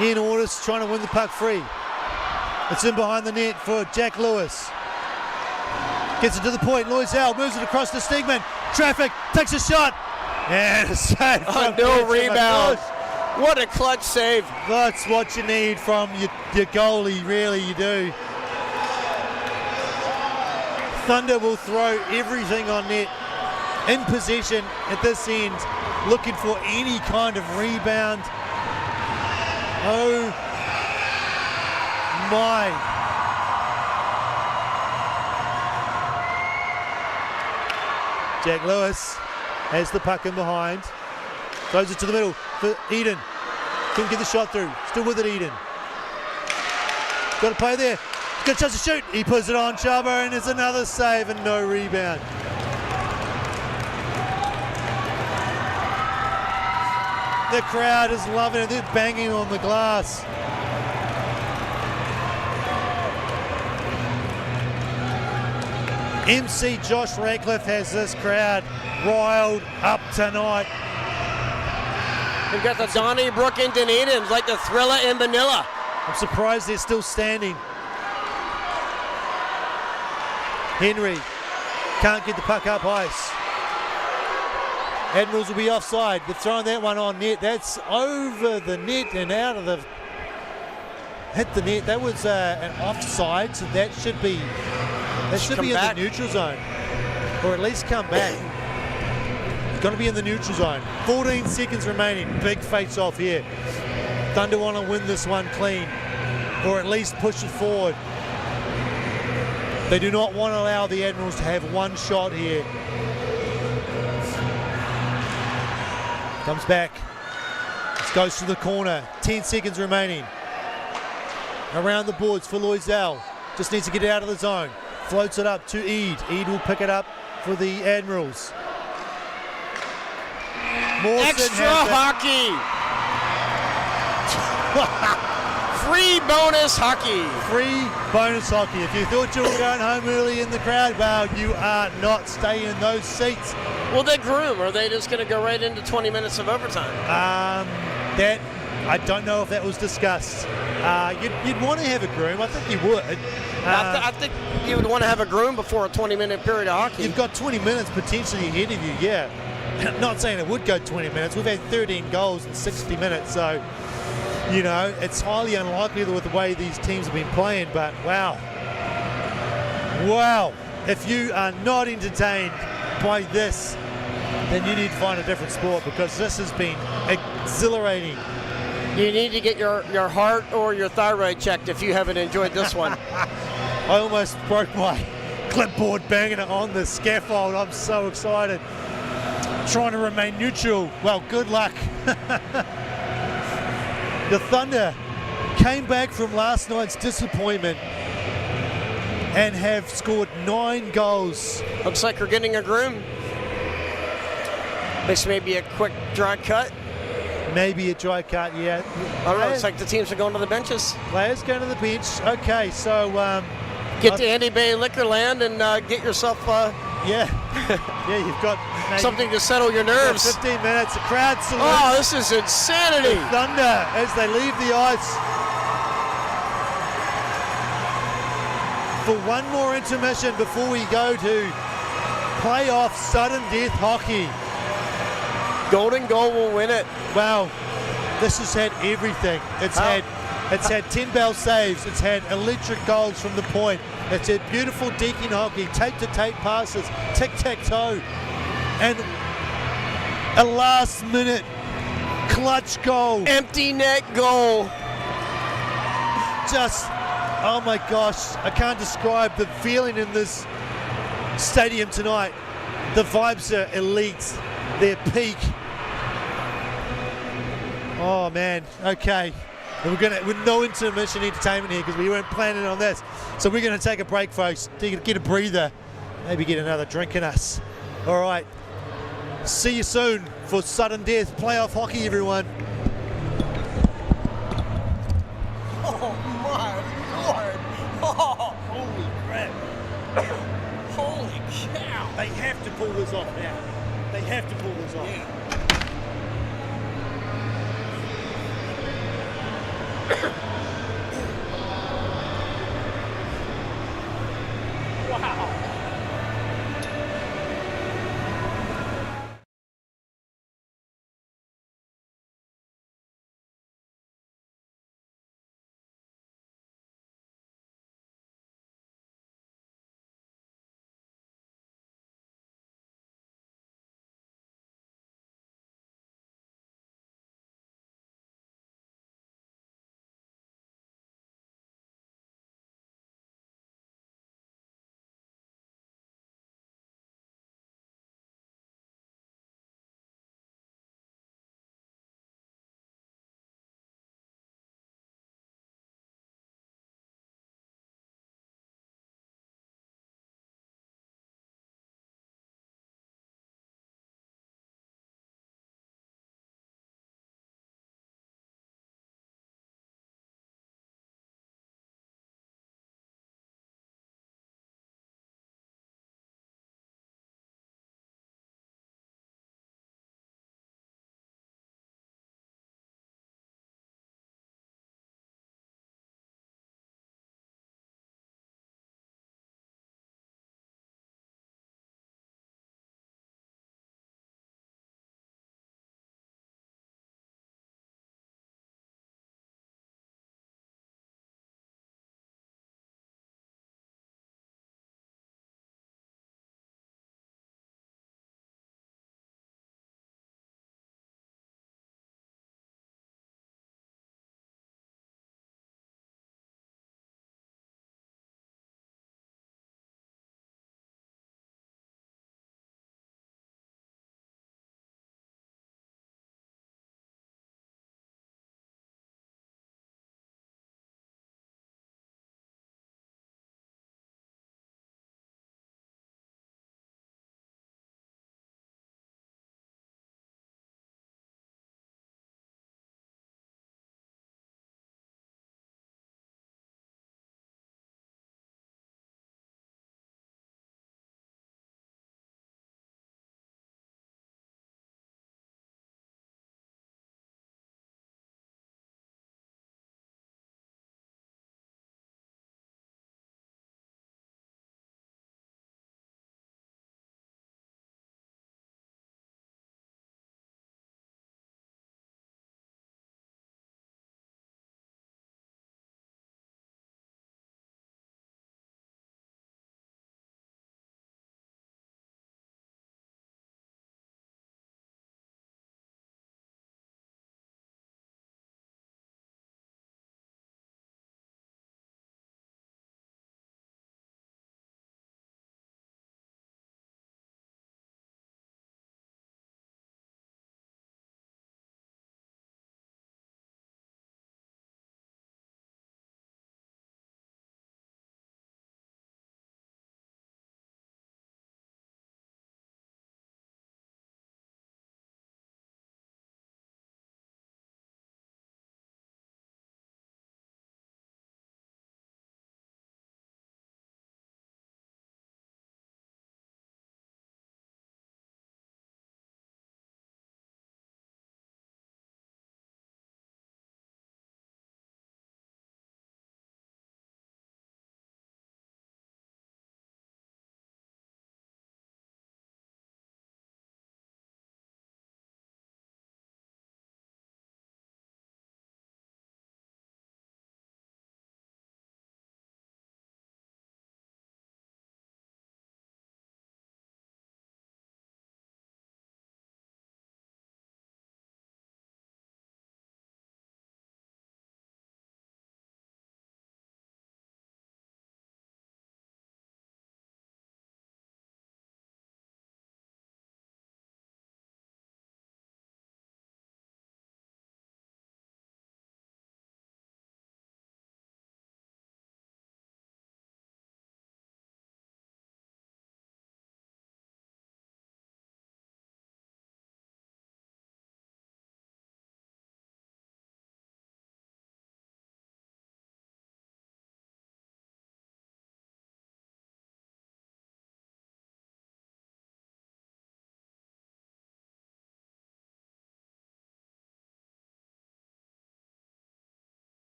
Ian Ortis trying to win the puck free. It's in behind the net for Jack Lewis. Gets it to the point, Loisel moves it across to Stigman. Traffic, takes a shot. And a save. Oh, no rebound. What a clutch save. That's what you need from your goalie, really, you do. Thunder will throw everything on net in possession at this end, looking for any kind of rebound. Oh my. Jack Lewis has the puck in behind. Throws it to the middle for Eden. Couldn't get the shot through. Still with it, Eden. Got to play there. Got a chance to shoot. He puts it on Chaba, and it's another save and no rebound. The crowd is loving it. They're banging on the glass. MC Josh Radcliffe has this crowd riled up tonight. We've got the Donnybrook in Dunedin, like the Thriller in Manila. I'm surprised they're still standing. Henry can't get the puck up ice. Admirals will be offside. They're throwing that one on net. That's over the net and out of the... Hit the net. That was an offside, so that should be... That should be in the neutral zone. Or at least come back. It's going to be in the neutral zone. 14 seconds remaining. Big face-off here. Thunder want to win this one clean. Or at least push it forward. They do not want to allow the Admirals to have one shot here. Comes back. This goes to the corner. 10 seconds remaining. Around the boards for Loisel. Just needs to get out of the zone. Floats it up to Eade. Eade will pick it up for the Admirals. Mawson Extra hockey! Free bonus hockey! Free bonus hockey. If you thought you were going home early in the crowd, well, you are not. Stay in those seats. Will they groom? Or are they just going to go right into 20 minutes of overtime? That I don't know if that was discussed. You'd want to have a groom. I think you would. I think you would want to have a groom before a 20-minute period of hockey. You've got 20 minutes potentially ahead of you, yeah. Not saying it would go 20 minutes. We've had 13 goals in 60 minutes, so, you know, it's highly unlikely with the way these teams have been playing, but wow. Wow. If you are not entertained by this, then you need to find a different sport, because this has been exhilarating. You need to get your heart or your thyroid checked if you haven't enjoyed this one. I almost broke my clipboard banging it on the scaffold. I'm so excited. Trying to remain neutral. Well, good luck. The Thunder came back from last night's disappointment and have scored 9 goals. Looks like we're getting a groom. This may be a quick dry cut. Maybe a dry cut, yeah. I don't know, looks like the teams are going to the benches. Players going to the bench. Okay, so... get to Andy Bay Liquorland and get yourself... yeah, you've got... something to settle your nerves. 15 minutes, a crowd salute. Oh, this is insanity. The Thunder, as they leave the ice. For one more intermission before we go to playoff sudden death hockey. Golden Goal will win it. Wow, this has had everything. It's had 10 bell saves. It's had electric goals from the point. It's had beautiful deking hockey, tape-to-tape passes, tic-tac-toe, and a last-minute clutch goal. Empty net goal. Just, oh my gosh, I can't describe the feeling in this stadium tonight. The vibes are elite. They're peak. Oh man, okay. And with no intermission entertainment here, because we weren't planning on this. So we're going to take a break, folks. Get a breather. Maybe get another drink in us. All right. See you soon for sudden death playoff hockey, everyone. Oh my Lord. Oh, holy crap. Holy cow. They have to pull this off now. They have to pull this off. Yeah. Wow.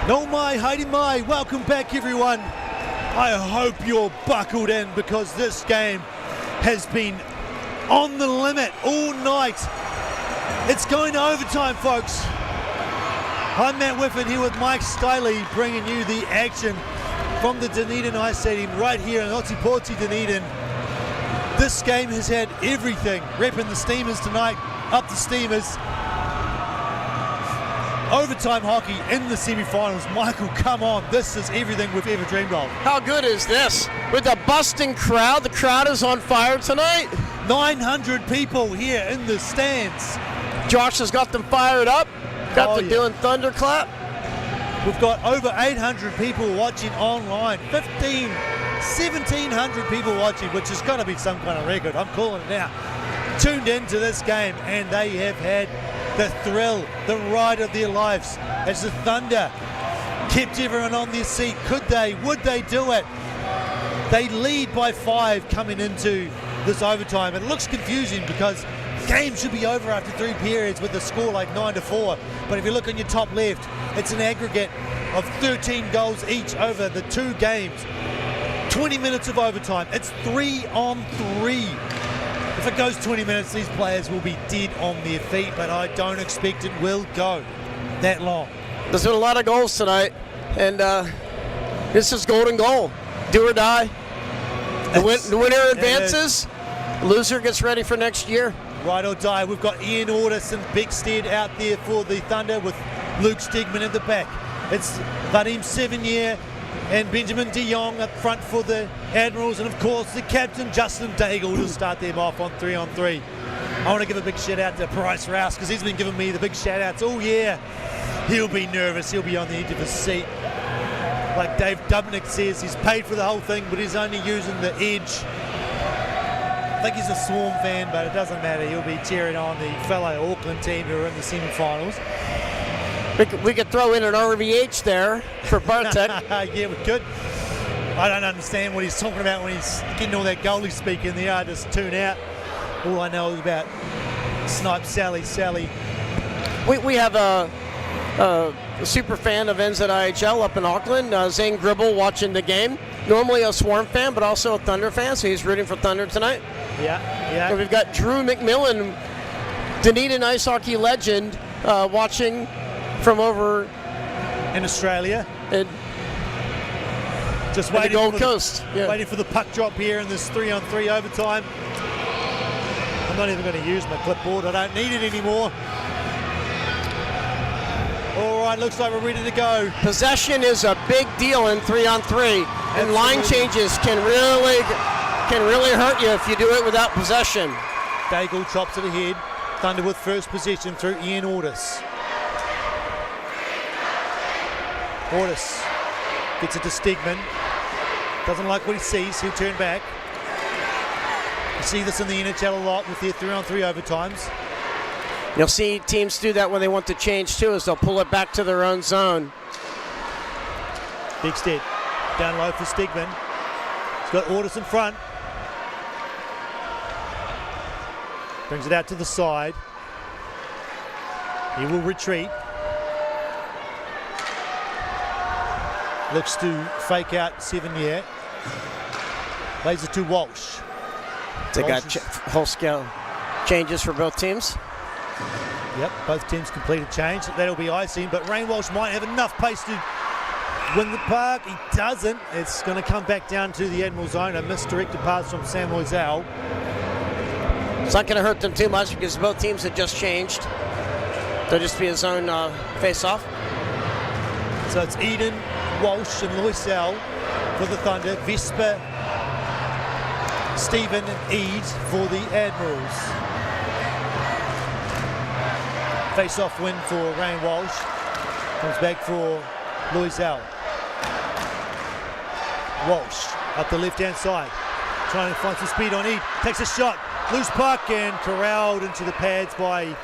No mai, haere mai, welcome back everyone. I hope you're buckled in because this game has been on the limit all night. It's going to overtime, folks. I'm Matt Whifford here with Mike Stiley, bringing you the action from the Dunedin Ice Stadium right here in Otipoti, Dunedin. This game has had everything. Repping the Steamers tonight, up the Steamers. Overtime hockey in the semi-finals. Michael, come on. This is everything we've ever dreamed of. How good is this? With a busting crowd, the crowd is on fire tonight. 900 people here in the stands. Josh has got them fired up. Got them doing thunderclap. We've got over 800 people watching online. 1,700 people watching, which has got to be some kind of record. I'm calling it now. Tuned into this game, and they have had the thrill, the ride of their lives as the Thunder kept everyone on their seat. Could they? Would they do it? They lead by 5 coming into this overtime. It looks confusing because the game should be over after 3 periods with a score like 9-4. But if you look on your top left, it's an aggregate of 13 goals each over the 2 games. 20 minutes of overtime. It's 3-on-3. If it goes 20 minutes, these players will be dead on their feet, but I don't expect it will go that long. There's been a lot of goals tonight, and this is golden goal. Do or die. The winner advances. Loser gets ready for next year. Right or die. We've got Ian Ordis and Beckstead out there for the Thunder with Luke Stegman in the back. It's Vadim Sevigny and Benjamin de Jong up front for the Admirals, and of course the captain Justin Daigle to start them off on 3-on-3. I want to give a big shout out to Bryce Rouse because he's been giving me the big shout outs all year. He'll be nervous, he'll be on the edge of his seat. Like Dave Dubnik says, he's paid for the whole thing, but he's only using the edge. I think he's a Swarm fan, but it doesn't matter. He'll be cheering on the fellow Auckland team who are in the semi-finals. We could throw in an RVH there for Bartek. Yeah, we could. I don't understand what he's talking about when he's getting all that goalie speak in the just tune out. All I know is about Snipe Sally. We have a super fan of NZIHL up in Auckland, Zane Gribble, watching the game. Normally a Swarm fan, but also a Thunder fan, so he's rooting for Thunder tonight. Yeah. And we've got Drew McMillan, Dunedin ice hockey legend, watching from over in Australia. Just waiting Gold Coast. Waiting for the puck drop here in this 3-on-3 overtime. I'm not even going to use my clipboard. I don't need it anymore. All right, looks like we're ready to go. Possession is a big deal in 3-on-3, and line changes can really hurt you if you do it without possession. Daigle chops it ahead. Thunder with first possession through Ian Ordis. Ordis gets it to Stegman. Doesn't like what he sees. He'll turn back. You see this in the NHL a lot with their 3-on-3 overtimes. You'll see teams do that when they want to change too, is they'll pull it back to their own zone. Beckstead down low for Stegman. He's got Ordis in front. Brings it out to the side. He will retreat. Looks to fake out Sevigny. Lays it to Walsh. They got whole scale changes for both teams. Yep, both teams complete a change. That'll be icing, but Rain Walsh might have enough pace to win the puck. He doesn't. It's going to come back down to the Admirals zone. A misdirected pass from Sam Loisel. It's not going to hurt them too much because both teams have just changed. There'll just be a zone face-off. So it's Eden, Walsh and Loisel for the Thunder. Vesper, Stephen and Eade for the Admirals. Face-off win for Rain Walsh. Comes back for Loisel. Walsh up the left-hand side. Trying to find some speed on Eade. Takes a shot. Loose puck and corralled into the pads by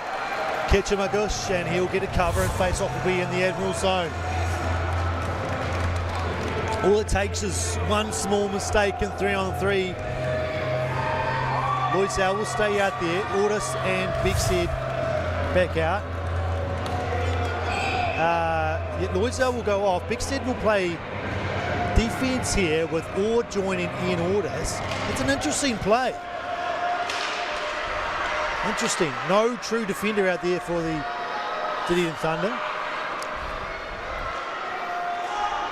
Ketchamagush, and he'll get a cover and face-off will be in the Admiral zone. All it takes is one small mistake in 3-on-3. Loisel will stay out there. Ordis and Beckstead back out. Lloydsdale will go off. Bigstead will play defense here with Orr joining Ian Orders. It's an interesting play. Interesting. No true defender out there for the Dunedin Thunder.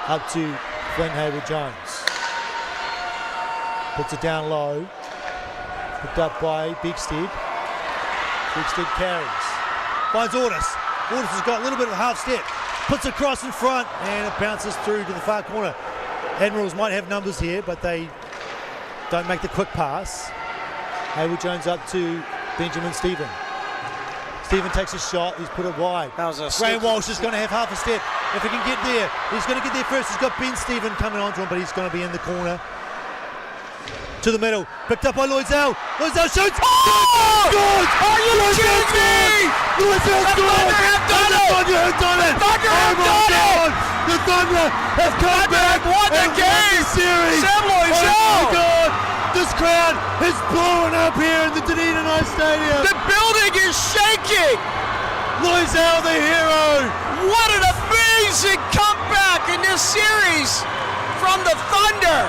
Up to Flynn Hayward-Jones. Puts it down low. Picked up by Bigstead. Bigstead carries. Finds Orders. Orders has got a little bit of a half step. Puts it across in front and it bounces through to the far corner. Admirals might have numbers here, but they don't make the quick pass. Hayward-Jones up to Benjamin Stephen. Stephen takes a shot. He's put it wide. Graham Walsh is going to have half a step. If he can get there, he's going to get there first. He's got Ben Stephen coming onto him, but he's going to be in the corner. To the middle. Picked up by Lloydsdale. Lloydsdale shoots. Oh! Good! Are you kidding me? Lloydsdale scored! The Thunder have done it! The Thunder have done it! The Thunder have come back won the and game! won the series! Sam Lloydsdale! Oh my God! This crowd is blowing up here in the Dunedin Stadium. The building is shaking! Lloydsdale the hero! What an amazing comeback in this series from the Thunder!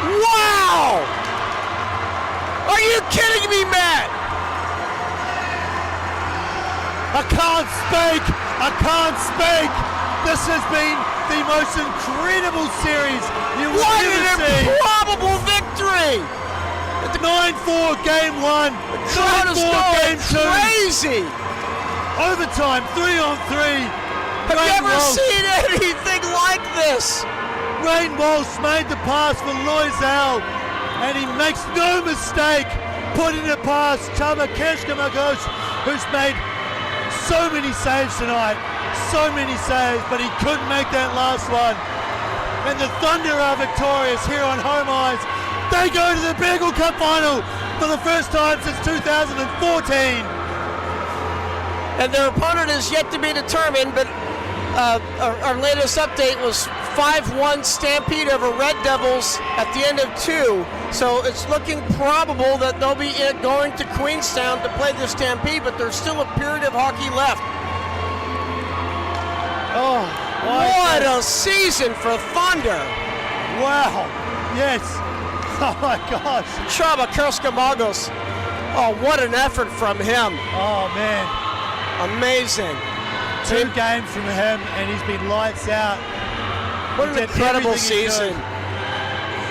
Wow! Are you kidding me, Matt? I can't speak! I can't speak! This has been the most incredible series you will What ever an see! improbable victory! 9-4 game 1, Crowd is 9-4 game 2, crazy! overtime 3-on-3. I've never seen anything like this! Rain Walsh made the pass for Lloydsdale, and he makes no mistake putting it past Chama Keshkamagos, who's made so many saves tonight, so many saves, but he couldn't make that last one. And the Thunder are victorious here on home ice. They go to the Bagel Cup final for the first time since 2014. And their opponent is yet to be determined, but our latest update was 5-1 stampede over Red Devils at the end of 2. So it's looking probable that they'll be going to Queenstown to play the stampede, but there's still a period of hockey left. Oh, what a season for Thunder! Wow, yes. Oh my gosh. Chaba Kerskamagos. Oh, what an effort from him. Oh man. Amazing. 2 games from him and he's been lights out. What an incredible season.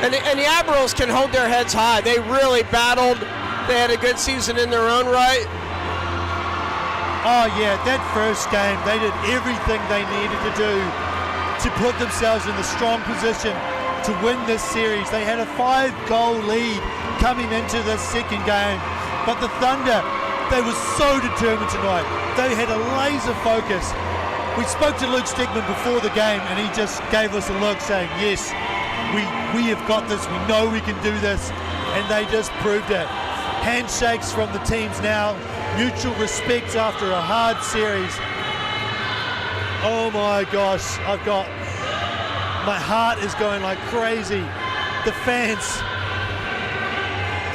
And the Admirals can hold their heads high. They really battled. They had a good season in their own right. Oh yeah, that first game, they did everything they needed to do to put themselves in the strong position to win this series. They had a 5-goal lead coming into the second game. But the Thunder, they were so determined tonight. They had a laser focus. We spoke to Luke Stegman before the game and he just gave us a look saying, yes, we have got this, we know we can do this, and they just proved it. Handshakes from the teams now, mutual respect after a hard series. Oh my gosh, my heart is going like crazy. The fans,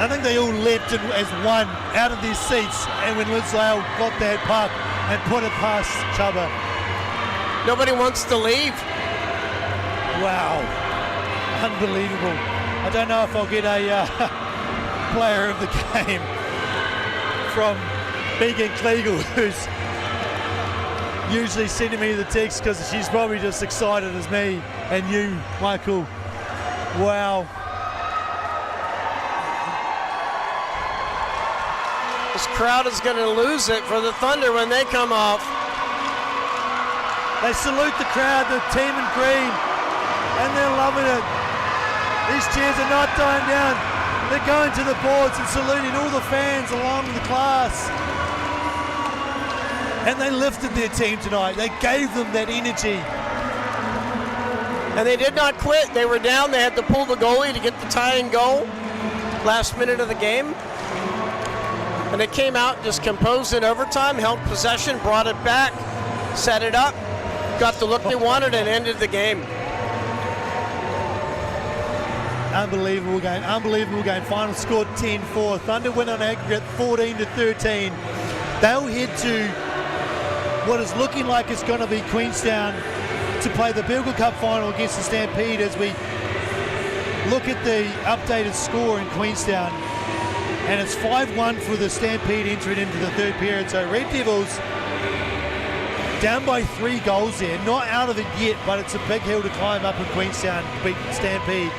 I think they all leapt as one out of their seats, and when Lloydsdale got that puck and put it past Chubba. Nobody wants to leave. Wow, unbelievable. I don't know if I'll get a player of the game from Megan Kliegel, who's usually sending me the text because she's probably just excited as me and you, Michael. Wow. This crowd is going to lose it for the Thunder when they come off. They salute the crowd, the team in green, and they're loving it. These cheers are not dying down. They're going to the boards and saluting all the fans along the class. And they lifted their team tonight. They gave them that energy. And they did not quit. They were down. They had to pull the goalie to get the tying goal last minute of the game. And they came out just composed in overtime, held possession, brought it back, set it up, got the look they wanted, and ended the game. Unbelievable game, unbelievable game. Final score 10-4. Thunder win on aggregate 14-13. They'll head to what is looking like it's going to be Queenstown to play the Bilga Cup final against the Stampede as we look at the updated score in Queenstown. And it's 5-1 for the Stampede entering into the third period. So Red Devils down by 3 goals there. Not out of it yet, but it's a big hill to climb up in Queenstown to beat Stampede.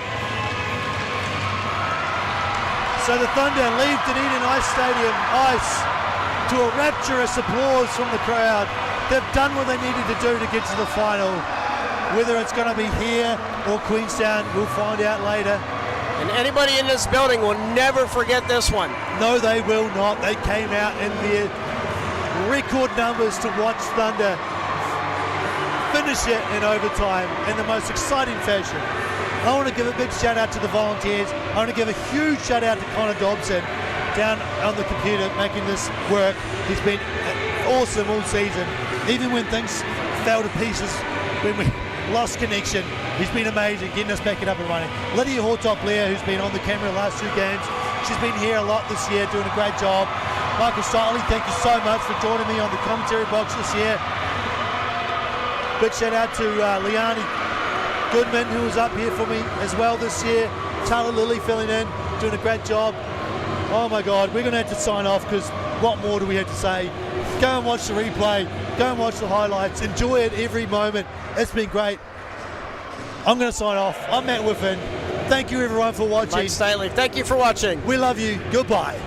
So the Thunder leave Dunedin Ice Stadium ice to a rapturous applause from the crowd. They've done what they needed to do to get to the final. Whether it's going to be here or Queenstown, we'll find out later. And anybody in this building will never forget this one. No, they will not. They came out in their record numbers to watch Thunder finish it in overtime in the most exciting fashion. I want to give a big shout out to the volunteers. I want to give a huge shout out to Connor Dobson down on the computer making this work. He's been awesome all season. Even when things fell to pieces, when we lost connection, he's been amazing getting us back up and running. Lydia Hortop-Blair, who's been on the camera the last 2 games, she's been here a lot this year doing a great job. Michael Siley, thank you so much for joining me on the commentary box this year. Big shout out to Liani Goodman, who was up here for me as well this year. Tyler Lilly filling in, doing a great job. Oh my God, we're going to have to sign off because what more do we have to say? Go and watch the replay. Go and watch the highlights. Enjoy it every moment. It's been great. I'm going to sign off. I'm Matt Whiffen. Thank you everyone for watching. Mike Stiley, thank you for watching. We love you. Goodbye.